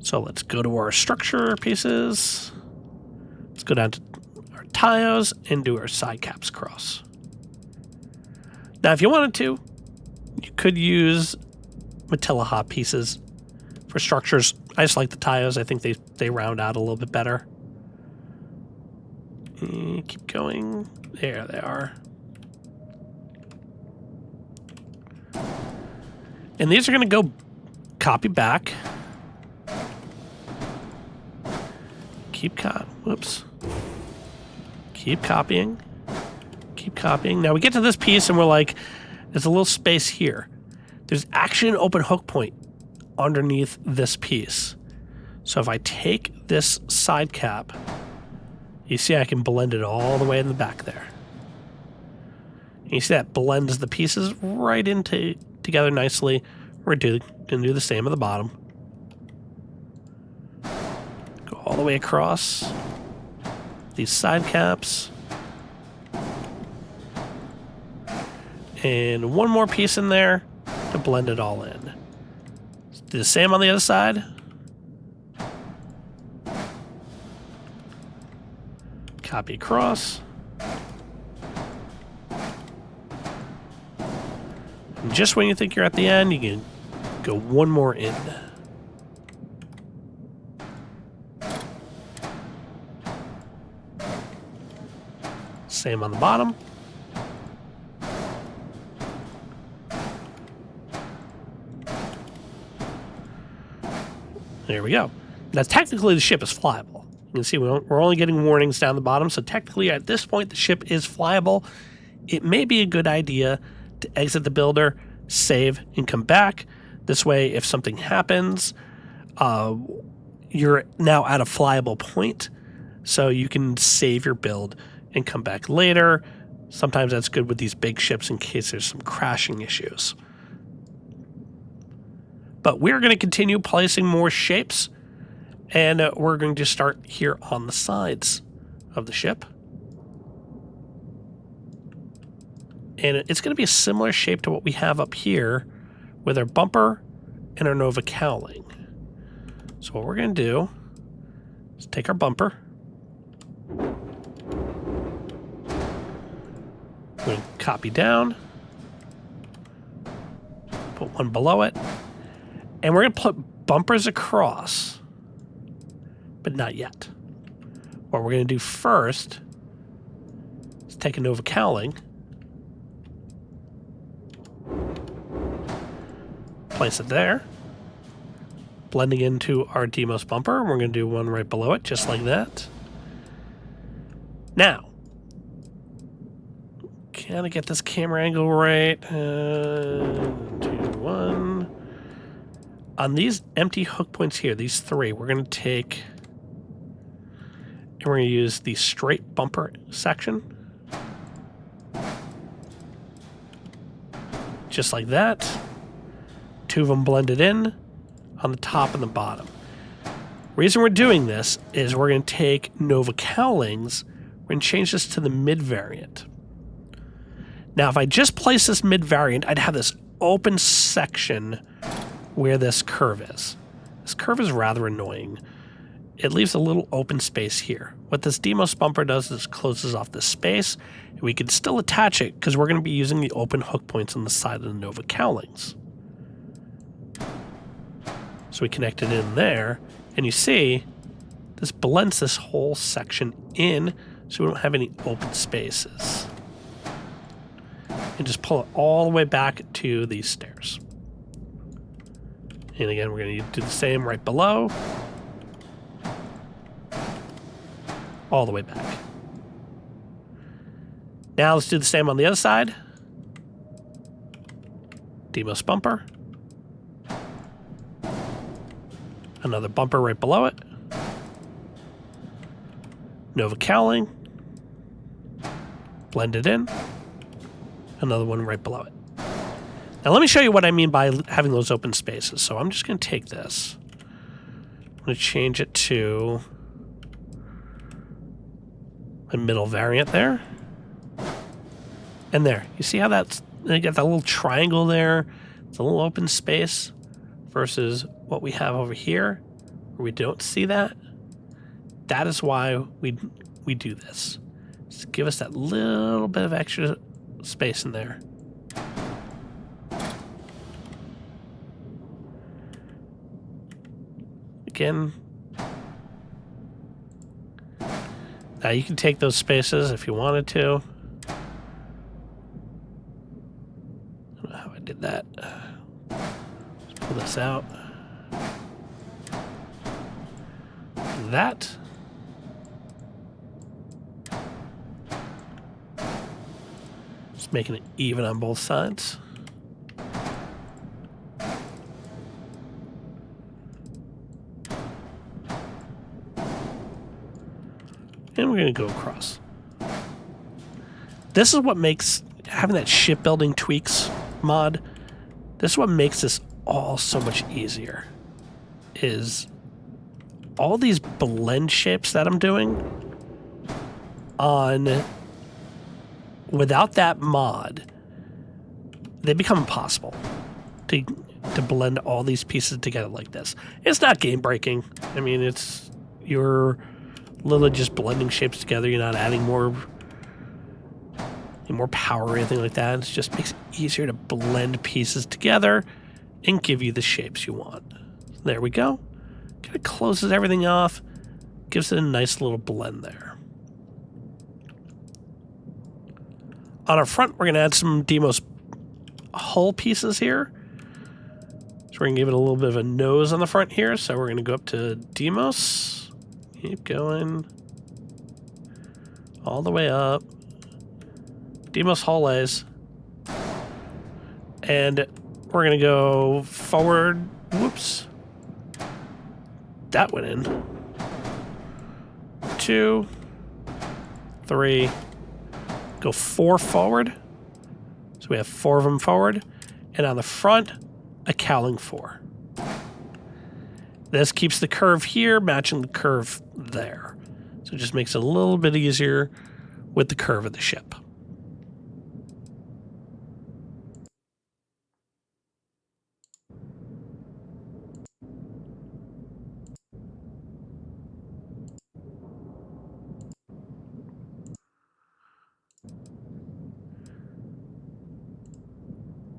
So let's go to our structure pieces. Let's go down to our Tayos and do our side caps across. Now, if you wanted to, you could use Matilla hop pieces for structures. I just like the Tayos. I think they round out a little bit better. And keep going. There they are. And these are going to go copy back. Keep copying. Keep copying. Now we get to this piece and we're like, there's a little space here. There's actually an open hook point underneath this piece. So if I take this side cap, you see I can blend it all the way in the back there. And you see that blends the pieces right into together nicely. We're going to do the same at the bottom. Go all the way across these side caps. And one more piece in there to blend it all in. Do the same on the other side. Copy across. And just when you think you're at the end, you can go one more in. Same on the bottom. There we go. Now, technically, the ship is flyable. You can see we're only getting warnings down the bottom, so technically, at this point, the ship is flyable. It may be a good idea to exit the builder, save, and come back, This way, if something happens, you're now at a flyable point, so you can save your build and come back later. Sometimes that's good with these big ships in case there's some crashing issues. But we're going to continue placing more shapes, and we're going to start here on the sides of the ship. And it's going to be a similar shape to what we have up here with our bumper and our Nova cowling. So what we're going to do is take our bumper. We're going to copy down. Put one below it. And we're going to put bumpers across. But not yet. What we're going to do first is take a Nova cowling. Place it there. Blending into our Demos bumper. We're going to do one right below it, just like that. Now, can I get this camera angle right? 2, 1. On these empty hook points here, these 3, we're going to take and we're going to use the straight bumper section. Just like that. 2 of them blended in on the top and the bottom. Reason we're doing this is we're going to take Nova cowlings. We're going to change this to the mid variant. Now, if I just place this mid variant, I'd have this open section where this curve is. This curve is rather annoying. It leaves a little open space here. What this Demos bumper does is closes off this space, and we can still attach it because we're going to be using the open hook points on the side of the Nova cowlings. So we connect it in there, and you see this blends this whole section in so we don't have any open spaces. And just pull it all the way back to these stairs. And again, we're going to do the same right below. All the way back. Now let's do the same on the other side. Demos bumper. Another bumper right below it. Nova cowling. Blend it in. Another one right below it. Now let me show you what I mean by having those open spaces. So I'm just going to take this. I'm going to change it to my middle variant there. And there. You see how that's, you got that little triangle there? It's a little open space versus what we have over here where we don't see that. That is why we do this. Just give us that little bit of extra space in there. Again, now you can take those spaces if you wanted to. I don't know how I did that. Let's pull this out. That. Just making it even on both sides. And we're going to go across. This is what makes having that shipbuilding tweaks mod, this is what makes this all so much easier. Is all these blend shapes that I'm doing on, without that mod, they become impossible to blend all these pieces together like this. It's not game breaking. I mean, you're literally just blending shapes together. You're not adding more power or anything like that. It just makes it easier to blend pieces together and give you the shapes you want. There we go. Kind of closes everything off, gives it a nice little blend there. On our front, we're going to add some Demos hull pieces here. So we're going to give it a little bit of a nose on the front here. So we're going to go up to Demos. Keep going. All the way up. Demos hull lays. And we're we're going to go forward. Whoops. That went in. 2, 3. Go 4 forward. So we have 4 of them forward. And on the front, a cowling 4. This keeps the curve here matching the curve there. So it just makes it a little bit easier with the curve of the ship.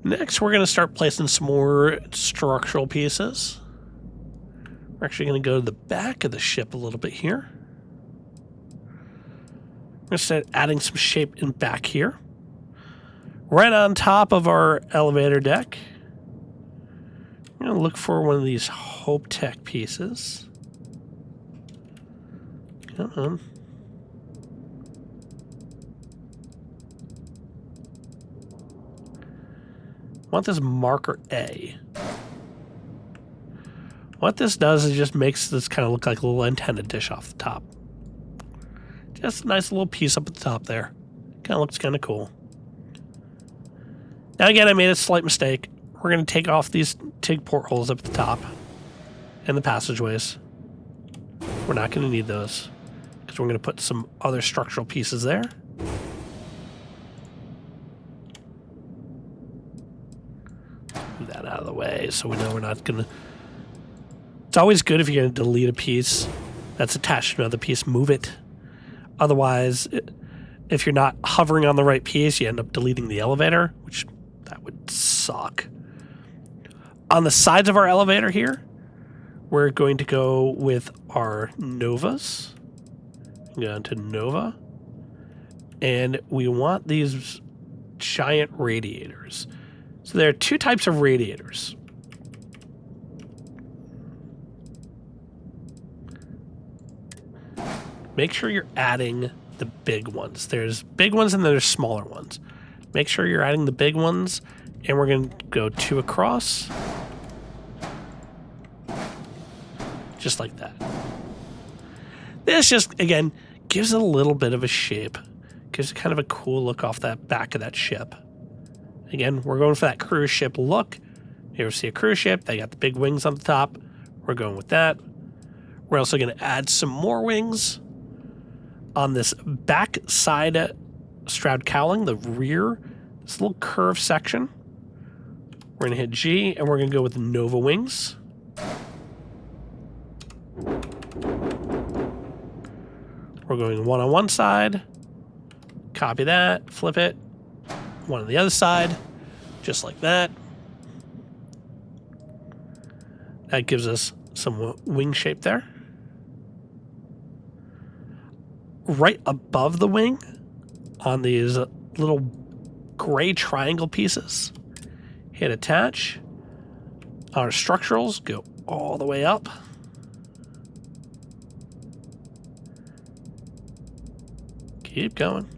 Next, we're going to start placing some more structural pieces. We're actually going to go to the back of the ship a little bit here. We're going to start adding some shape in back here. Right on top of our elevator deck. I'm going to look for one of these Hope Tech pieces. Come on. I want this marker A. What this does is just makes this kind of look like a little antenna dish off the top. Just a nice little piece up at the top there. Kind of looks kind of cool. Now again, I made a slight mistake. We're going to take off these TIG portholes up at the top and the passageways. We're not going to need those because we're going to put some other structural pieces there. Move that out of the way so we know we're not going to... It's always good if you're going to delete a piece that's attached to another piece, move it. Otherwise, if you're not hovering on the right piece, you end up deleting the elevator, which that would suck. On the sides of our elevator here, we're going to go with our Novas. Go into Nova. And we want these giant radiators. So there are 2 types of radiators. Make sure you're adding the big ones. There's big ones and there's smaller ones. Make sure you're adding the big ones, and we're going to go 2 across. Just like that. This just, again, gives it a little bit of a shape. Gives it kind of a cool look off that back of that ship. Again, we're going for that cruise ship look. You ever see a cruise ship? They got the big wings on the top. We're going with that. We're also going to add some more wings on this back side shroud cowling, the rear, this little curved section. We're going to hit G, and we're going to go with the Nova wings. We're going 1 on one side. Copy that, flip it. 1 on the other side, just like that. That gives us some wing shape there. Right above the wing, on these little gray triangle pieces, hit attach. Our structurals go all the way up. Keep going.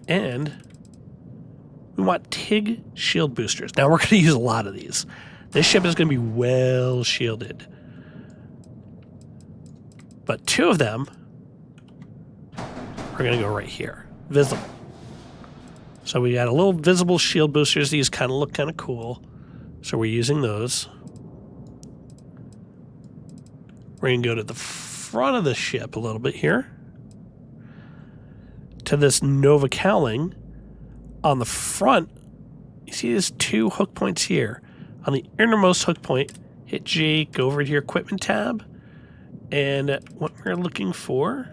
And we want TIG shield boosters. Now we're going to use a lot of these. This ship is going to be well shielded. But 2 of them are going to go right here. Visible. So we got a little visible shield boosters. These kind of look kind of cool. So we're using those. We're going to go to the front of the ship a little bit here. To this Nova cowling. On the front, you see there's 2 hook points here. On the innermost hook point, hit G, go over to your equipment tab. And what we're looking for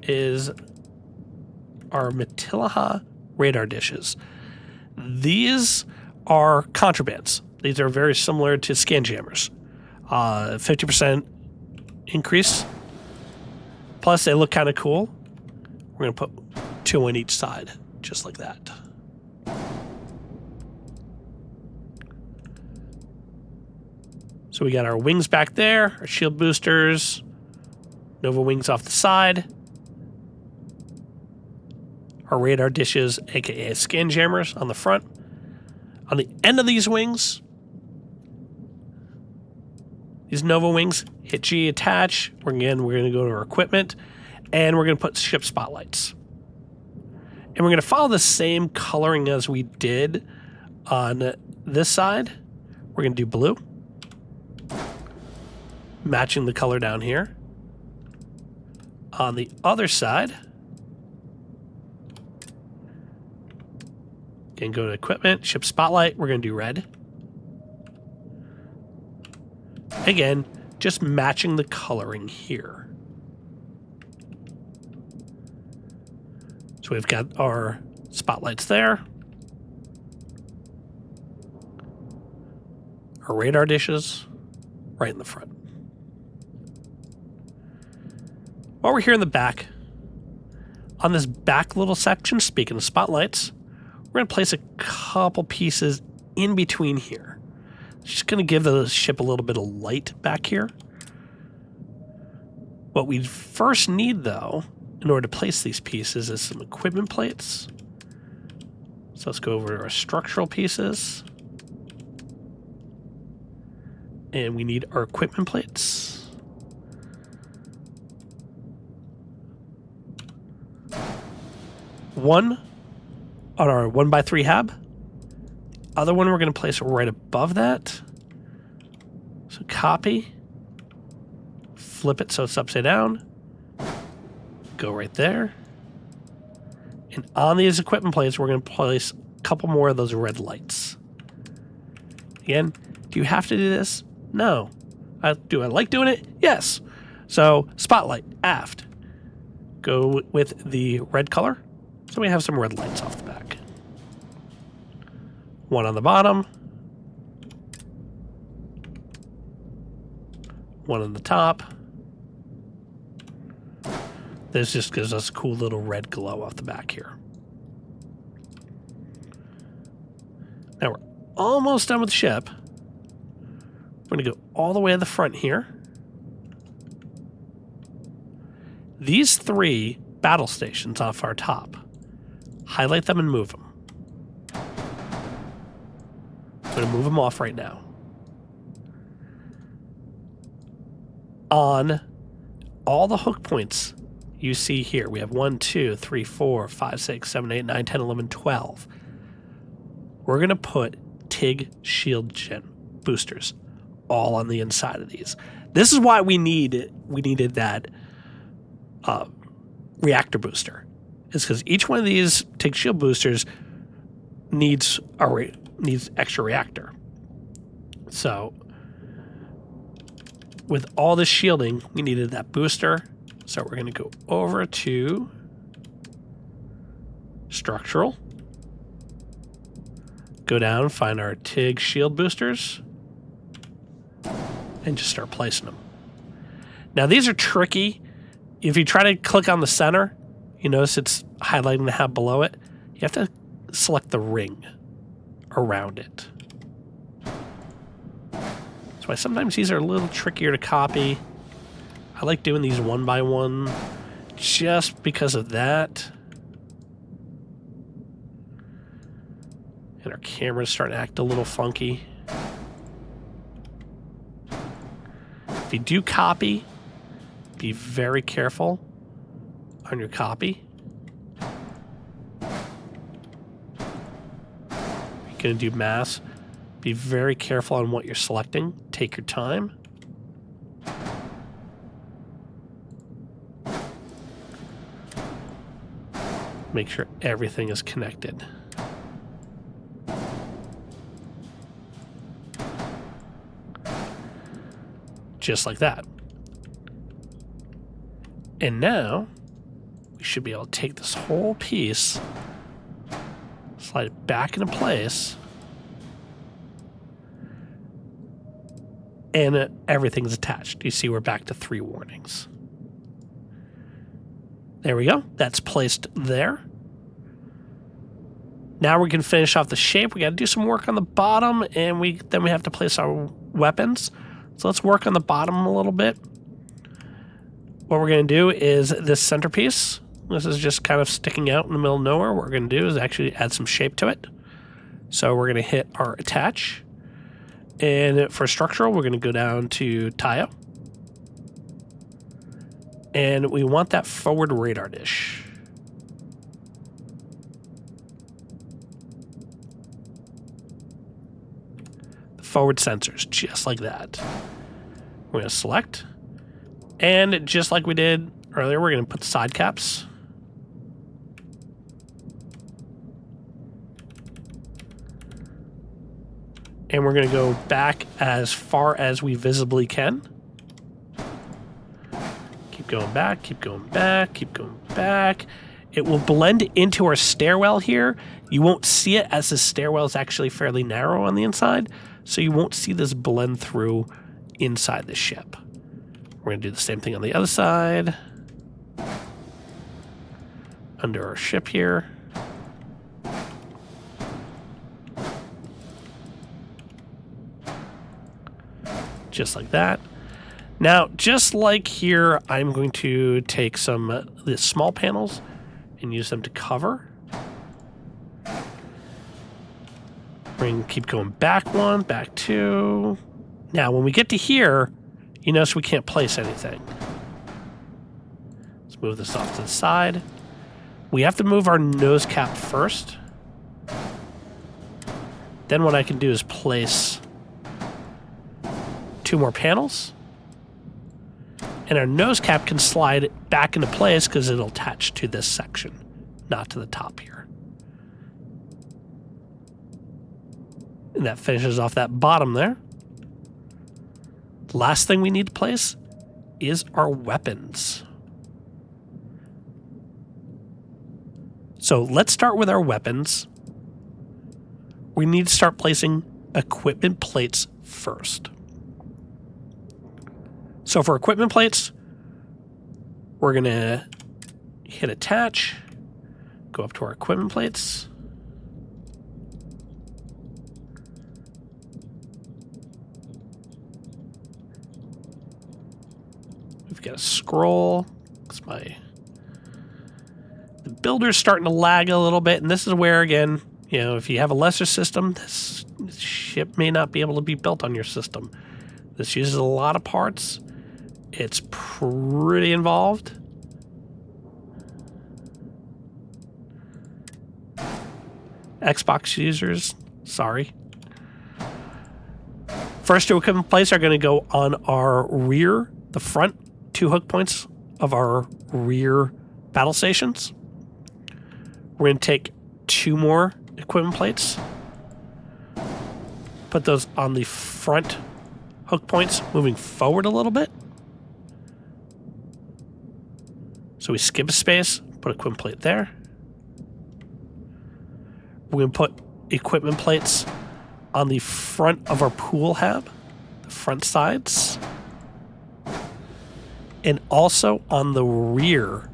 is our Matilaha radar dishes. These are contrabands. These are very similar to scan jammers. 50% increase. Plus, they look kind of cool. We're going to put 2 on each side, just like that. So we got our wings back there, our shield boosters, Nova wings off the side. our radar dishes, aka scan jammers, on the front. On the end of these wings, these Nova wings, hit G, attach. We're going to go to our equipment, and we're going to put ship spotlights. And we're going to follow the same coloring as we did on this side. We're going to do blue, matching the color down here. On the other side, again, go to equipment, ship spotlight. We're going to do red. Again, just matching the coloring here. So we've got our spotlights there. Our radar dishes right in the front. While we're here in the back, on this back little section, speaking of spotlights, we're going to place a couple pieces in between here. It's just going to give the ship a little bit of light back here. What we first need, though, in order to place these pieces is some equipment plates. So let's go over to our structural pieces. And we need our equipment plates. One on our 1x3 hab. Other one we're going to place right above that. So copy. Flip it so it's upside down. Go right there. And on these equipment plates, we're going to place a couple more of those red lights. Again, do you have to do this? No. Do I like doing it? Yes. So spotlight, aft. Go with the red color. So we have some red lights off the back. One on the bottom. One on the top. This just gives us a cool little red glow off the back here. Now we're almost done with the ship. We're going to go all the way to the front here. These three battle stations off our top. Highlight them and move them. I'm going to move them off right now. On all the hook points you see here, we have 1, 2, 3, 4, 5, 6, 7, 8, 9, 10, 11, 12. We're going to put TIG shield gen boosters all on the inside of these. This is why we needed that reactor booster. Is because each one of these TIG shield boosters needs extra reactor. So with all this shielding, we needed that booster. So we're going to go over to structural. Go down, find our TIG shield boosters, and just start placing them. Now these are tricky. If you try to click on the center, you notice it's highlighting the hab below it. You have to select the ring around it. That's why sometimes these are a little trickier to copy. I like doing these one by one just because of that. And our camera's starting to act a little funky. If you do copy, be very careful on your copy. You're going to do mass. Be very careful on what you're selecting. Take your time. Make sure everything is connected. Just like that. And now, we should be able to take this whole piece, slide it back into place, and everything's attached. You see we're back to 3 warnings. There we go. That's placed there. Now we can finish off the shape. We got to do some work on the bottom, and then we have to place our weapons. So let's work on the bottom a little bit. What we're going to do is this centerpiece. This is just kind of sticking out in the middle of nowhere. What we're going to do is actually add some shape to it. So we're going to hit our attach. And for structural, we're going to go down to tile. And we want that forward radar dish. The forward sensors, just like that. We're going to select. And just like we did earlier, we're going to put the side caps. And we're going to go back as far as we visibly can. Keep going back, keep going back, keep going back. It will blend into our stairwell here. You won't see it as the stairwell is actually fairly narrow on the inside, so you won't see this blend through inside the ship. We're going to do the same thing on the other side. Under our ship here. Just like that. Now, just like here, I'm going to take some of the small panels and use them to cover. We're going to keep going back one, back two. Now, when we get to here, you notice we can't place anything. Let's move this off to the side. We have to move our nose cap first. Then what I can do is place 2 more panels. And our nose cap can slide back into place because it'll attach to this section, not to the top here. And that finishes off that bottom there. Last thing we need to place is our weapons. So let's start with our weapons. We need to start placing equipment plates first. So for equipment plates, we're going to hit attach, go up to our equipment plates. We've got to scroll. The builder's starting to lag a little bit, and this is where, again, you know, if you have a lesser system, this ship may not be able to be built on your system. This uses a lot of parts. It's pretty involved. Xbox users, sorry. First 2 equipment plates are going to go on our rear, the front 2 hook points of our rear battle stations. We're going to take 2 more equipment plates, put those on the front hook points, moving forward a little bit. So we skip a space, put equipment plate there. We're going to put equipment plates on the front of our pool hab, the front sides, and also on the rear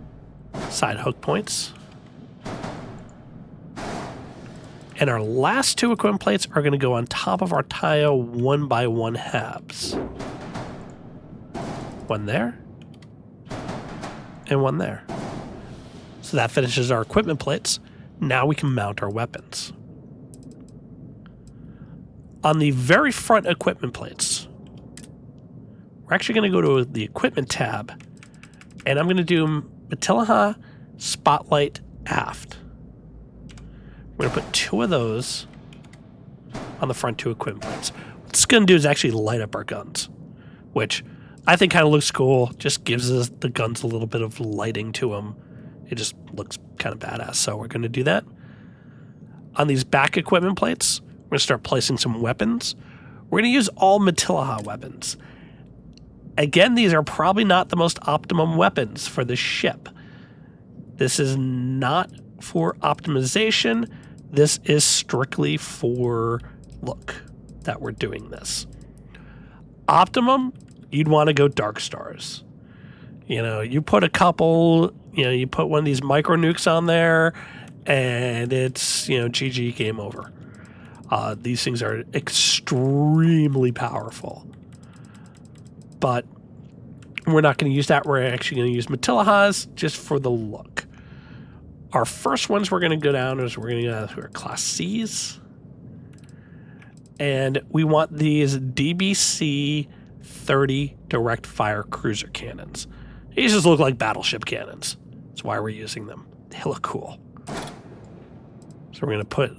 side hook points. And our last 2 equipment plates are going to go on top of our tile 1x1 habs. One there. And one there. So that finishes our equipment plates. Now we can mount our weapons. On the very front equipment plates, we're actually going to go to the equipment tab, and I'm going to do Matilaha Spotlight Aft. We're going to put 2 of those on the front 2 equipment plates. What it's going to do is actually light up our guns, which I think kind of looks cool. Just gives us the guns a little bit of lighting to them. It just looks kind of badass. So we're going to do that. On these back equipment plates, we're going to start placing some weapons. We're going to use all Matilaha weapons. Again, these are probably not the most optimum weapons for the ship. This is not for optimization. This is strictly for look that we're doing this. Optimum, you'd want to go Dark Stars. You know, you put a couple, you know, you put one of these micro nukes on there and it's, you know, GG, game over. These things are extremely powerful. But we're not going to use that. We're actually going to use Matilahas just for the look. Our first ones we're going to go down is we're going to go to our Class Cs. And we want these DBC 30 direct fire cruiser cannons. These just look like battleship cannons. That's why we're using them. They look cool. So we're going to put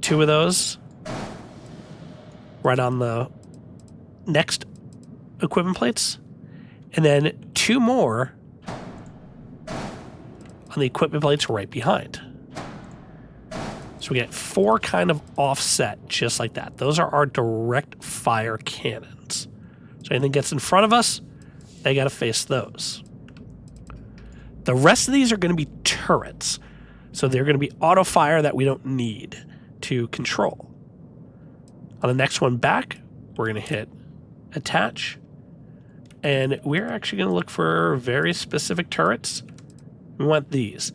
2 of those right on the next equipment plates. And then 2 more on the equipment plates right behind. So we get 4 kind of offset just like that. Those are our direct fire cannons. So anything gets in front of us, they got to face those. The rest of these are going to be turrets. So they're going to be auto fire that we don't need to control. On the next one back, we're going to hit attach. And we're actually going to look for very specific turrets. We want these.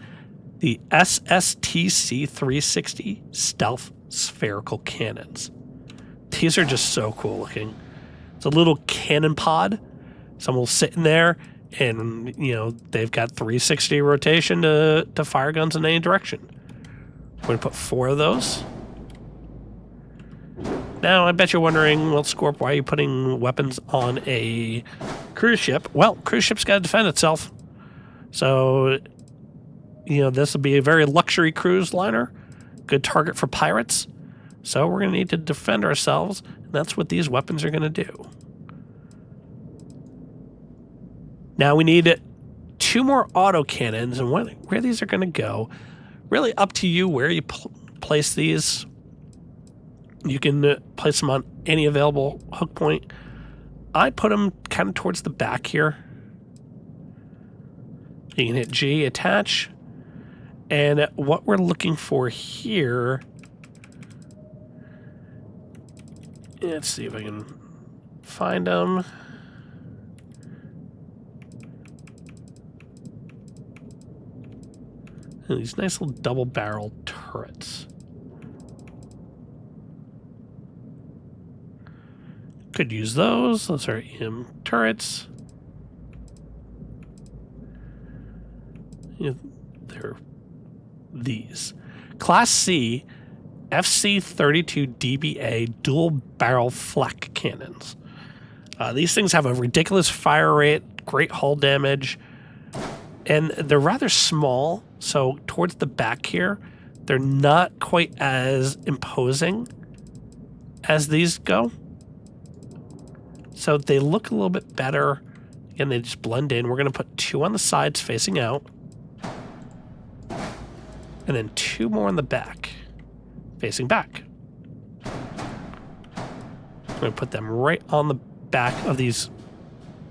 The SSTC 360 stealth spherical cannons. These are just so cool looking. It's a little cannon pod. Someone will sit in there and, you know, they've got 360 rotation to fire guns in any direction. We're going to put 4 of those. Now, I bet you're wondering, well, Scorp, why are you putting weapons on a cruise ship? Well, cruise ship's got to defend itself. So, you know, this will be a very luxury cruise liner. Good target for pirates. So we're going to need to defend ourselves. And that's what these weapons are going to do. Now we need 2 more autocannons. And where these are going to go, really up to you where you place these. You can place them on any available hook point. I put them kind of towards the back here. You can hit G, attach. And what we're looking for here, let's see if I can find them. And these nice little double barrel turrets. Could use those. Those are EM turrets. Yeah, they're these. Class C FC32 DBA dual barrel flak cannons. These things have a ridiculous fire rate, great hull damage, and they're rather small. So towards the back here, they're not quite as imposing as these go. So they look a little bit better, and they just blend in. We're going to put 2 on the sides facing out, and then 2 more in the back facing back. We're going to put them right on the back of these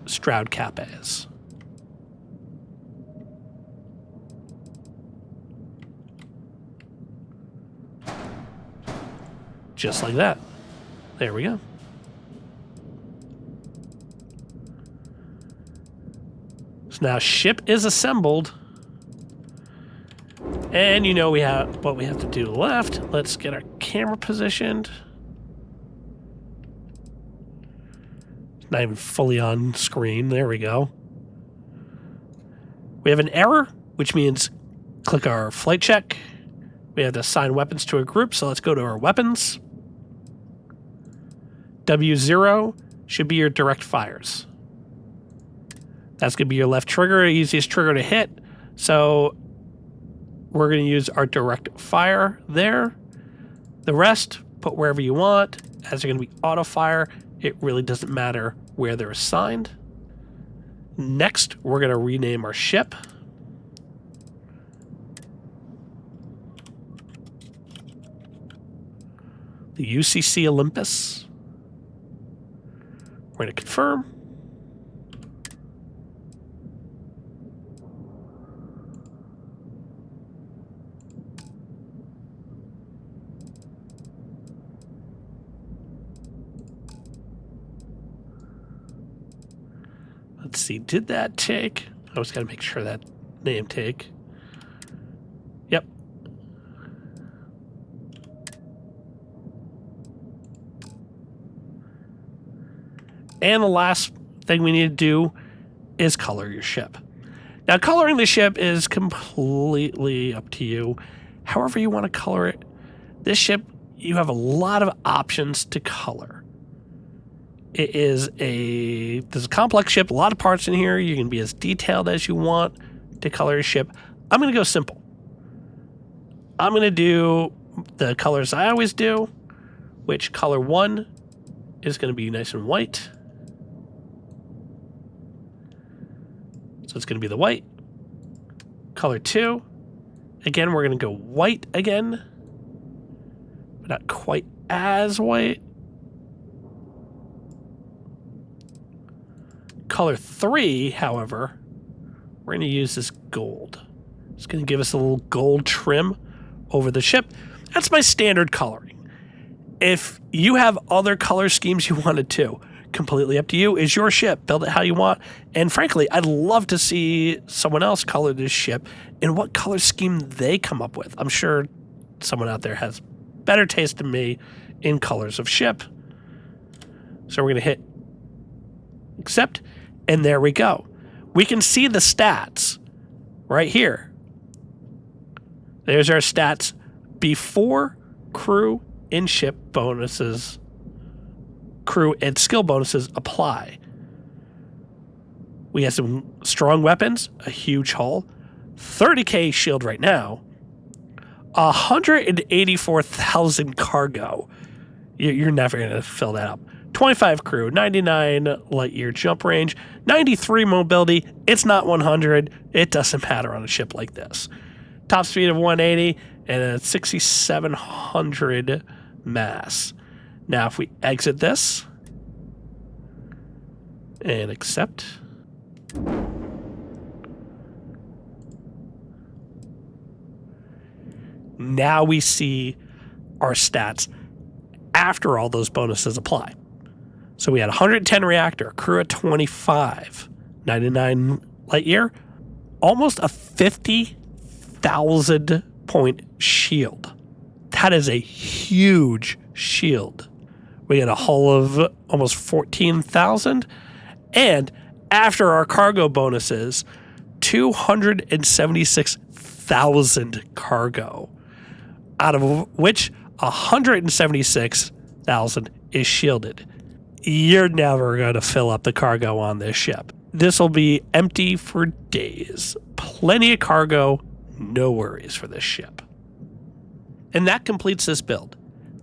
Stroud Capes. Just like that. There we go. Now ship is assembled, and you know we have what we have to do left. Let's get our camera positioned. It's not even fully on screen. There we go. We have an error, which means click our flight check. We have to assign weapons to a group, so let's go to our weapons. W0 should be your direct fires. That's going to be your left trigger, easiest trigger to hit. So we're going to use our direct fire there. The rest, put wherever you want. As they're going to be auto fire, it really doesn't matter where they're assigned. Next, we're going to rename our ship. The UCC Olympus. We're going to confirm. Let's see, did that take? I always got to make sure that name take. Yep. And the last thing we need to do is color your ship. Now, coloring the ship is completely up to you. However you want to color it. This ship, you have a lot of options to color. This is a complex ship, a lot of parts in here. You can be as detailed as you want to color your ship. I'm going to go simple. I'm going to do the colors I always do, which color 1 is going to be nice and white. So it's going to be the white. Color 2, again, we're going to go white again, but not quite as white. Color 3, however, we're going to use this gold. It's going to give us a little gold trim over the ship. That's my standard coloring. If you have other color schemes you wanted to, completely up to you. Is your ship. Build it how you want. And frankly, I'd love to see someone else color this ship and what color scheme they come up with. I'm sure someone out there has better taste than me in colors of ship. So we're going to hit accept, and there we go. We can see the stats right here. There's our stats before crew and ship bonuses, crew and skill bonuses apply. We have some strong weapons, a huge hull, 30k shield right now, 184,000 cargo. You're never going to fill that up. 25 crew, 99 light year jump range, 93 mobility. It's not 100. It doesn't matter on a ship like this. Top speed of 180 and a 6,700 mass. Now, if we exit this and accept, now we see our stats after all those bonuses apply. So we had 110 reactor, crew at 25, 99 light year, almost a 50,000 point shield. That is a huge shield. We had a hull of almost 14,000. And after our cargo bonuses, 276,000 cargo, out of which 176,000 is shielded. You're never going to fill up the cargo on this ship. This will be empty for days. Plenty of cargo, no worries for this ship. And that completes this build.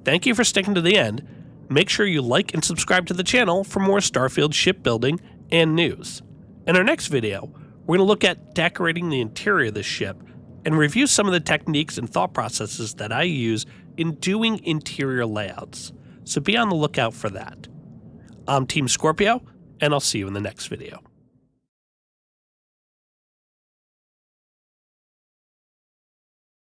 Thank you for sticking to the end. Make sure you like and subscribe to the channel for more Starfield shipbuilding and news. In our next video, we're going to look at decorating the interior of this ship and review some of the techniques and thought processes that I use in doing interior layouts. So be on the lookout for that. I'm Team Scorpio, and I'll see you in the next video.